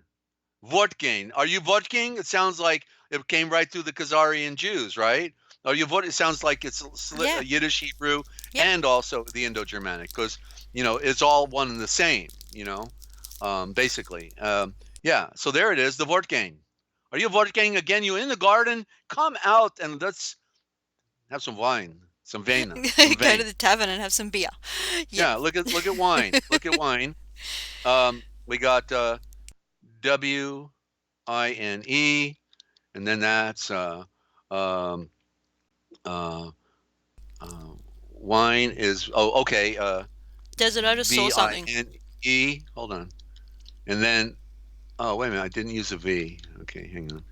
Vortgain. Are you Vortgain? It sounds like it came right through the Khazarian Jews, right? Are you Vort? It sounds like it's Yeah. Yiddish, Hebrew, Yep. and also the Indo-Germanic, because it's all one and the same. Basically. Yeah. So there it is, the Vortgain. Are you Vortgain again? You in the garden? Come out and let's have some wine, some vena, some Go to vein. the tavern and have some beer. Yep. Yeah. Look at wine. Look at wine. We got WINE, and then that's um, uh, wine is okay. Desert, I just saw something. VINE. Hold on, and then wait a minute, I didn't use a V. Okay, hang on.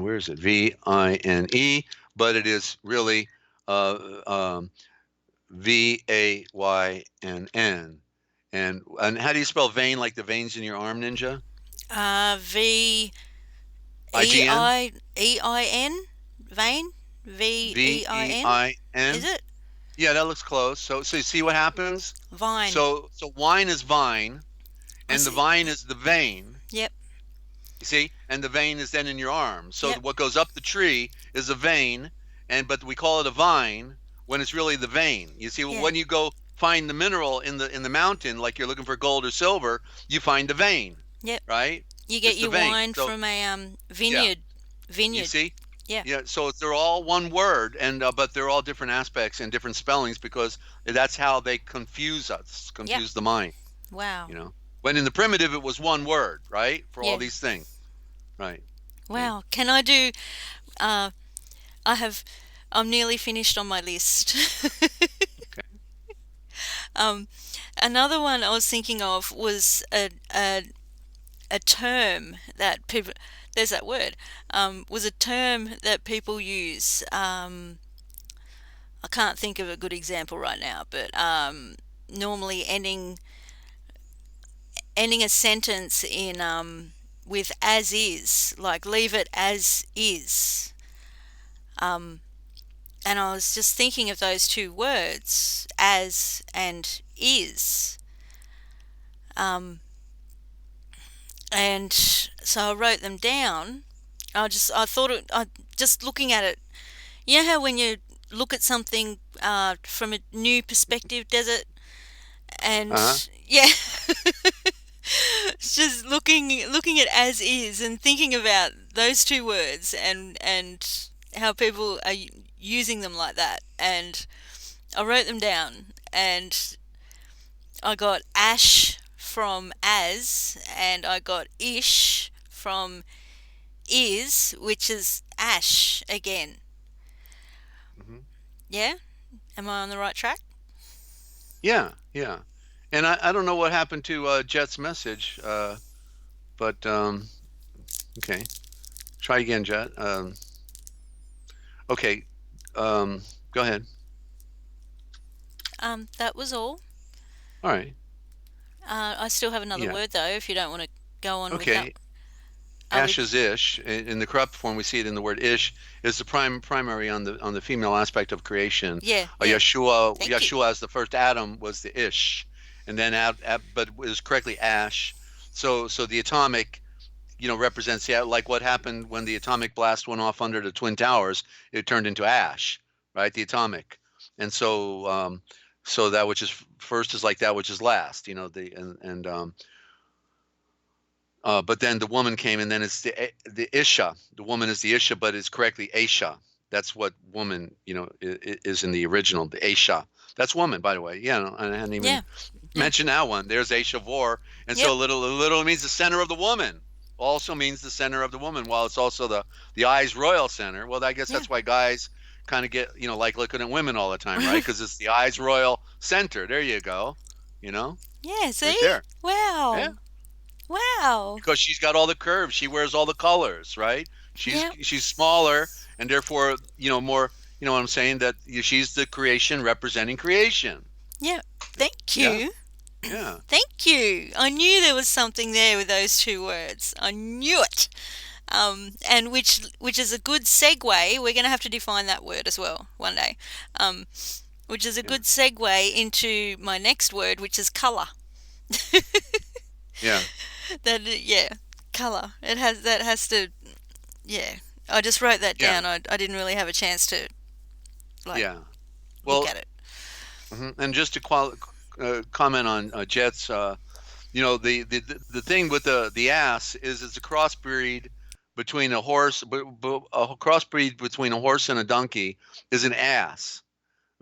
Where is it? VINE, but it is really VAYNN. And how do you spell vein, like the veins in your arm, Ninja? V E IGN? I E I N, vein. VEIN. Is VEIN? it? Yeah, that looks close. So you see what happens? Vine. So wine is vine, I and the see. vine is the vein. Yep. You see, and the vein is then in your arm. So Yep. what goes up the tree is a vein, but we call it a vine when it's really the vein. You see, Yeah. when you go find the mineral in the mountain, like you're looking for gold or silver, you find the vein, Yep. right? You get It's the your vein. wine So from a yeah, vineyard. you Vineyard. see, Yeah. yeah. So they're all one word, and but they're all different aspects and different spellings because that's how they confuse us, Yep. confuse the mind. Wow. When in the primitive it was one word, right, for all Yeah. these things, right? Okay. Wow. Can I do? Uh, I have. I'm nearly finished on my list. Okay. um, Another one I was thinking of was a term that people. There's that word. Was a term that people use. I can't think of a good example right now, but normally ending a sentence in with as is, like leave it as is. Um, and I was just thinking of those two words, as and is. Um, and so I wrote them down. I thought I just looking at it. You know how when you look at something from a new perspective, Desert, and Uh-huh. yeah, it's just looking at as is and thinking about those two words and how people are using them like that. And I wrote them down, and I got ash from as, and I got ish from is, which is ash again. Hmm. Yeah, am I on the right track? Yeah, yeah. And I don't know what happened to Jet's message, but okay. Try again, Jet. Okay. Go ahead. That was all. All right. I still have another Yeah. word though, if you don't want to go on without. Okay. Are Ash we? is ish. In the corrupt form, we see it in the word ish. Is the primary on the female aspect of creation. Yeah, yeah. Thank you. Yeshua as the first Adam was the ish, and then but it was correctly ash. So the atomic, represents like what happened when the atomic blast went off under the Twin Towers. It turned into ash, right? The atomic, and so that which is first is like that which is last. But then the woman came, and then it's the Isha. The woman is the Isha, but it's correctly Aisha. That's what woman, is in the original, the Aisha. That's woman, by the way. Yeah, I hadn't even Yeah, yeah. mentioned that one. There's ASHAVOR, and Yep. so little means the center of the woman. Also means the center of the woman, while it's also the eyes royal center. Well, I guess Yeah. that's why guys kind of get, like looking at women all the time, right? Because it's the eyes royal center. There you go. Yeah, Right see? there. Yeah. Wow. Wow. Because she's got all the curves. She wears all the colors, right? She's Yep. she's smaller and therefore, more, You know what I'm saying? That she's the creation representing creation. Yeah. Thank Yeah, you. yeah, Thank you. I knew there was something there with those two words. I knew it. And which is a good segue. We're going to have to define that word as well one day. Which is a yeah, good segue into my next word, which is color. yeah, Yeah, color. That has to. Yeah, I just wrote that yeah, down. I didn't really have a chance to like yeah. look Well, at it. and just to comment on Jet's, the thing with the ass is it's a crossbreed between a horse, a crossbreed between a horse and a donkey is an ass.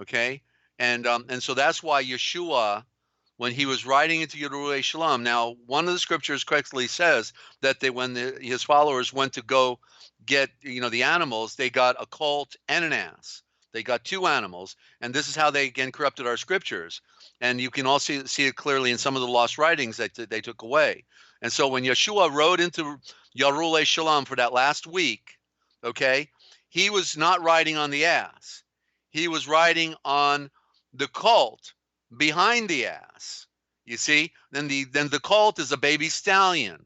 Okay, and so that's why Yeshua, when he was riding into Jerusalem, now one of the scriptures correctly says that when his followers went to go get the animals, they got a colt and an ass. They got two animals, and this is how they again corrupted our scriptures. And you can also see it clearly in some of the lost writings that they took away. And so when Yeshua rode into Jerusalem for that last week, okay, he was not riding on the ass. He was riding on the colt behind the ass. You see, then the colt is a baby stallion.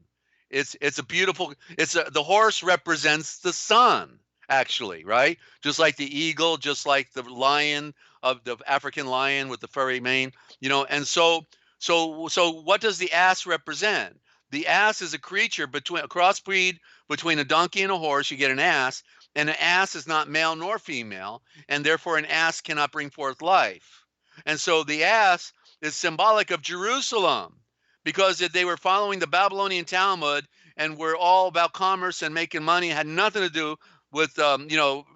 It's a beautiful. The horse represents the sun, actually, right? Just like the eagle, just like the lion of the African lion with the furry mane, And so what does the ass represent? The ass is a creature between a crossbreed between a donkey and a horse. You get an ass, and an ass is not male nor female, and therefore an ass cannot bring forth life. And so the ass is symbolic of Jerusalem because they were following the Babylonian Talmud and were all about commerce and making money. It had nothing to do with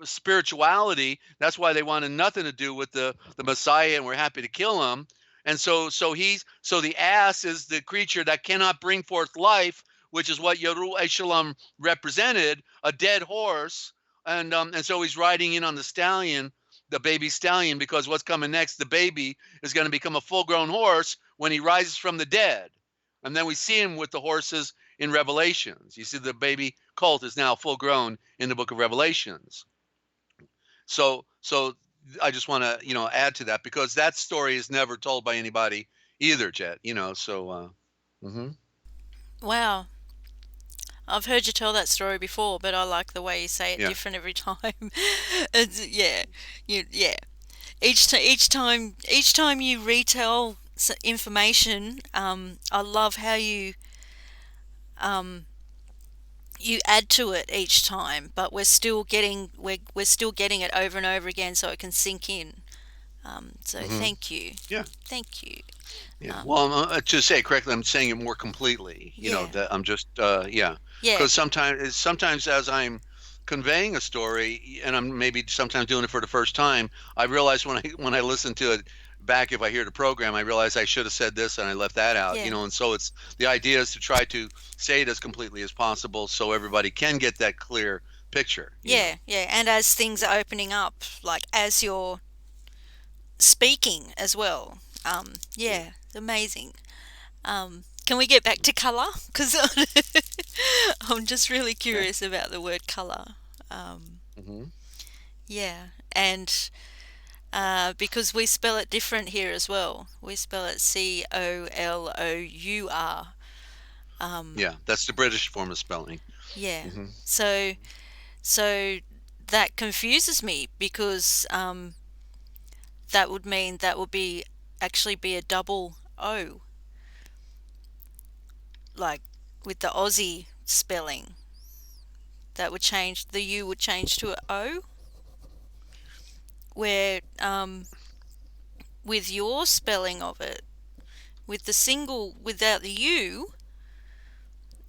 spirituality. That's why they wanted nothing to do with the Messiah and were happy to kill him. And so the ass is the creature that cannot bring forth life, which is what Jerusalem represented, a dead horse. And so he's riding in on the stallion, the baby stallion, because what's coming next, the baby is going to become a full-grown horse when he rises from the dead. And then we see him with the horses in Revelations. You see the baby colt is now full-grown in the book of Revelations. So I just want to, add to that because that story is never told by anybody either, Jet, so. Wow. I've heard you tell that story before, but I like the way you say it Yeah. different every time. Yeah, yeah. Each time you retell information, I love how um, you add to it each time, but we're still getting it over and over again, so it can sink in. So thank you, Yeah. thank you. Yeah. Um, Well, to say it correctly, I'm saying it more completely. yeah, That I'm just yeah. yeah, Because sometimes as I'm conveying a story, and I'm maybe sometimes doing it for the first time, I realize when I listen to it back, if I hear the program, I realize I should have said this and I left that out. yeah. And so it's the idea is to try to say it as completely as possible so everybody can get that clear picture. Yeah, yeah, and as things are opening up, like as you're speaking as well. Yeah. Yeah, amazing. Can we get back to colour? Because I'm just really Yeah. curious about the word colour. Hmm. Yeah, and because we spell it different here as well. We spell it Colour. Yeah. That's the British form of spelling. Yeah, Hmm. so so that confuses me because that would mean that would be actually be a double O, like with the Aussie spelling. That would change, the U would change to a O, where with your spelling of it, with the single without the U,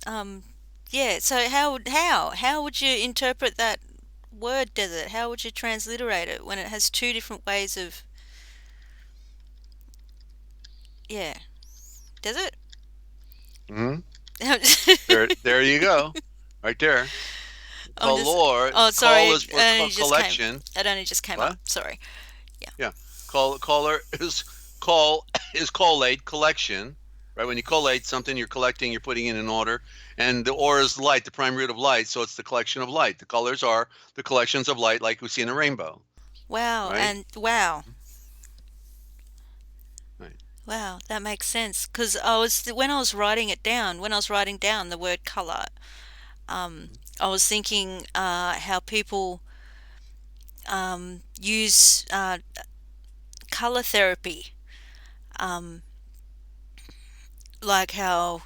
um, yeah. So how would you interpret that word desert? How would you transliterate it when it has two different ways of yeah desert? Hmm. I'm There you go, right there. just Color, oh call sorry, is for collection. it only just came up. What? Sorry. Yeah. Yeah. Color is call is collate collection. Right. When you collate something, you're collecting, you're putting it in order. And the or is light, the prime root of light. So it's the collection of light. The colors are the collections of light, like we see in a rainbow. Wow, right? and wow. Right. Wow, that makes sense. Because when I was writing it down, when I was writing down the word color, I was thinking how people use color therapy, um, like how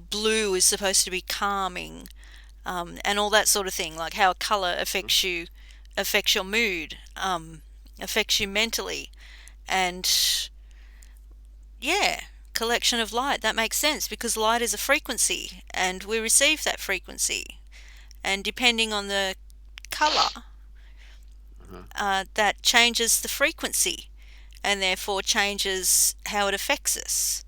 blue is supposed to be calming, and all that sort of thing. Like how color affects your mood, affects you mentally, and yeah, collection of light. That makes sense because light is a frequency, and we receive that frequency. And depending on the color, Uh-huh. that changes the frequency, and therefore changes how it affects us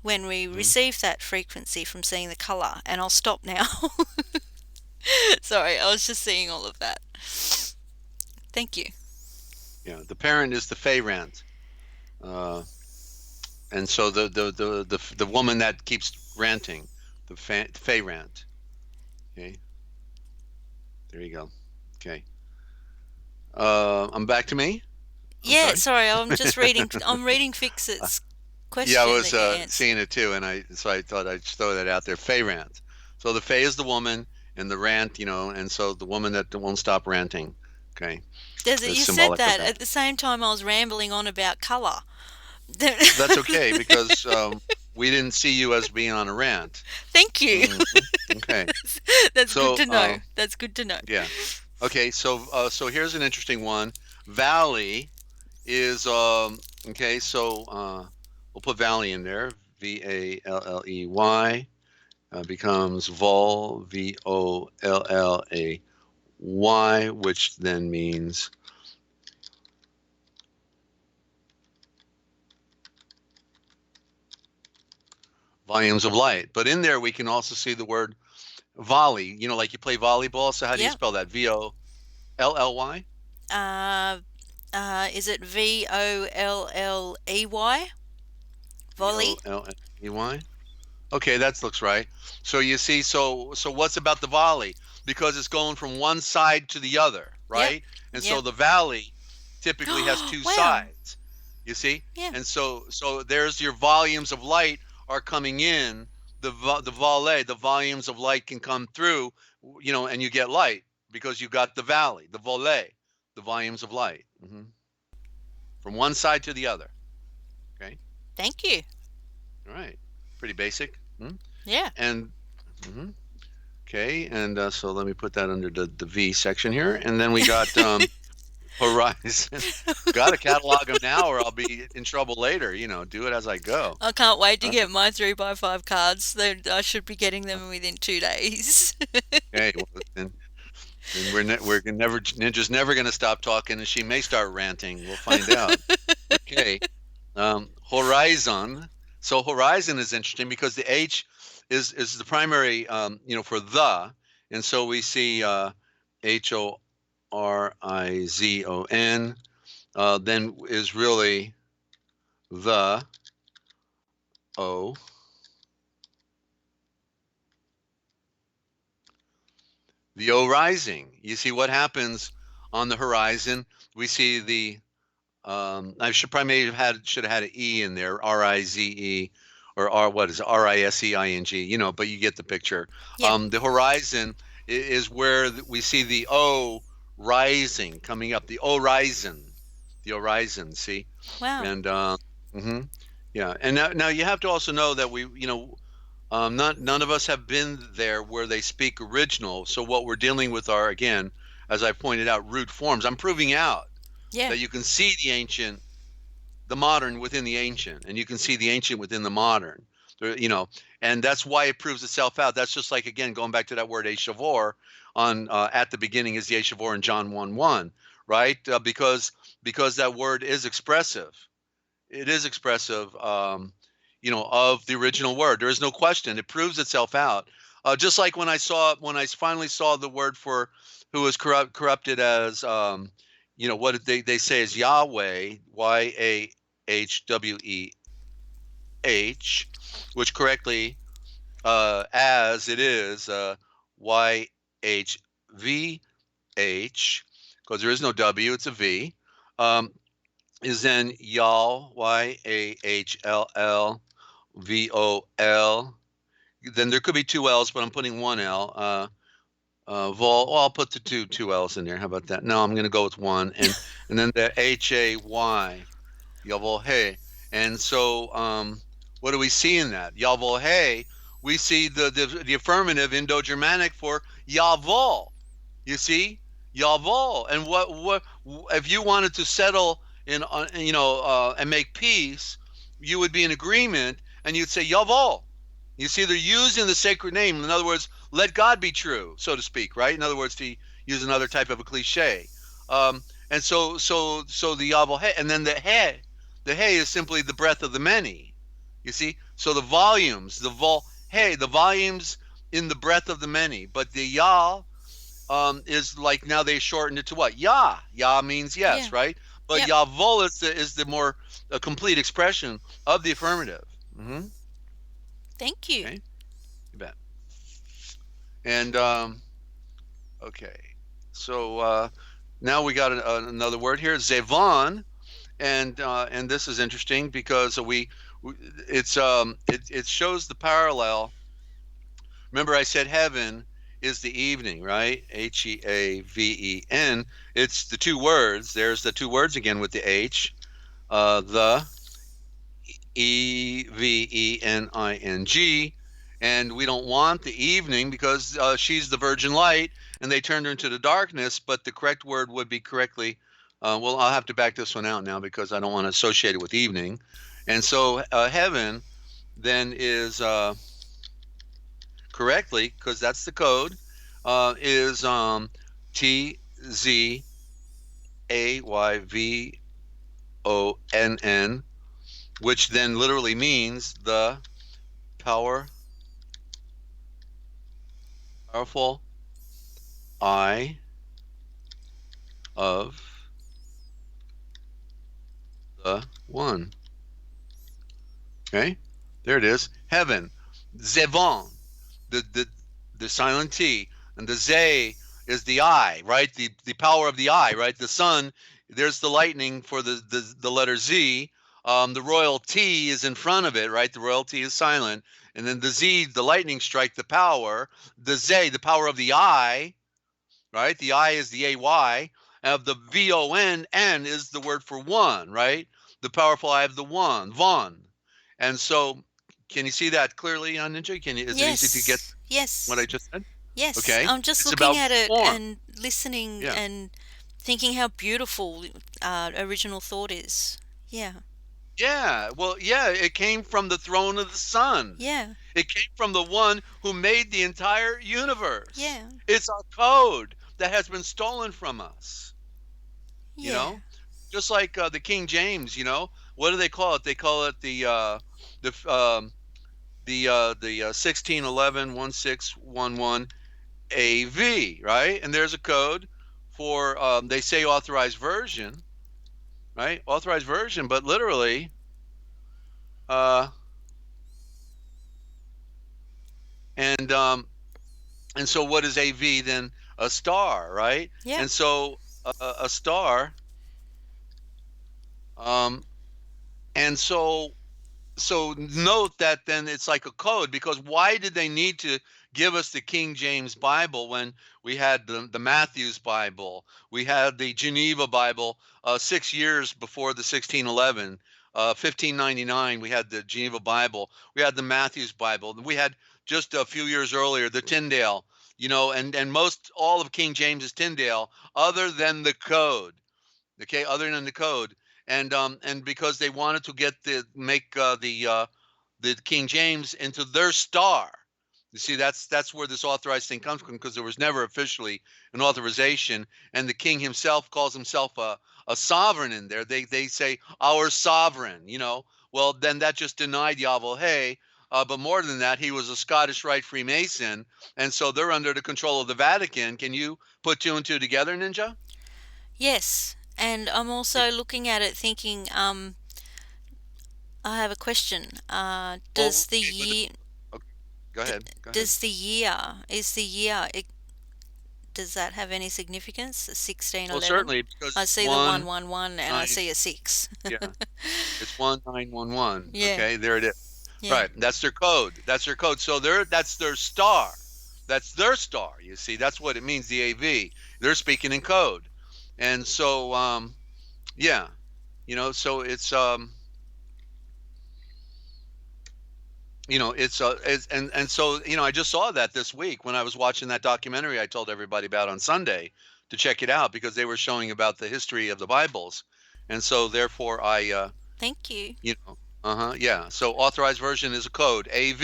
when we Hmm. receive that frequency from seeing the color. And I'll stop now. Sorry, I was just seeing all of that. Thank you. Yeah, the parent is the Feyrant. Uh, and so the woman that keeps ranting, the Feyrant. Okay, there you go. Okay. I'm back to me. I'm Yeah, sorry. sorry, I'm just reading. I'm reading Fixit's Yeah, I question was that you answered. seeing it too, and I thought I'd just throw that out there. Fey rant. So the Fey is the woman, and the rant, and so the woman that won't stop ranting. Okay, Desert, is you said symbolic of that that. at the same time I was rambling on about color. That's okay because we didn't see you as being on a rant. Thank you. Hmm. Okay, That's good so to know. That's good to know. yeah, okay. So here's an interesting one. Valley is okay. So we'll put Valley in there. Valley. Becomes Vollay, which then means volumes of light. But in there, we can also see the word volley, like you play volleyball. So how do you Yep. spell that? Volley? Uh, is it Volley? Volley? Volley? Okay, that looks right. So you see, so what's about the volley? Because it's going from one side to the other, Yep. right? And so Yep. the valley typically has two Wow. sides. You see? Yeah. And so there's your volumes of light are coming in. The volley, the volumes of light can come through, and you get light because you got the valley, the volley, the volumes of light, from one side to the other. Okay. Thank you. All right. Pretty basic. Yeah. And mhm. Okay, and so let me put that under the V section here, and then we got Horizon. Got to catalog them now, or I'll be in trouble later. Do it as I go. I can't wait to Uh, get my 3x5 cards. I should be getting them within 2 days. Okay, well, then we're never Ninja's never going to stop talking, and she may start ranting. We'll find out. Okay, Horizon. So Horizon is interesting because the H is the primary, for the, and so we see Horizon. Then is really the O. The O rising. You see what happens on the horizon. We see the I should have had an E in there, Rize, or what is it, Rising, but you get the picture. Yep. The horizon is where we see the O rising coming up, the horizon. See, Wow. and mhm, yeah, and now you have to also know that none of us have been there where they speak original. So what we're dealing with are, again, as I pointed out, root forms. I'm proving out Yeah. that you can see the modern within the ancient, and you can see the ancient within the modern. And that's why it proves itself out. That's just like, again, going back to that word ASHAVOR on at the beginning is the ASHAVOR in John 1:1, right? Because that word is expressive. It is expressive, of the original word. There is no question. It proves itself out. Just like when I finally saw the word for who was corrupted as, what did they say is Yahweh, Yahweh, which correctly, as it is, Yhvh, because there is no W, it's a V, is then Yahll, YAHLLVOL. Then there could be two L's, but I'm putting one L. Vol. Well, I'll put the two L's in there. How about that? No, I'm going to go with one, and then the HAY, Yahweh. And so, what do we see in that? Yahweh. We see the affirmative Indo-Germanic for Yahweh. You see, Yahweh. And what if you wanted to settle in, and make peace? You would be in agreement, and you'd say Yahweh. You see, they're using the sacred name. In other words, let God be true, so to speak, right? In other words, to use another type of a cliche. And so the Yahweh, and then the He is simply the breath of the many. You see, so the volumes, the volumes in the breath of the many. But the Yah is like, now they shortened it to what? Yah. Yah means yes, Yeah. right? But Yep. Yahweh is the more complete expression of the affirmative. Mm-hmm. Thank you. Okay, you bet. And okay, so now we got another word here, Zevon, and this is interesting because it shows the parallel. Remember, I said heaven is the evening, right? Heaven. It's the two words. There's the two words again with the H, the Evening, and we don't want the evening because she's the virgin light, and they turned her into the darkness. But the correct word would be correctly. Well, I'll have to back this one out now because I don't want to associate it with evening, and so heaven then is correctly, because that's the code, is Tzayvonn, which then literally means the powerful eye of the one. Okay, there it is. Heaven, Zevon, the silent T, and the Zay is the eye, right? The power of the eye, right? The sun. There's the lightning for the letter Z. The royal T is in front of it, right? The royal T is silent, and then the Z, the lightning strike, the power. The Zay, the power of the eye, right? The I is the AY. Of the VON, N is the word for one, right? The powerful eye of the one, Von. And so, can you see that clearly on Ninja? Is it easy to get Yes. Yes. what I just said? Yes. Okay. I'm just It's looking about at it form. and listening Yeah. and thinking how beautiful original thought is. Yeah. Yeah. Well, yeah, it came from the throne of the sun. Yeah. It came from the one who made the entire universe. Yeah. It's a code that has been stolen from us. You Yeah. know, just like the King James. What do they call it? They call it the 1611 1611 AV, right? And there's a code for they say authorized version, right? Authorized version, but literally, uh, and um, and so what is AV then? A star, right? Yeah. And so a star, um, and so note that then it's like a code, because why did they need to give us the King James Bible when we had the Matthew's Bible, we had the Geneva Bible 6 years before the 1611, 1599 we had the Geneva Bible, we had the Matthew's Bible, we had just a few years earlier the Tyndale, and most all of King James is Tyndale, other than the code. Okay, other than the code, and because they wanted to make the King James into their star. You see, that's where this authorized thing comes from, because there was never officially an authorization, and the king himself calls himself a sovereign in there. They say our sovereign, Well, then that just denied Yahweh. But more than that, he was a Scottish Rite Freemason, and so they're under the control of the Vatican. Can you put two and two together, Ninja? Yes. And I'm also looking at it thinking, I have a question. Well, Does the okay, year, okay, go d- ahead. Go ahead. does the year, is the year Does that have any significance? The Well, 1611. certainly because I it's see the one 111 and I nine. see a 6. Yeah, it's 1911. Yeah, Okay, there it is. yeah, Right, that's their code. That's their code. So that's their star. That's their star. You see, that's what it means. The AV. They're speaking in code, and so yeah, so it's and so I just saw that this week when I was watching that documentary I told everybody about on Sunday to check it out because they were showing about the history of the Bibles, and so therefore thank you. you know, yeah. So authorized version is a code, AV.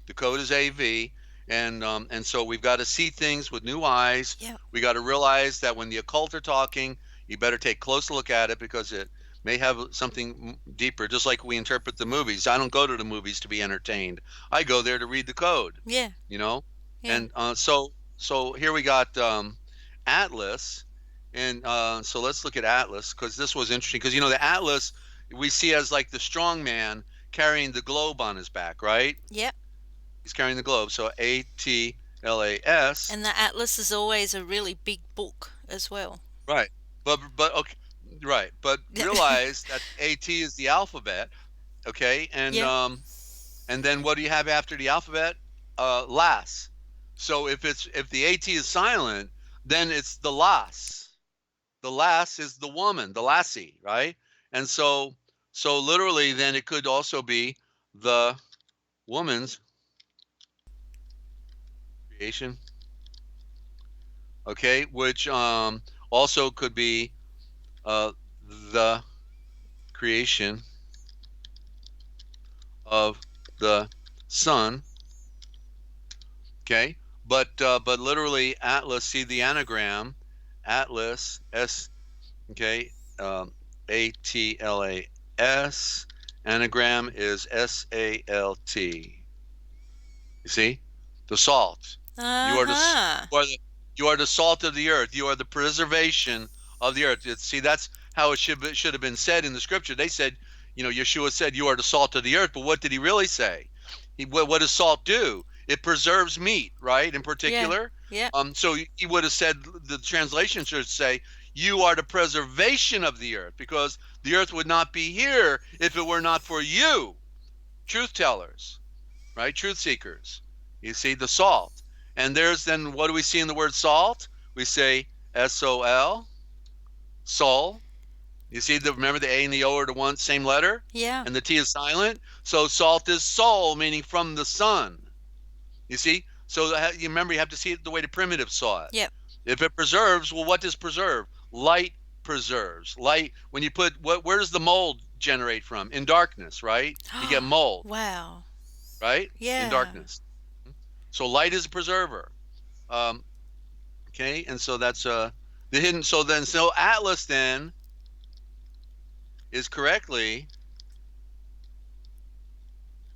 The code is AV, and so we've got to see things with new eyes. Yeah, We got to realize that when the occult are talking, you better take a close look at it because it may have something deeper. Just like we interpret the movies, I don't go to the movies to be entertained. I go there to read the code. yeah, You know, yeah, and so here we got Atlas, and so let's look at Atlas because this was interesting because the Atlas we see as like the strong man carrying the globe on his back, right? yep. He's carrying the globe. So ATLAS, And the atlas is always a really big book as well. right? But okay, right. But realize that AT is the alphabet, okay? Yeah, And then what do you have after the alphabet? Las. So if the AT is silent, then it's the las. The lass is the woman, the lassie, right? And so literally then it could also be the woman's creation, okay, which also could be the creation of the sun, okay? But literally Atlas, see the anagram, Atlas, okay, ATLAS, anagram is SALT. You see, the salt. You are the uh-huh. you are the you are the salt of the earth. You are the preservation of the earth. See, that's how it should have been said in the scripture. They said, Yeshua said, "You are the salt of the earth." But what did he really say? What does salt do? It preserves meat, right? In Yeah, particular. yeah, So he would have said the translation should say, "You are the preservation of the earth," because the earth would not be here if it were not for you, truth tellers, right? Truth seekers. You see the salt. And there's then what do we see in the word salt? We say SOL, sol. You see remember the A and the O are the one same letter, yeah, and the T is silent. So salt is sol, meaning from the sun. You see? So you remember you have to see it the way the primitives saw it. yep. If it preserves, well, what does preserve? Light preserves. Light, when you put, where does the mold generate from? In darkness, right? You get mold, Wow. right? In Yeah. darkness. So light is a preserver. Um, okay, and so that's the hidden. So Atlas then is correctly.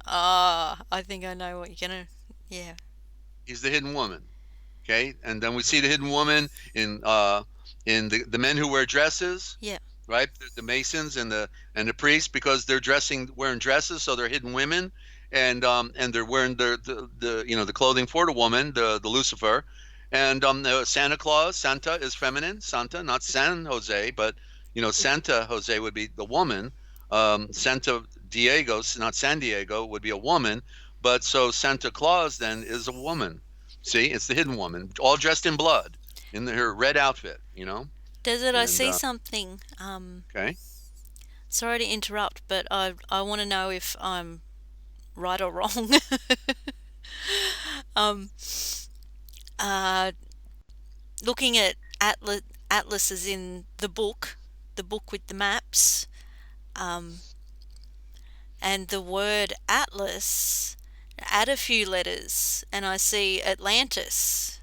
I think I know what you're gonna. Yeah. He's the hidden woman. Okay, and then we see the hidden woman in the men who wear dresses, Yeah. right? The Masons and the priests because they're wearing dresses, so they're hidden women, and they're wearing the clothing for the woman, the Lucifer, and Santa Claus. Santa is feminine, Santa, not San Jose, but Santa Jose would be the woman. Santa Diego, not San Diego, would be a woman, but so Santa Claus then is a woman. See, it's the hidden woman, all dressed in blood, in her red outfit. Desert, I And see something. okay, Sorry to interrupt, but I want to know if I'm right or wrong. um, uh, Looking at atlases in the book with the maps, um, and the word atlas, add a few letters, and I see Atlantis.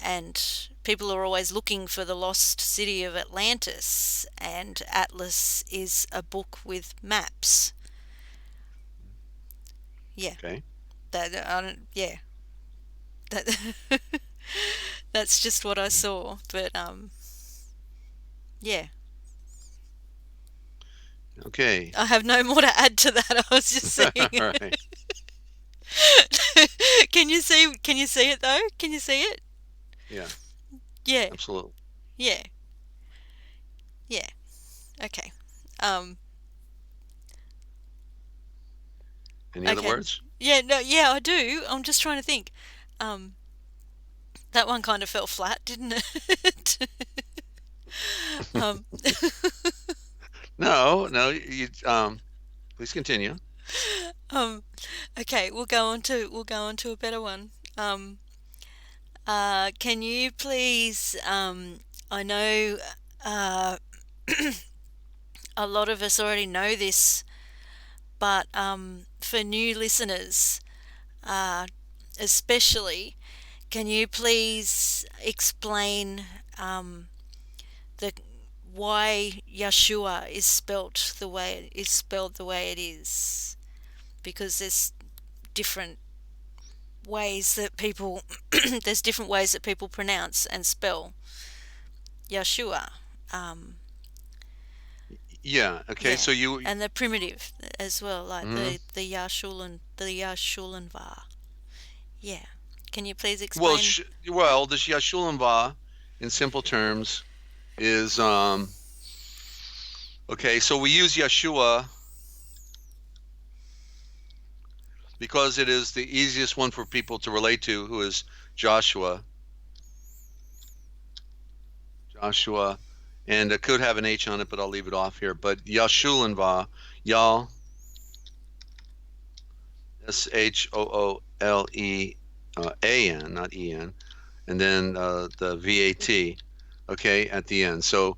And people are always looking for the lost city of Atlantis, and Atlas is a book with maps. Yeah, okay, that I don't. Yeah, that that's just what I saw. But yeah, okay. I have no more to add to that. I was just saying. All right. Can you see? Can you see it though? Can you see it? Yeah. Yeah. Absolutely. Yeah. Yeah. Okay. Um. Any other Okay. words? Yeah. No. Yeah. I do. I'm just trying to think. Um. That one kind of fell flat, didn't it? um. No, no. You please continue. um. Okay. We'll go on to a better one. Can you please? I know. Uh. A lot of us already know this, but for new listeners, uh, especially, can you please explain the why Yeshua is spelled the way it is? Because different there's different ways that people pronounce and spell Yeshua. Um, Yeah. Okay. yeah, So you. and the primitive as well, like Mhm. the Yashulan var. Yeah. Can you please Well, explain? the Yashulim in simple terms, is okay. So we use Yeshua because it is the easiest one for people to relate to, who is Joshua. Joshua, and it could have an H on it, but I'll leave it off here. But Yashulinva, Yal, Shoole, A-N, not E-N, and then the V-A-T, okay, at the end. So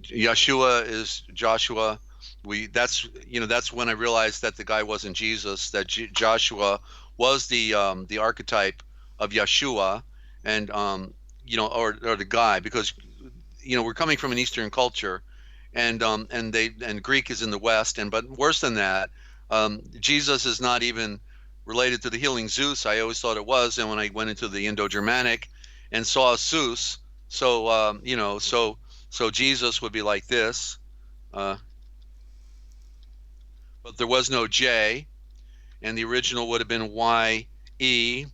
Yeshua is Joshua. That's when I realized that the guy wasn't Jesus, that Joshua was the archetype of Yeshua, and or the guy, because we're coming from an Eastern culture, and Greek is in the West, and but worse than that, Jesus is not even related to the healing Zeus. I always thought it was, and when I went into the Indo-Germanic and saw Zeus, so so Jesus would be like this, uh, but there was no J, and the original would have been Y-E,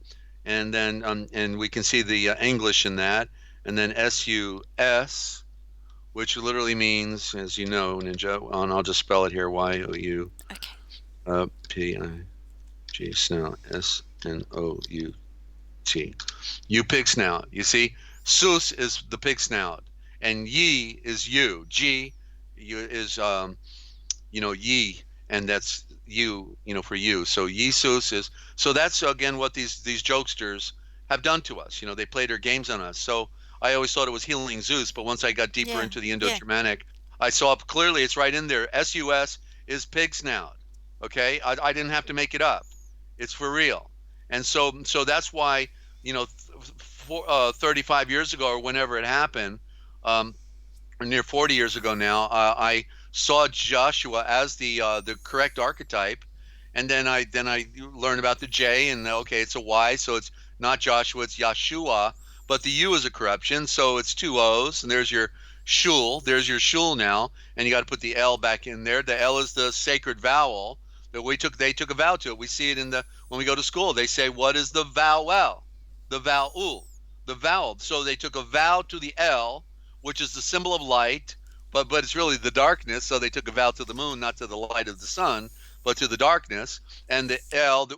and then and we can see the English in that, and then S-U-S, which literally means, as you know, Ninja, and I'll just spell it here, Y-O-U, Okay. P-I-G, snout, S-N-O-U-T. You pig snout. You see, Sus is the pig snout, and Yi is you. G is ye, and that's you, for you. So Jesus is, so that's again what these jokesters have done to us. They played their games on us. So I always thought it was healing Zeus, but once I got deeper Yeah. into the Yeah. Indo-Germanic, I saw clearly it's right in there. S-U-S is pig snout. Okay, I didn't have to make it up. It's for real. And so that's why 35 years ago, or whenever it happened, um, or near 40 years ago now, I saw Joshua as the correct archetype, and then I learned about the J, and okay, it's a Y, so it's not Joshua, it's Yeshua, but the U is a corruption, so it's two O's, and there's your shul now, and you got to put the L back in there. The L is the sacred vowel that they took a vow to it. We see it when we go to school. They say, what is the vowel? The vowel, the vowel. So they took a vow to the L, which is the symbol of light, but it's really the darkness. So they took a vow to the moon, not to the light of the sun, but to the darkness. And the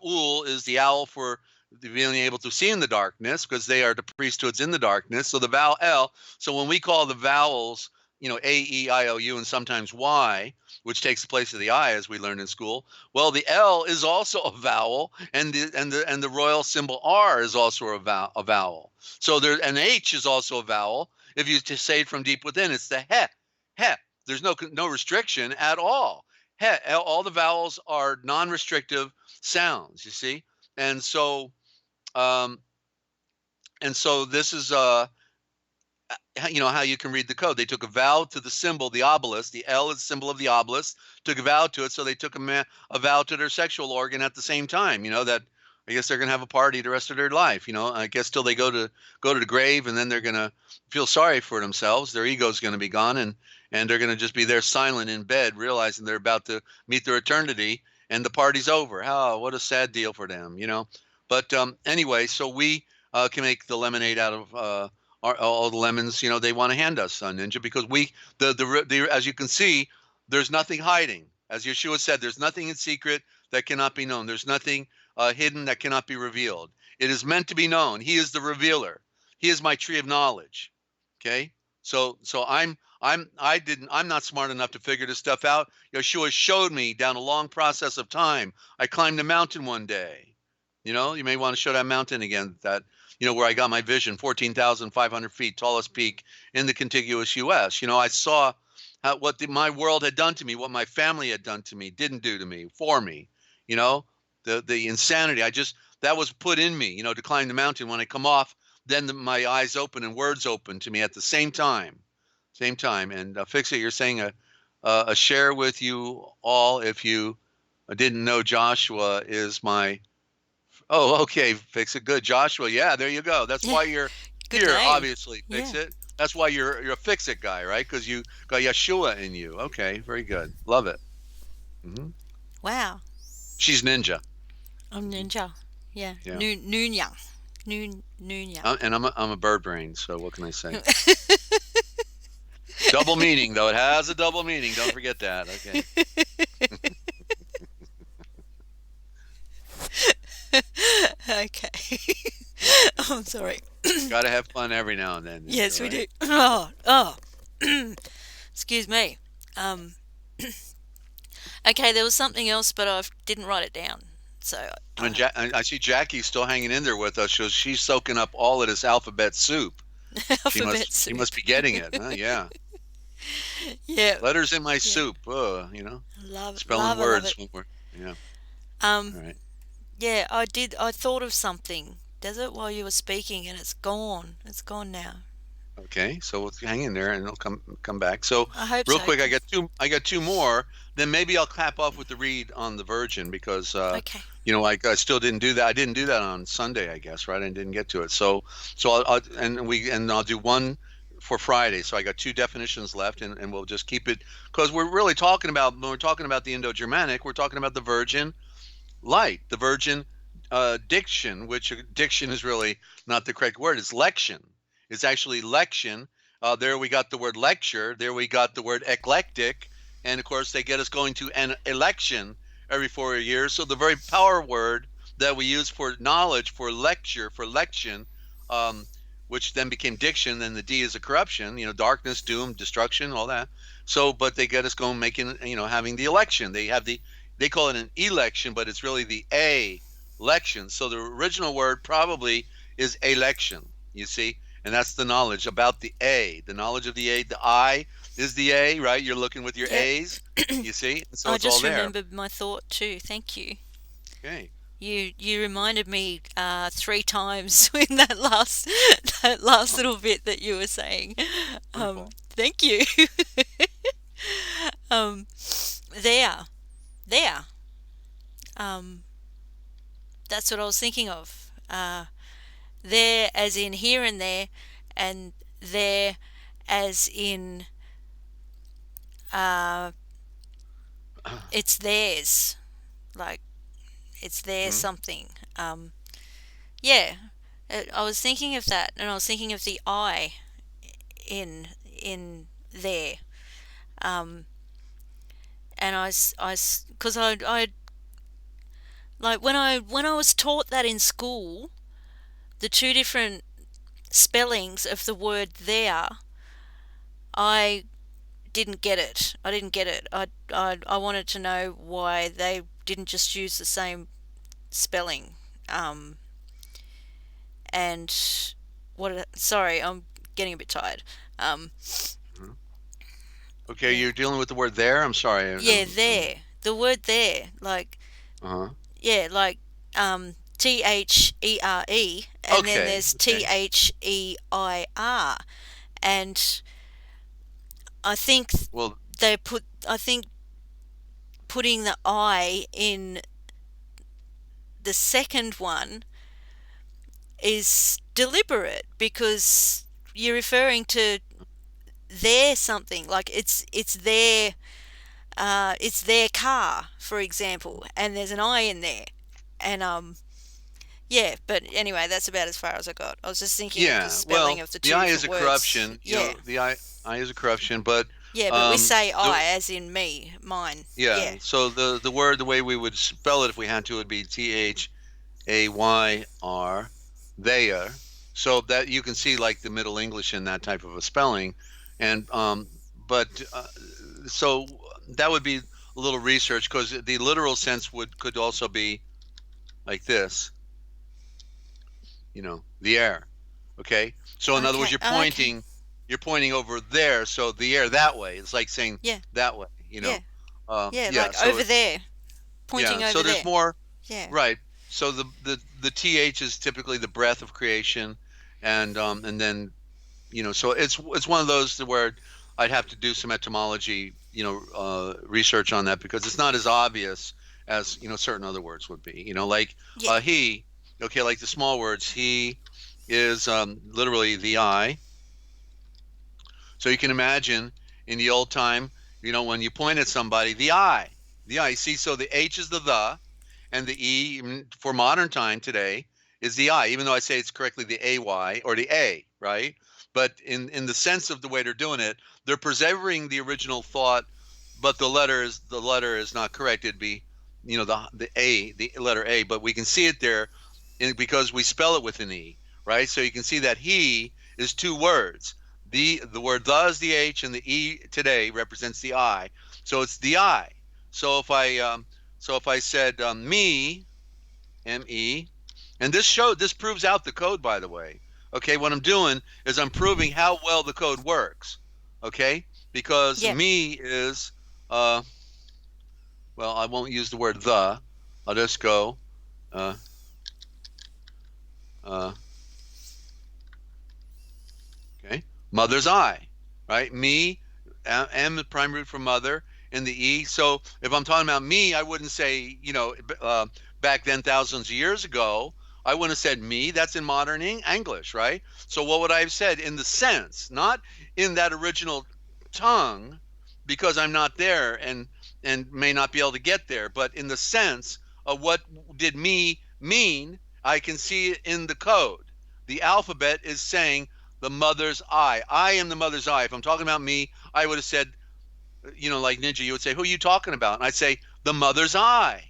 Ul, is the owl for being able to see in the darkness, because they are the priesthoods in the darkness. So the vowel L. So when we call the vowels, A, E, I, O, U, and sometimes Y, which takes the place of the I, as we learned in school. Well, the L is also a vowel, and the royal symbol R is also a vowel. So an H is also a vowel. If you just say it from deep within, it's the he, he. There's no restriction at all. He, all the vowels are non-restrictive sounds. You see, and so um, this is how you can read the code. They took a vow to the symbol, the obelisk. The L is the symbol of the obelisk. Took a vow to it, so they took a vow to their sexual organ at the same time. That I guess they're gonna have a party the rest of their life. I guess till they go to the grave, and then they're gonna feel sorry for themselves. Their ego's gonna be gone, and they're gonna just be there silent in bed, realizing they're about to meet their eternity, and the party's over. Oh, what a sad deal for them. But anyway, so we can make the lemonade out of all the lemons, they want to hand us, Ninja, because the as you can see, there's nothing hiding. As Yeshua said, there's nothing in secret that cannot be known. There's nothing hidden that cannot be revealed. It is meant to be known. He is the revealer. He is my tree of knowledge. Okay, so I'm not smart enough to figure this stuff out. Yeshua showed me down a long process of time. I climbed a mountain one day. You may want to show that mountain again. That where I got my vision, 14,500 feet, tallest peak in the contiguous U.S. I saw what my world had done to me, what my family had done to me, didn't do to me, for me. The insanity. That was put in me. To climb the mountain. When I come off, then my eyes open and words open to me at the same time. And Fix It, you're saying a share with you all if you didn't know Joshua is my. Oh, okay, Fix It. Good, Joshua. Yeah, there you go. That's why you're Good here, name. obviously. Fix It. That's why you're a Fix It guy, right? Because you got Yeshua in you. Okay, very good. Love it. Mm-hmm. Wow. She's Ninja. I'm Ninja. Yeah. Yeah. Nunya. Nunya. And I'm a bird brain. So what can I say? Double meaning, though. It has a double meaning. Don't forget that. Okay. Okay. I'm sorry. Got to have fun every now and then. Yes, right? we do. Oh. Excuse me. Okay, there was something else, but I didn't write it down. So I see Jackie still hanging in there with us. So she's soaking up all of this alphabet soup. alphabet She soup. must be getting it. Huh? Yeah. Yeah. Letters in my soup. Spelling words. Love it. Yeah. All right. Yeah, I did. I thought of something, Desert, while you were speaking, and it's gone. It's gone now. Okay, so we'll hang in there, and it'll come back. So I hope real so. quick, I got two more. Then maybe I'll cap off with the read on the Virgin because Okay. I still didn't do that. I didn't do that on Sunday, I guess, right? I didn't get to it. So I'll do one for Friday. So I got two definitions left, and we'll just keep it because we're really talking about when we're talking about the Indo-Germanic, we're talking about the Virgin light, the Virgin diction, which diction is really not the correct word. It's lection. It's actually lection. There we got the word lecture. There we got the word eclectic. And of course, they get us going to an election every 4 years. So the very power word that we use for knowledge, for lecture, for lection, which then became diction, then the D is a corruption, darkness, doom, destruction, all that. So, but they get us going making, having the election. They call it an election, but it's really the A-lection. So the original word probably is election, you see? And that's the knowledge about the A, the knowledge of the A. The I is the A, right? You're looking with your A's, you see? So I it's all just there. remembered my thought too. Thank you. Okay. You reminded me 3 times in that last little bit that you were saying. Thank you. There. That's what I was thinking of. There as in here and there, and there as in it's theirs, like it's their something. Yeah, I was thinking of that, and I was thinking of the I in there, and because I like when I was taught that in school, the 2 different spellings of the word there, I didn't get it. I wanted to know why they didn't just use the same spelling. And sorry, I'm getting a bit tired. Okay, you're dealing with the word there? I'm sorry. Yeah, there. The word there, like, yeah, like THERE, and then there's THEIR, and I think putting the I in the second one is deliberate because you're referring to their something, like it's their car, for example, and there's an I in there, and Yeah, but anyway, that's about as far as I got. I was just thinking of the Yeah, spelling well, of the the two I is different a words. corruption. Yeah. The I is a corruption, but Yeah, but we um, say the I as in me, mine. yeah. Yeah. So the word, the way we would spell it if we had to, would be Thayr. They are. So that you can see like the Middle English in that type of a spelling, and but so that would be a little research, because the literal sense could also be like this, the air. Okay. So in other words, Okay. Okay. you're pointing over there. So the air that way. It's like saying Yeah. that way, Yeah. Yeah, yeah. like So over there, yeah. pointing So over there's there. more, Yeah. right. So the th is typically the breath of creation, and then so it's one of those where I'd have to do some etymology, research on that, because it's not as obvious as certain other words would be. Like Yeah. he. Okay, like the small words, he is literally the I. So you can imagine in the old time, when you point at somebody, the I, See, so the H is the, and the E for modern time today is the I, even though I say it's correctly the AY or the A, right? But in the sense of the way they're doing it, they're preserving the original thought, but the letter is not correct. It'd be, the letter A, but we can see it there because we spell it with an E, right? So you can see that he is two words. The word the is the H, and the E today represents the I. So it's the I. So if I said me, me, and this proves out the code, by the way. Okay, what I'm doing is I'm proving how well the code works. Okay, because Yeah. me is well, I won't use the word the. I'll just go uh, uh, okay, mother's I, right? Me, M the prime root for mother, and the E. So if I'm talking about me, I wouldn't say, back then, thousands of years ago, I wouldn't have said me. That's in modern English, right? So what would I have said in the sense, not in that original tongue, because I'm not there and may not be able to get there, but in the sense of what did me mean, I can see it in the code. The alphabet is saying the mother's I. I am the mother's I. If I'm talking about me, I would have said, like Ninja, you would say, who are you talking about? And I'd say, the mother's I.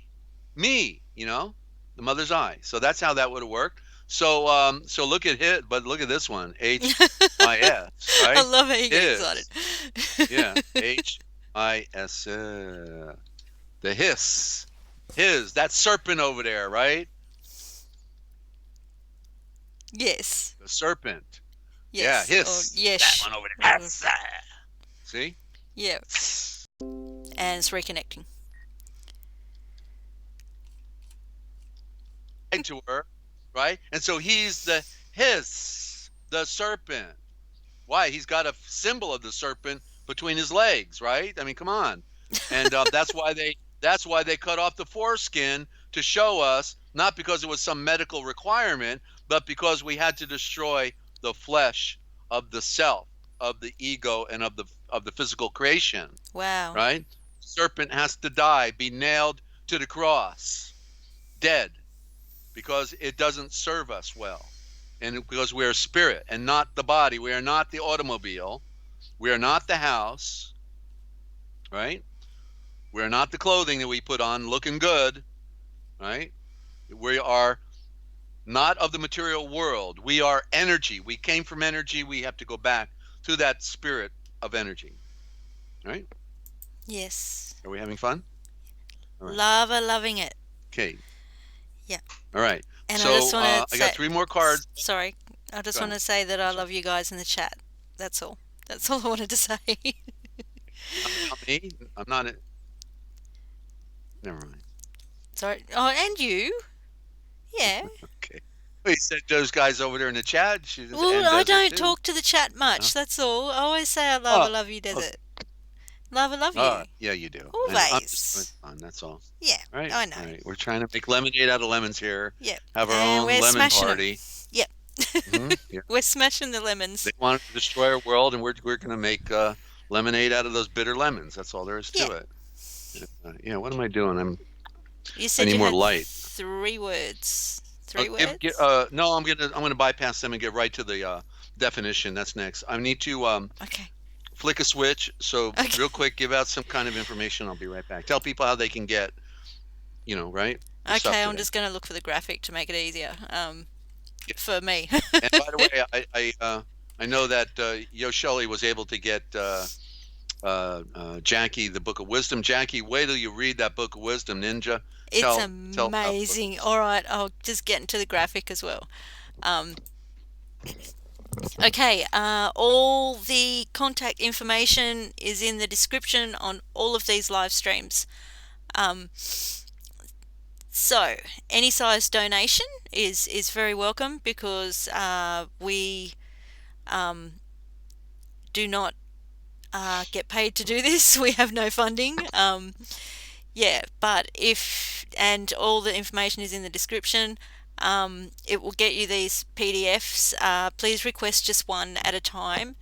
Me, the mother's I. So that's how that would have worked. So look at it, but look at this one, H-I-S, I right? love how you get excited. Yeah, H-I-S, the hiss, that serpent over there, right? Yes. The serpent. Yeah, Yes. Or hiss. That yes. one over there. See? Yeah. And it's reconnecting. To her, right? And so he's the serpent. Why? He's got a symbol of the serpent between his legs, right? I mean, come on. And that's why they cut off the foreskin, to show us, not because it was some medical requirement, but because we had to destroy the flesh of the self, of the ego, and of the physical creation, Wow. right? Serpent has to die, be nailed to the cross, dead, because it doesn't serve us well. And because we are spirit and not the body. We are not the automobile. We are not the house, right? We are not the clothing that we put on looking good, right? We are not of the material world. We are energy. We came from energy. We have to go back to that spirit of energy, right? Yes. Are we having fun? All right. Loving it. Okay. Yeah. All right. And so I just want to I got 3 more cards. Sorry. I just want to say that I love you guys in the chat. That's all. That's all I wanted to say. Me? I'm not. Never mind. Sorry. Oh, and you. Yeah. Okay. Well, you said those guys over there in the chat. Well, I don't talk to the chat much. That's all. I always say I love you, Desert. Love you. Yeah, you do. I'm just Always. fun, that's all. Yeah, All right. I know. All right. We're trying to make lemonade out of lemons here. Yep. Have our And own we're lemon smashing 'em. party. Yep. Yeah. We're smashing the lemons. They want to destroy our world, and we're going to make lemonade out of those bitter lemons. That's all there is to Yeah. it. Yeah. What am I doing? You I said need you more had light. 3 words. 3 words? No, I'm gonna bypass them and get right to the definition. That's next. I need to Okay. flick a switch. So Okay. real quick, give out some kind of information. I'll be right back. Tell people how they can get, right, the stuff Okay, I'm today. just going to look for the graphic to make it easier Yeah. for me. And by the way, I know that Yo Shelley was able to get Jackie the Book of Wisdom. Jackie, wait till you read that Book of Wisdom, Ninja. It's Tell about the Book of amazing. Wisdom. All right, I'll just get into the graphic as well. Um, okay, all the contact information is in the description on all of these live streams. Um, so, any size donation is very welcome because we do not get paid to do this. We have no funding. Yeah, but and all the information is in the description. It will get you these PDFs. Please request just one at a time.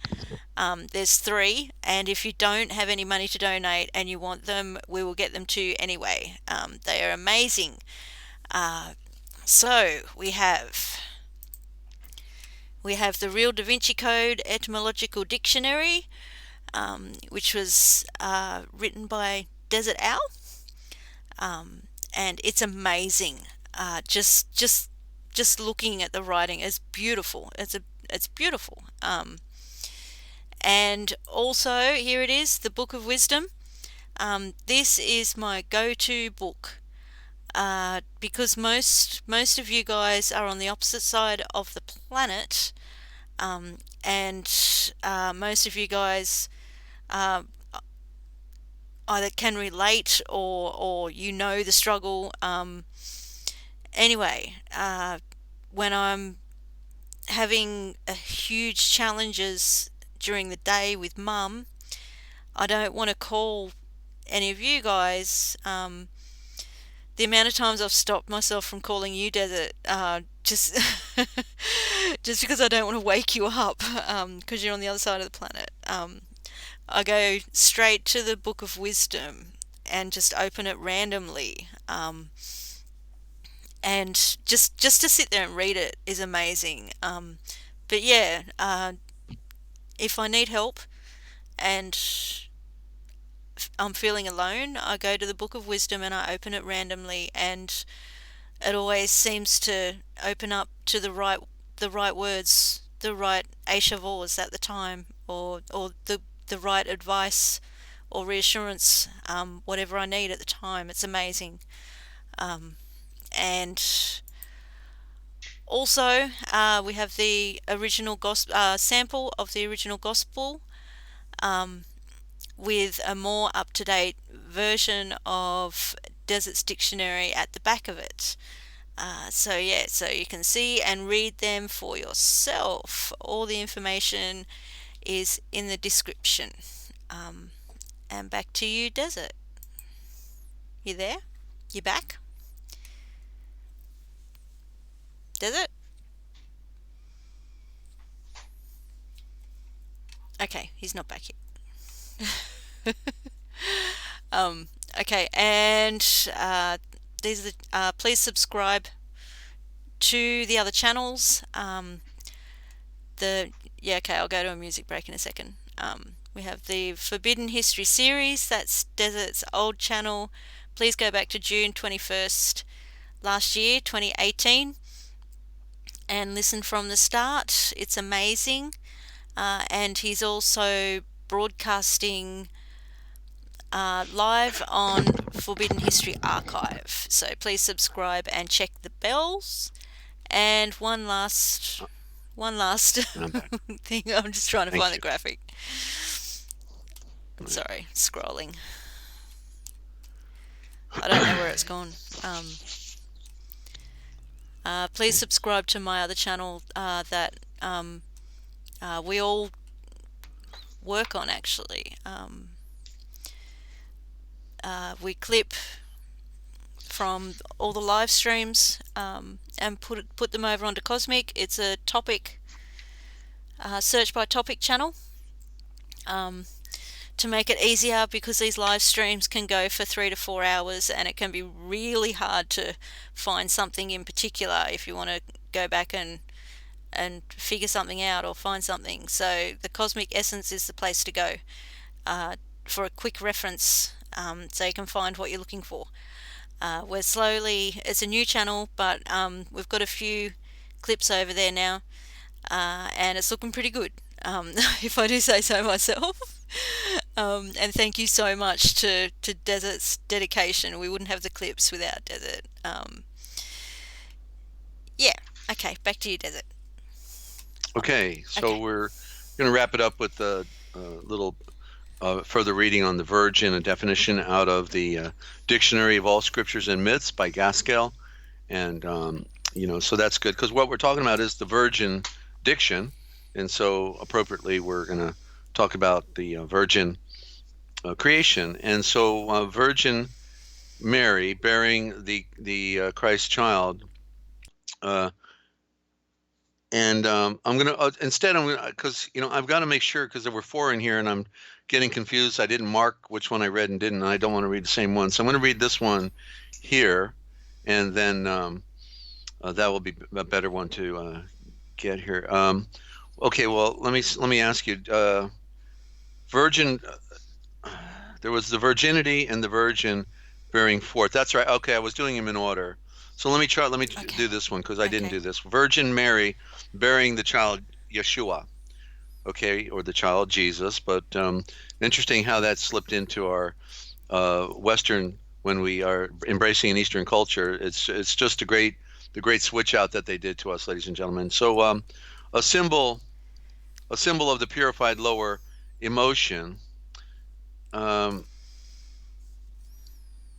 There's 3, and if you don't have any money to donate and you want them, we will get them to you anyway. They are amazing. So we have the Real Da Vinci Code Etymological Dictionary, which was written by Dezert-Owl, and it's amazing. Just looking at the writing is beautiful. It's beautiful. And also here it is, the Book of Wisdom. This is my go-to book because most of you guys are on the opposite side of the planet, and most of you guys either can relate or you know the struggle. Anyway, when I'm having a huge challenges during the day with mum, I don't want to call any of you guys. The amount of times I've stopped myself from calling you, Desert, just just because I don't want to wake you up, because you're on the other side of the planet. I go straight to the Book of Wisdom and just open it randomly, and just to sit there and read it is amazing. But yeah, if I need help and I'm feeling alone, I go to the Book of Wisdom and I open it randomly, and it always seems to open up to the right words, the right ASHAVORs at the time, or the right advice or reassurance, whatever I need at the time. It's amazing. And also, we have the original sample of the original gospel, with a more up-to-date version of Desert's dictionary at the back of it. So yeah, so you can see and read them for yourself. All the information is in the description. And back to you, Desert. You there? You back? Desert? Okay, he's not back yet. Okay, and these are please subscribe to the other channels. Okay, I'll go to a music break in a second. We have the Forbidden History series. That's Desert's old channel. Please go back to June 21st last year, 2018, and listen from the start. It's amazing. And he's also broadcasting live on Forbidden History Archive. So please subscribe and check the bells. And one last thing. I'm just trying to find the graphic. Sorry, scrolling. I don't know where it's gone. Please subscribe to my other channel that we all work on, actually. We clip from all the live streams and put them over onto Cosmic. It's a topic search by topic channel. to make it easier, because these live streams can go for 3 to 4 hours, and it can be really hard to find something in particular if you want to go back and figure something out or find something. So the Cosmic Essence is the place to go for a quick reference, so you can find what you're looking for. We're slowly, it's a new channel, but we've got a few clips over there now, and it's looking pretty good, if I do say so myself. And thank you so much to Desert's dedication. We wouldn't have the clips without Desert. Yeah, okay, back to you, Desert. Okay, so we're going to wrap it up with a little further reading on the Virgin, a definition out of the Dictionary of All Scriptures and Myths by Gaskell. And, so that's good, because what we're talking about is the Virgin diction. And so appropriately, we're going to talk about the Virgin creation. And so Virgin Mary bearing the Christ child, and I'm going to, instead, because, I've got to make sure, because there were 4 in here and I'm getting confused. I didn't mark which one I read and didn't. And I don't want to read the same one. So I'm going to read this one here, and then that will be a better one to get here. Okay, well, let me ask you, Virgin, there was the virginity and the Virgin bearing forth. That's right. Okay, I was doing them in order. So let me do this one, because I didn't do this. Virgin Mary bearing the child Yeshua, okay, or the child Jesus. But interesting how that slipped into our Western, when we are embracing an Eastern culture. It's just the great switch out that they did to us, ladies and gentlemen. So a symbol of the purified lower emotion,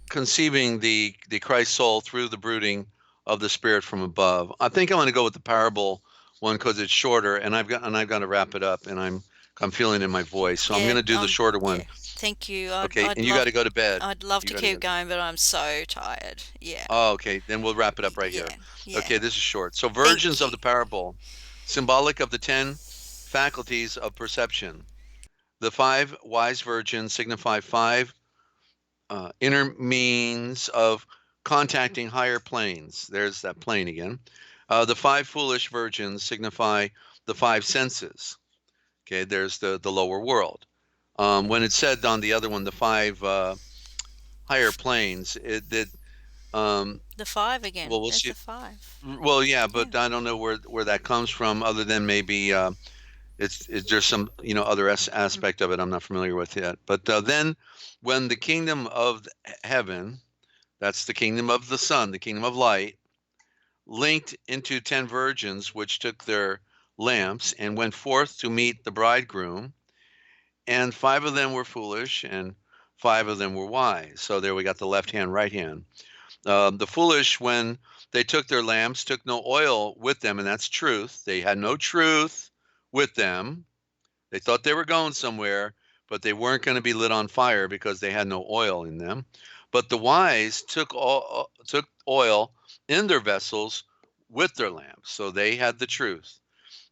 conceiving the Christ soul through the brooding of the Spirit from above. I think I'm going to go with the parable one, because it's shorter, and I've got to wrap it up, and I'm feeling it in my voice, so I'm going to do the shorter one. Yeah. Thank you. And you got to go to bed. I'd love to keep going, but I'm so tired. Yeah. Oh, okay. Then we'll wrap it up right here. Yeah. Okay, this is short. So virgins of the parable, symbolic of the 10 faculties of perception. The 5 wise virgins signify 5 inner means of contacting higher planes. There's that plane again. The 5 foolish virgins signify the 5 senses. Okay, there's the lower world. When it said on the other one, the 5 higher planes, it did. The 5 again. Well, we'll There's see. the 5. Well, yeah, but I don't know where that comes from, other than maybe there's some other aspect of it I'm not familiar with yet. But then, when the kingdom of heaven, that's the kingdom of the sun, the kingdom of light, linked into 10 virgins, which took their lamps and went forth to meet the bridegroom, and 5 of them were foolish and 5 of them were wise. So there we got the left hand, right hand. The foolish, when they took their lamps, took no oil with them, and that's truth. They had no truth with them. They thought they were going somewhere, but they weren't going to be lit on fire because they had no oil in them. But the wise took oil in their vessels with their lamps, so they had the truth.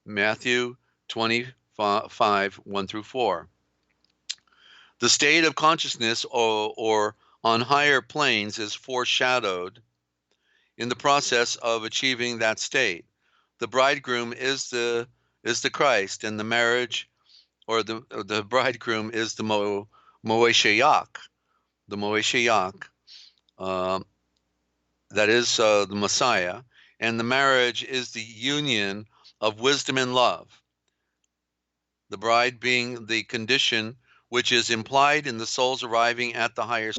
Matthew 25, 1 through 4. The state of consciousness or on higher planes is foreshadowed in the process of achieving that state. The bridegroom is the Christ, and the marriage, or the bridegroom is the Moeshiach, the Moeshiach, that is the Messiah, and the marriage is the union of wisdom and love. The bride being the condition which is implied in the soul's arriving at the higher.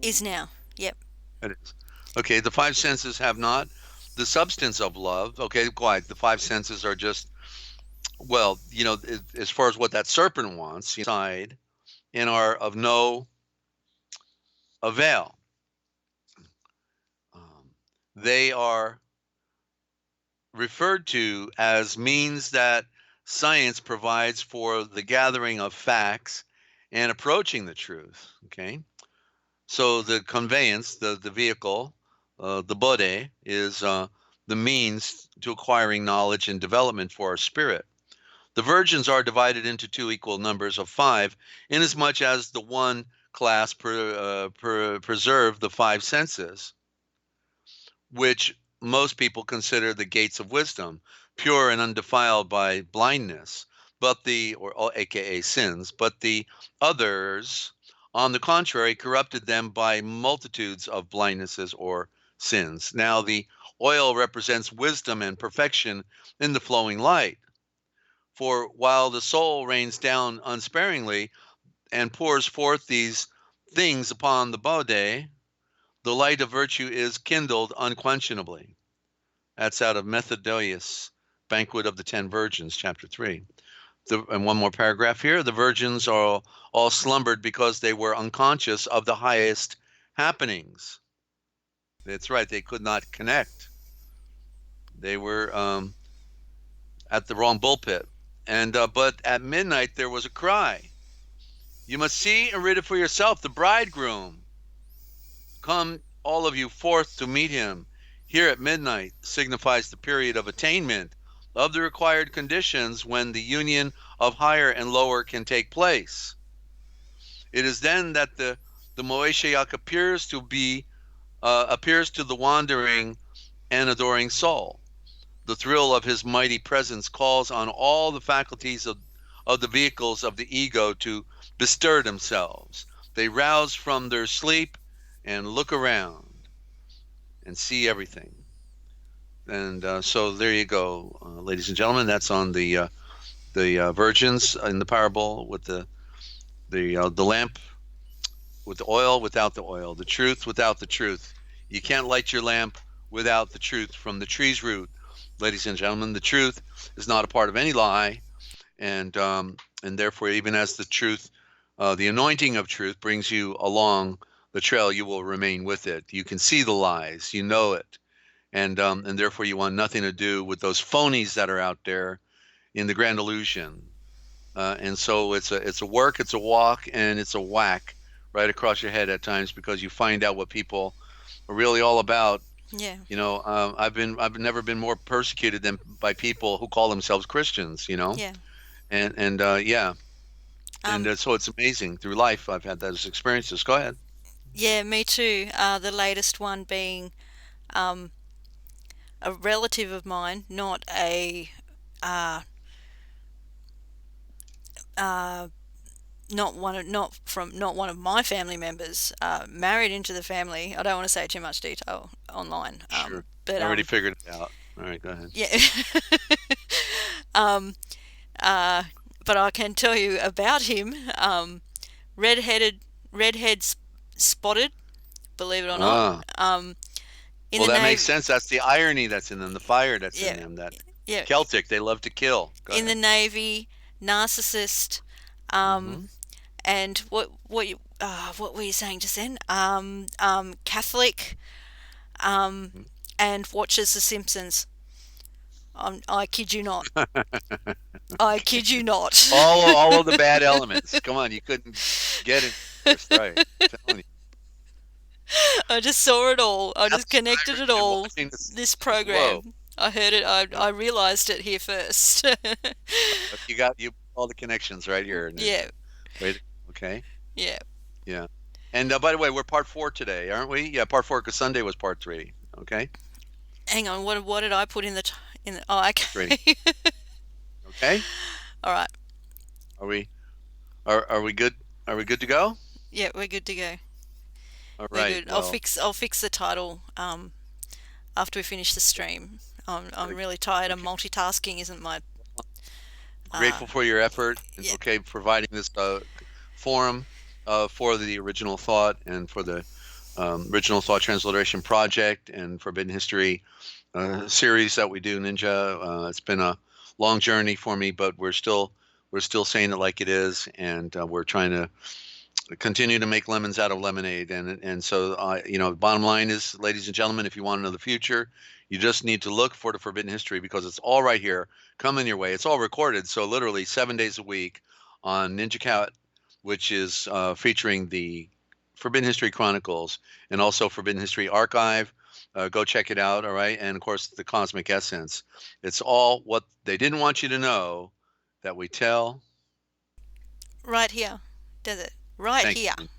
Is now. Yep. It is. Okay, the 5 senses have not the substance of love. Okay, quiet. The 5 senses are just, well, as far as what that serpent wants, inside, and are of no avail. They are referred to as means that science provides for the gathering of facts and approaching the truth. Okay, so the conveyance, the vehicle, the bode, is the means to acquiring knowledge and development for our spirit. The virgins are divided into two equal numbers of 5, inasmuch as the one class preserve the 5 senses, which most people consider the gates of wisdom, pure and undefiled by blindness, but or aka sins, but the others, on the contrary, corrupted them by multitudes of blindnesses or sins. Now, the oil represents wisdom and perfection in the flowing light. For while the soul rains down unsparingly and pours forth these things upon the body, the light of virtue is kindled unquenchably. That's out of Methodius, Banquet of the 10 Virgins, chapter 3. And one more paragraph here. The virgins all slumbered because they were unconscious of the highest happenings. That's right. They could not connect. They were at the wrong bullpit. But at midnight there was a cry. You must see and read it for yourself. The bridegroom. Come, all of you, forth to meet him. Here at midnight signifies the period of attainment of the required conditions when the union of higher and lower can take place. It is then that the Moeshiach appears to the wandering and adoring soul. The thrill of his mighty presence calls on all the faculties of the vehicles of the ego to bestir themselves. They rouse from their sleep and look around and see everything. And so there you go, ladies and gentlemen. That's on the virgins in the parable with the lamp with the oil without the oil, the truth without the truth. You can't light your lamp without the truth from the tree's root, ladies and gentlemen. The truth is not a part of any lie, and therefore, even as the truth, the anointing of truth brings you along the trail, you will remain with it. You can see the lies, you know it, and therefore you want nothing to do with those phonies that are out there in the grand illusion. And so it's a work, it's a walk, and it's a whack right across your head at times, because you find out what people are really all about. Yeah. You know, I've never been more persecuted than by people who call themselves Christians. You know, Yeah. and yeah, and so it's amazing. Through life, I've had those experiences. Go ahead. Yeah, me too. The latest one being a relative of mine, not a not one of my family members, married into the family. I don't want to say too much detail online. Sure. But I already figured it out. All right, go ahead. yeah. um, but I can tell you about him. Redhead spotted, believe it or not. Ah, In well, the that Navy. makes sense. That's the irony that's in them, the fire that's in Yeah, them. That yeah. Celtic, they love to kill. Go In the ahead. Navy, narcissist. Mm-hmm. And what were you saying just then? Catholic. Mm-hmm. And watches The Simpsons. I kid you not. I kid you not. All of the bad elements. Come on, you couldn't get it first, right? I'm telling you. I just saw it all. I just That's connected it Irish and all. watching this. This Whoa. program. I heard it. I realized it here first. You all the connections right here, Ninja. Yeah, Right. Okay. yeah. Yeah. And by the way, we're part 4 today, aren't we? Yeah, part 4, because Sunday was part 3. Okay. Hang on. What did I put in the? Oh, 3. okay. Okay. All right. Are we are we good? Are we good to go? Yeah, we're good to go. All We're right. good. Well, I'll fix the title after we finish the stream. I'm really tired. And okay. multitasking isn't my uh Grateful for your effort and yeah. okay providing this forum for the original thought and for the original thought transliteration project and forbidden history series that we do, Ninja. It's been a long journey for me, but we're still saying it like it is, and we're trying to continue to make lemons out of lemonade. And so you know, bottom line is, ladies and gentlemen, if you want to know the future, you just need to look for the forbidden history, because it's all right here coming your way. It's all recorded, so literally 7 days a week on NinjaCat, which is featuring the Forbidden History Chronicles and also Forbidden History Archive. Go check it out, all right? And of course, the Cosmic Essence. It's all what they didn't want you to know that we tell. Right here. Desert. Right Thank here. you. You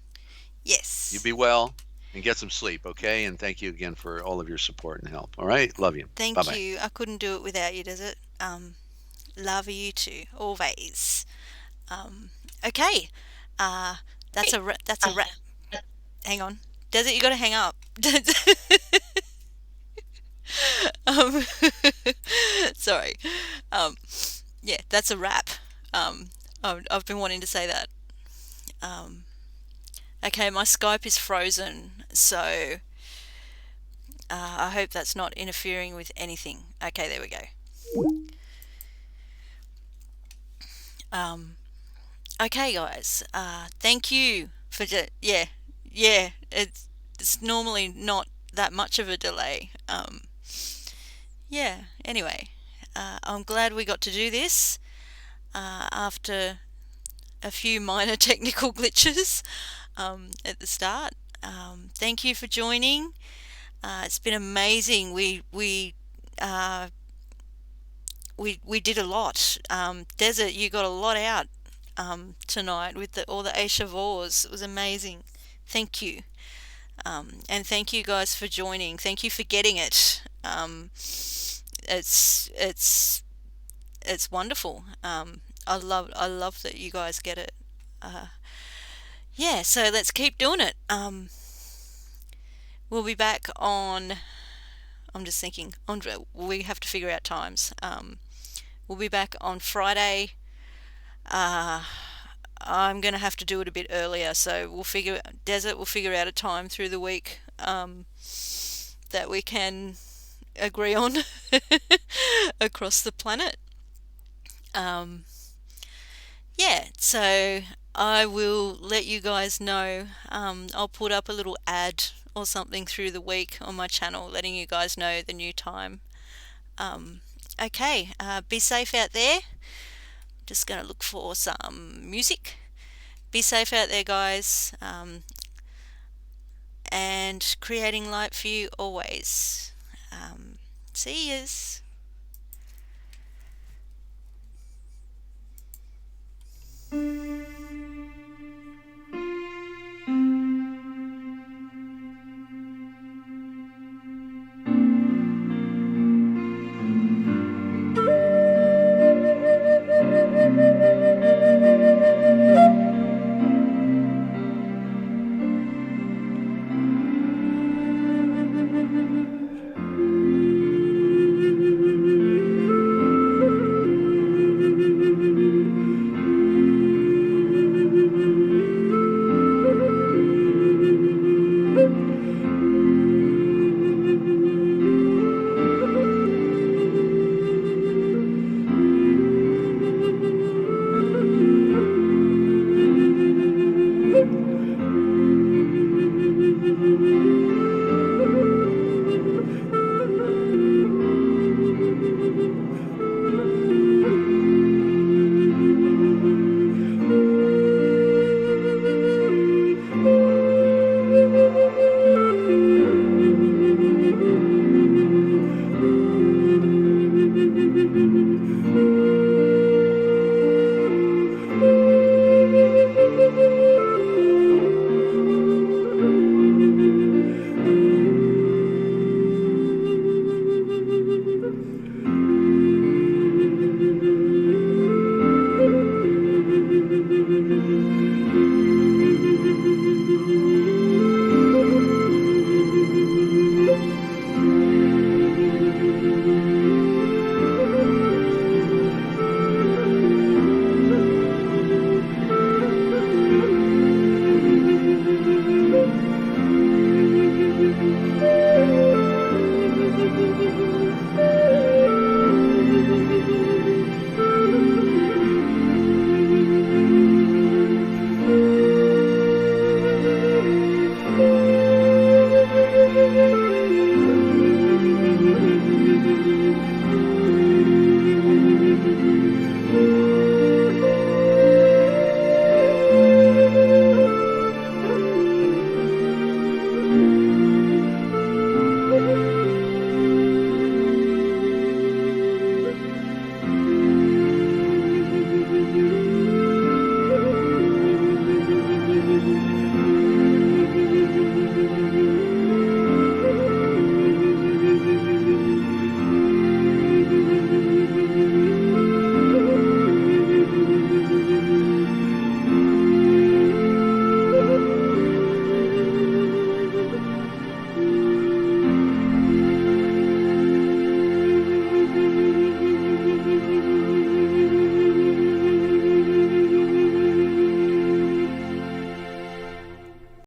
Yes. be well and get some sleep, okay? And thank you again for all of your support and help. All right? Love you. Thank Bye-bye. you. I couldn't do it without you, Desert. Love you too, always. Okay. Uh, that's a wrap. Hang on. Desert, you got to hang up. um, sorry. Um, yeah, that's a wrap. I've been wanting to say that. Um, okay, my Skype is frozen, so I hope that's not interfering with anything. Okay, there we go. Um, okay, guys. Thank you for yeah. It's normally not that much of a delay. Yeah. Anyway, I'm glad we got to do this after a few minor technical glitches at the start. Thank you for joining. It's been amazing. Uh, we did a lot. Desert, you got a lot out tonight with all the ASHAVORs. It was amazing. Thank you. And thank you guys for joining. Thank you for getting it. It's it's wonderful. I love that you guys get it. Yeah, so let's keep doing it. We'll be back on. I'm just thinking. We have to figure out times. We'll be back on Friday. I'm gonna have to do it a bit earlier, so Desert will figure out a time through the week that we can agree on across the planet. Yeah, so I will let you guys know. I'll put up a little ad or something through the week on my channel letting you guys know the new time. Okay, be safe out there. Just going to look for some music. Be safe out there, guys. And creating light for you always. See yous.